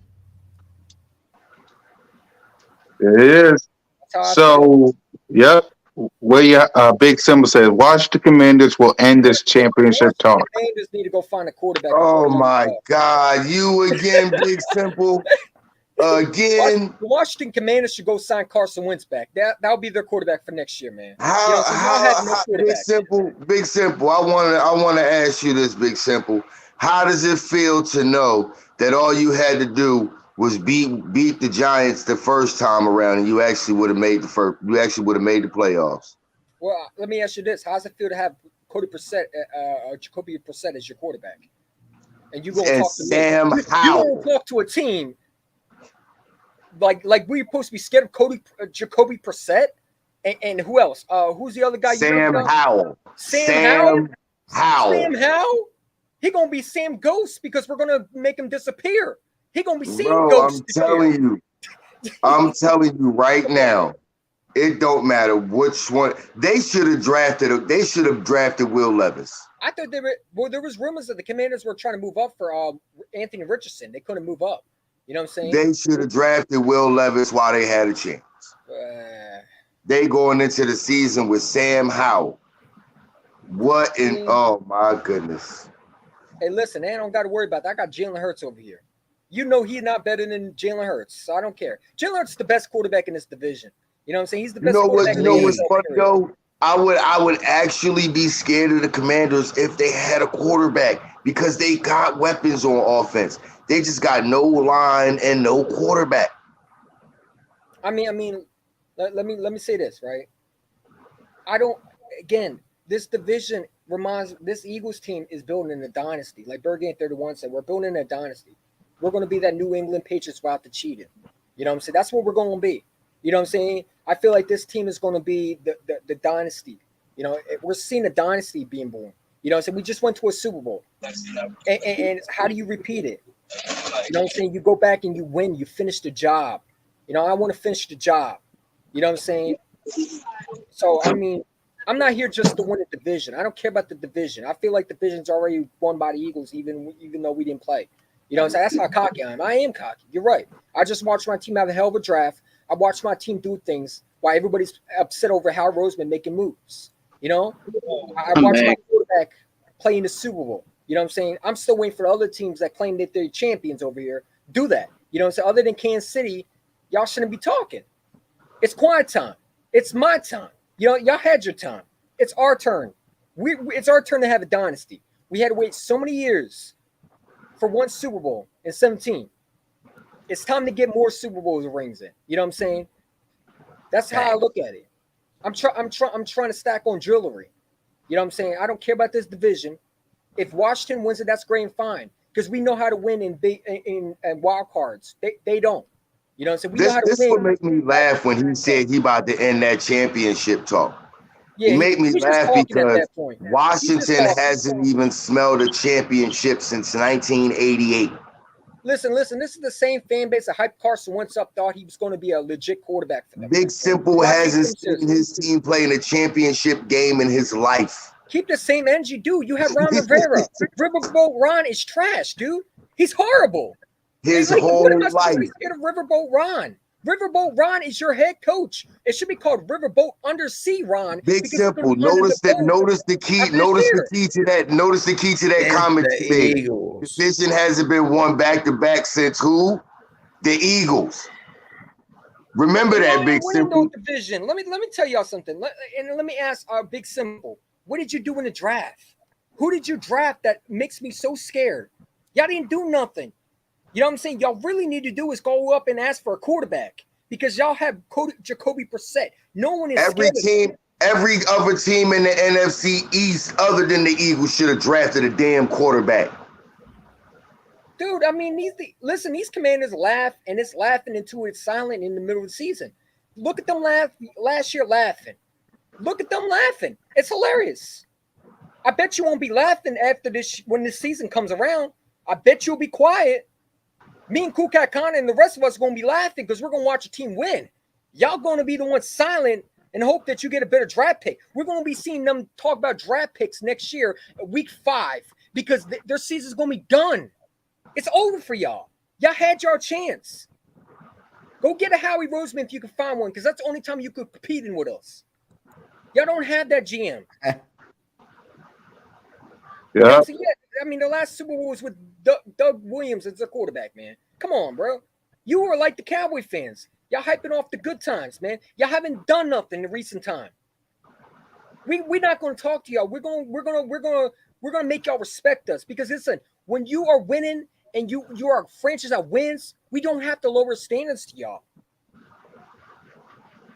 It is. So, yep. Where your big symbol says, "Watch the Commanders will end this championship talk."
The Commanders need to go find a quarterback.
Oh my God, you again, big simple. Again,
the Washington Commanders should go sign Carson Wentz back. That'll be their quarterback for next year, man.
How big simple. I want to ask you this, big simple. How does it feel to know that all you had to do was beat the Giants the first time around, and you actually would have made the playoffs?
Well, let me ask you this: how does it feel to have Jacoby Brissett as your quarterback, and you go talk to
Sam
me? You go talk to a team like we're supposed to be scared of Jacoby Brissett, and who else? Who's the other guy?
Sam Howell.
Sam Howell. He gonna be Sam Ghost because we're gonna make him disappear. He gonna be Sam Ghost.
I'm telling you right now. It don't matter which one. They should have drafted Will Levis.
I thought there was rumors that the Commanders were trying to move up for Anthony Richardson. They couldn't move up. You know what I'm saying?
They should have drafted Will Levis while they had a chance. They going into the season with Sam Howell. Oh my goodness.
Hey, listen, I don't got to worry about that. I got Jalen Hurts over here. You know he's not better than Jalen Hurts, so I don't care. Jalen Hurts is the best quarterback in this division. You know what I'm saying? He's the best quarterback.
You know what's funny though? I would actually be scared of the Commanders if they had a quarterback because they got weapons on offense. They just got no line and no quarterback.
I mean, let me say this, right? This division this Eagles team is building in a dynasty. Like Bergen 31 said, we're building in a dynasty. We're going to be that New England Patriots without the cheating. You know what I'm saying? That's what we're going to be. You know what I'm saying? I feel like this team is going to be the dynasty. You know, we're seeing a dynasty being born. You know what I'm saying? We just went to a Super Bowl. And how do you repeat it? You know what I'm saying? You go back and you win. You finish the job. You know, I want to finish the job. You know what I'm saying? So, I mean, I'm not here just to win a division. I don't care about the division. I feel like the division's already won by the Eagles, even though we didn't play. You know what I'm saying? That's how cocky I am. I am cocky. You're right. I just watched my team have a hell of a draft. I watched my team do things while everybody's upset over Howard Roseman making moves. You know? I watched my quarterback play in the Super Bowl. You know what I'm saying? I'm still waiting for the other teams that claim that they're champions over here. Do that. You know what I'm saying? Other than Kansas City, y'all shouldn't be talking. It's quiet time. It's my time. You know, y'all had your time. It's our turn. It's our turn to have a dynasty. We had to wait so many years for one Super Bowl in 17. It's time to get more Super Bowls rings in. You know what I'm saying? That's how I look at it. I'm trying to stack on jewelry. You know what I'm saying? I don't care about this division. If Washington wins it, that's great and fine. Because we know how to win in wild cards. They don't. You know what I'm saying? We know how to
This
win.
would make me laugh when he said he about to end that championship talk.
Yeah,
it made me
he's just
laugh
talking at
because
that point.
Washington hasn't even smelled a championship since 1988.
Listen. This is the same fan base that hyped Carson Wentz up, thought he was going to be a legit quarterback for them.
Big Simple hasn't seen his team play in a championship game in his life.
Keep the same energy, dude. You have Ron Rivera. Riverboat Ron is trash, dude. He's horrible.
His whole life.
Scared of Riverboat Ron. Riverboat Ron is your head coach. It should be called Riverboat Undersea Ron.
Big Simple. Notice the key to that comment you made. Division hasn't been won back-to-back since who? The Eagles. Remember that, Big Simple.
Division. Let me tell y'all something. Let me ask Big Simple. What did you do in the draft? Who did you draft that makes me so scared? Y'all didn't do nothing. You know what I'm saying? Y'all really need to do is go up and ask for a quarterback because y'all have Jacoby Brissett. No one is
Every other team in the NFC East other than the Eagles should have drafted a damn quarterback.
Dude, I mean, these commanders laugh, and it's laughing until it's silent in the middle of the season. Look at them last year laughing. Look at them laughing. It's hilarious. I bet you won't be laughing after this when this season comes around. I bet you'll be quiet. Me and Kukat Khan and the rest of us are going to be laughing because we're going to watch a team win. Y'all going to be the ones silent and hope that you get a better draft pick. We're going to be seeing them talk about draft picks next year, week 5, because their season's going to be done. It's over for y'all. Y'all had your chance. Go get a Howie Roseman if you can find one, because that's the only time you could compete in with us. Y'all don't have that GM.
Yeah.
I mean, the last Super Bowl was with Doug Williams as a quarterback, man. Come on, bro. You were like the Cowboy fans. Y'all hyping off the good times, man. Y'all haven't done nothing in recent time. We're not going to talk to y'all. We're gonna make y'all respect us because listen, when you are winning and you are a franchise that wins, we don't have to lower standards to y'all.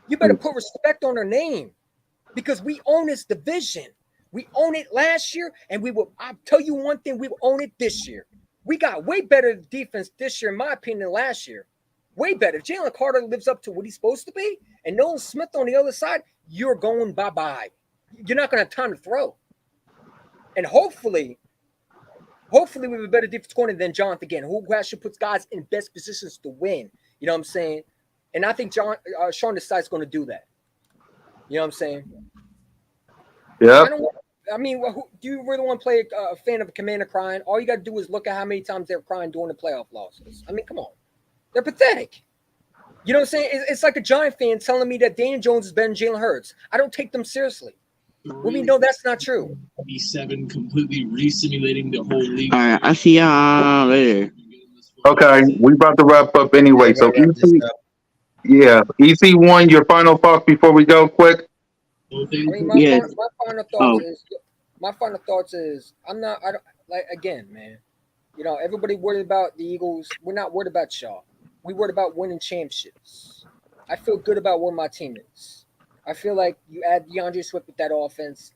You better put respect on our name because we own this division. We own it last year, and I'll tell you one thing, we will own it this year. We got way better defense this year, in my opinion, than last year. Way better. If Jalen Carter lives up to what he's supposed to be, and Nolan Smith on the other side, you're going bye-bye. You're not going to have time to throw. And hopefully we have a better defense corner than Jonathan again, who actually puts guys in best positions to win. You know what I'm saying? And I think Sean Desai is going to do that. You know what I'm saying?
Yeah.
Do you really want to play a fan of a commander crying? All you got to do is look at how many times they're crying during the playoff losses. I mean, come on. They're pathetic. You know what I'm saying? It's like a Giant fan telling me that Daniel Jones is better than Jalen Hurts. I don't take them seriously. Well, we know that's not true.
7 completely re-simulating the whole league.
All right, I see y'all later.
Okay, we about to wrap up anyway. So EC1, your final thoughts before we go quick.
I mean, my final thoughts is again, man. You know, everybody worried about the Eagles. We're not worried about y'all. We worried about winning championships. I feel good about where my team is. I feel like you add DeAndre Swift with that offense.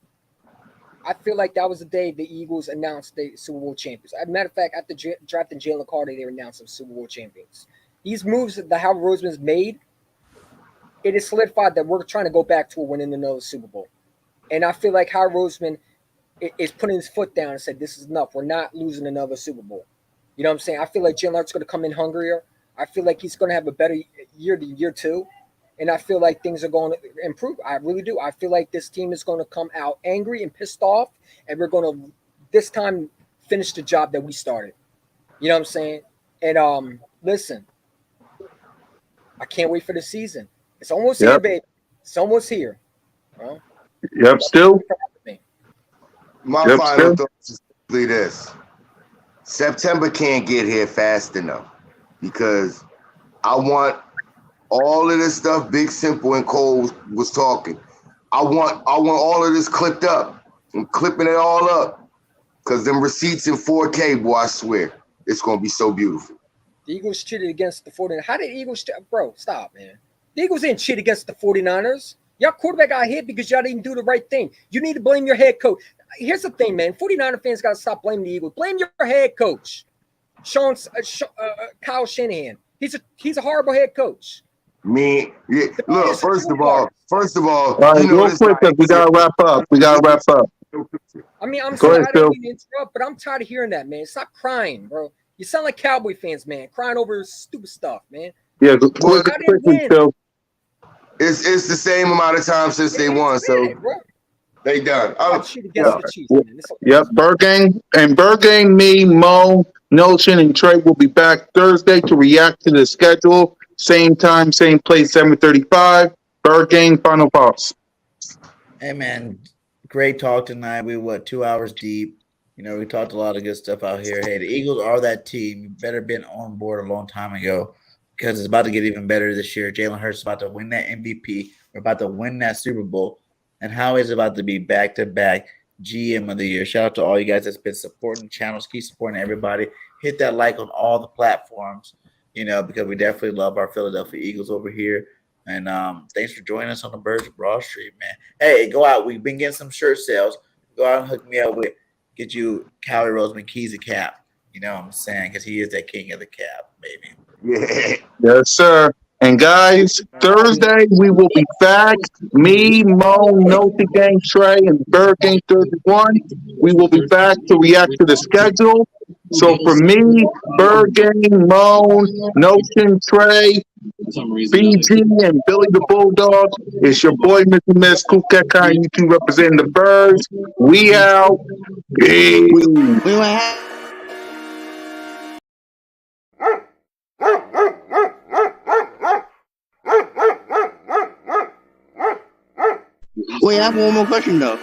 I feel like that was the day the Eagles announced the Super Bowl champions. As a matter of fact, after drafting Jalen Carter, they announced them Super Bowl champions. These moves that Howard Roseman's made, it is solidified that we're trying to go back to winning another Super Bowl. And I feel like Howard Roseman is putting his foot down and said, this is enough. We're not losing another Super Bowl. You know what I'm saying? I feel like Jalen Hurts is going to come in hungrier. I feel like he's going to have a better year to year 2. And I feel like things are going to improve. I really do. I feel like this team is going to come out angry and pissed off, and we're going to, this time, finish the job that we started. You know what I'm saying? And listen, I can't wait for the season. It's almost here, baby. It's almost here.
Yep, still.
My final thoughts is simply this. September can't get here fast enough because I want all of this stuff Big Simple and Cole was talking. I want all of this clipped up I'm clipping it all up. Because them receipts in 4K, boy, I swear. It's going to be so beautiful.
The Eagles cheated against the 49ers. How did the Eagles bro, stop, man. The Eagles didn't cheat against the 49ers. Y'all quarterback got hit because y'all didn't do the right thing. You need to blame your head coach. Here's the thing, man. 49er fans got to stop blaming the Eagles. Blame your head coach, Kyle Shanahan. He's a horrible head coach.
Me, yeah. Look, first of all,
all right,
you know
real quick, because we got to wrap up.
I mean, I'm
Go
sorry,
ahead,
I didn't
Phil.
mean to interrupt, but I'm tired of hearing that, man. Stop crying, bro. You sound like Cowboy fans, man, crying over stupid stuff, man.
Yeah,
Well,
quickly, Phil.
It's the same amount of time since they won, so they done.
Yep, Bergang, me, Mo, Notion, and Trey will be back Thursday to react to the schedule. Same time, same place, 7:35. Bergang, final thoughts.
Hey man, great talk tonight. We were 2 hours deep. You know, we talked a lot of good stuff out here. Hey, the Eagles are that team. You better been on board a long time ago because it's about to get even better this year. Jalen Hurts is about to win that MVP. We're about to win that Super Bowl. And Howie's about to be back-to-back GM of the year. Shout out to all you guys that's been supporting channels. Keep supporting everybody. Hit that like on all the platforms, you know, because we definitely love our Philadelphia Eagles over here. And thanks for joining us on the Birds Raw stream, man. Hey, go out. We've been getting some shirt sales. Go out and hook me up with get you Callie Roseman Keys a cap. You know what I'm saying? Because he is that king of the cap, baby.
Yeah.
Yes, sir. And guys, Thursday we will be back. Me, Mo, Notion Gang, Trey, and Bird Gang 31. We will be back to react to the schedule. So for me, Bird Gang, Mo, Notion, Trey, BG, and Billy the Bulldog, it's your boy, Mr. Miss Kukeka, and you two representing the Birds. We out. Peace.
We might have. Wait, I have one more question though.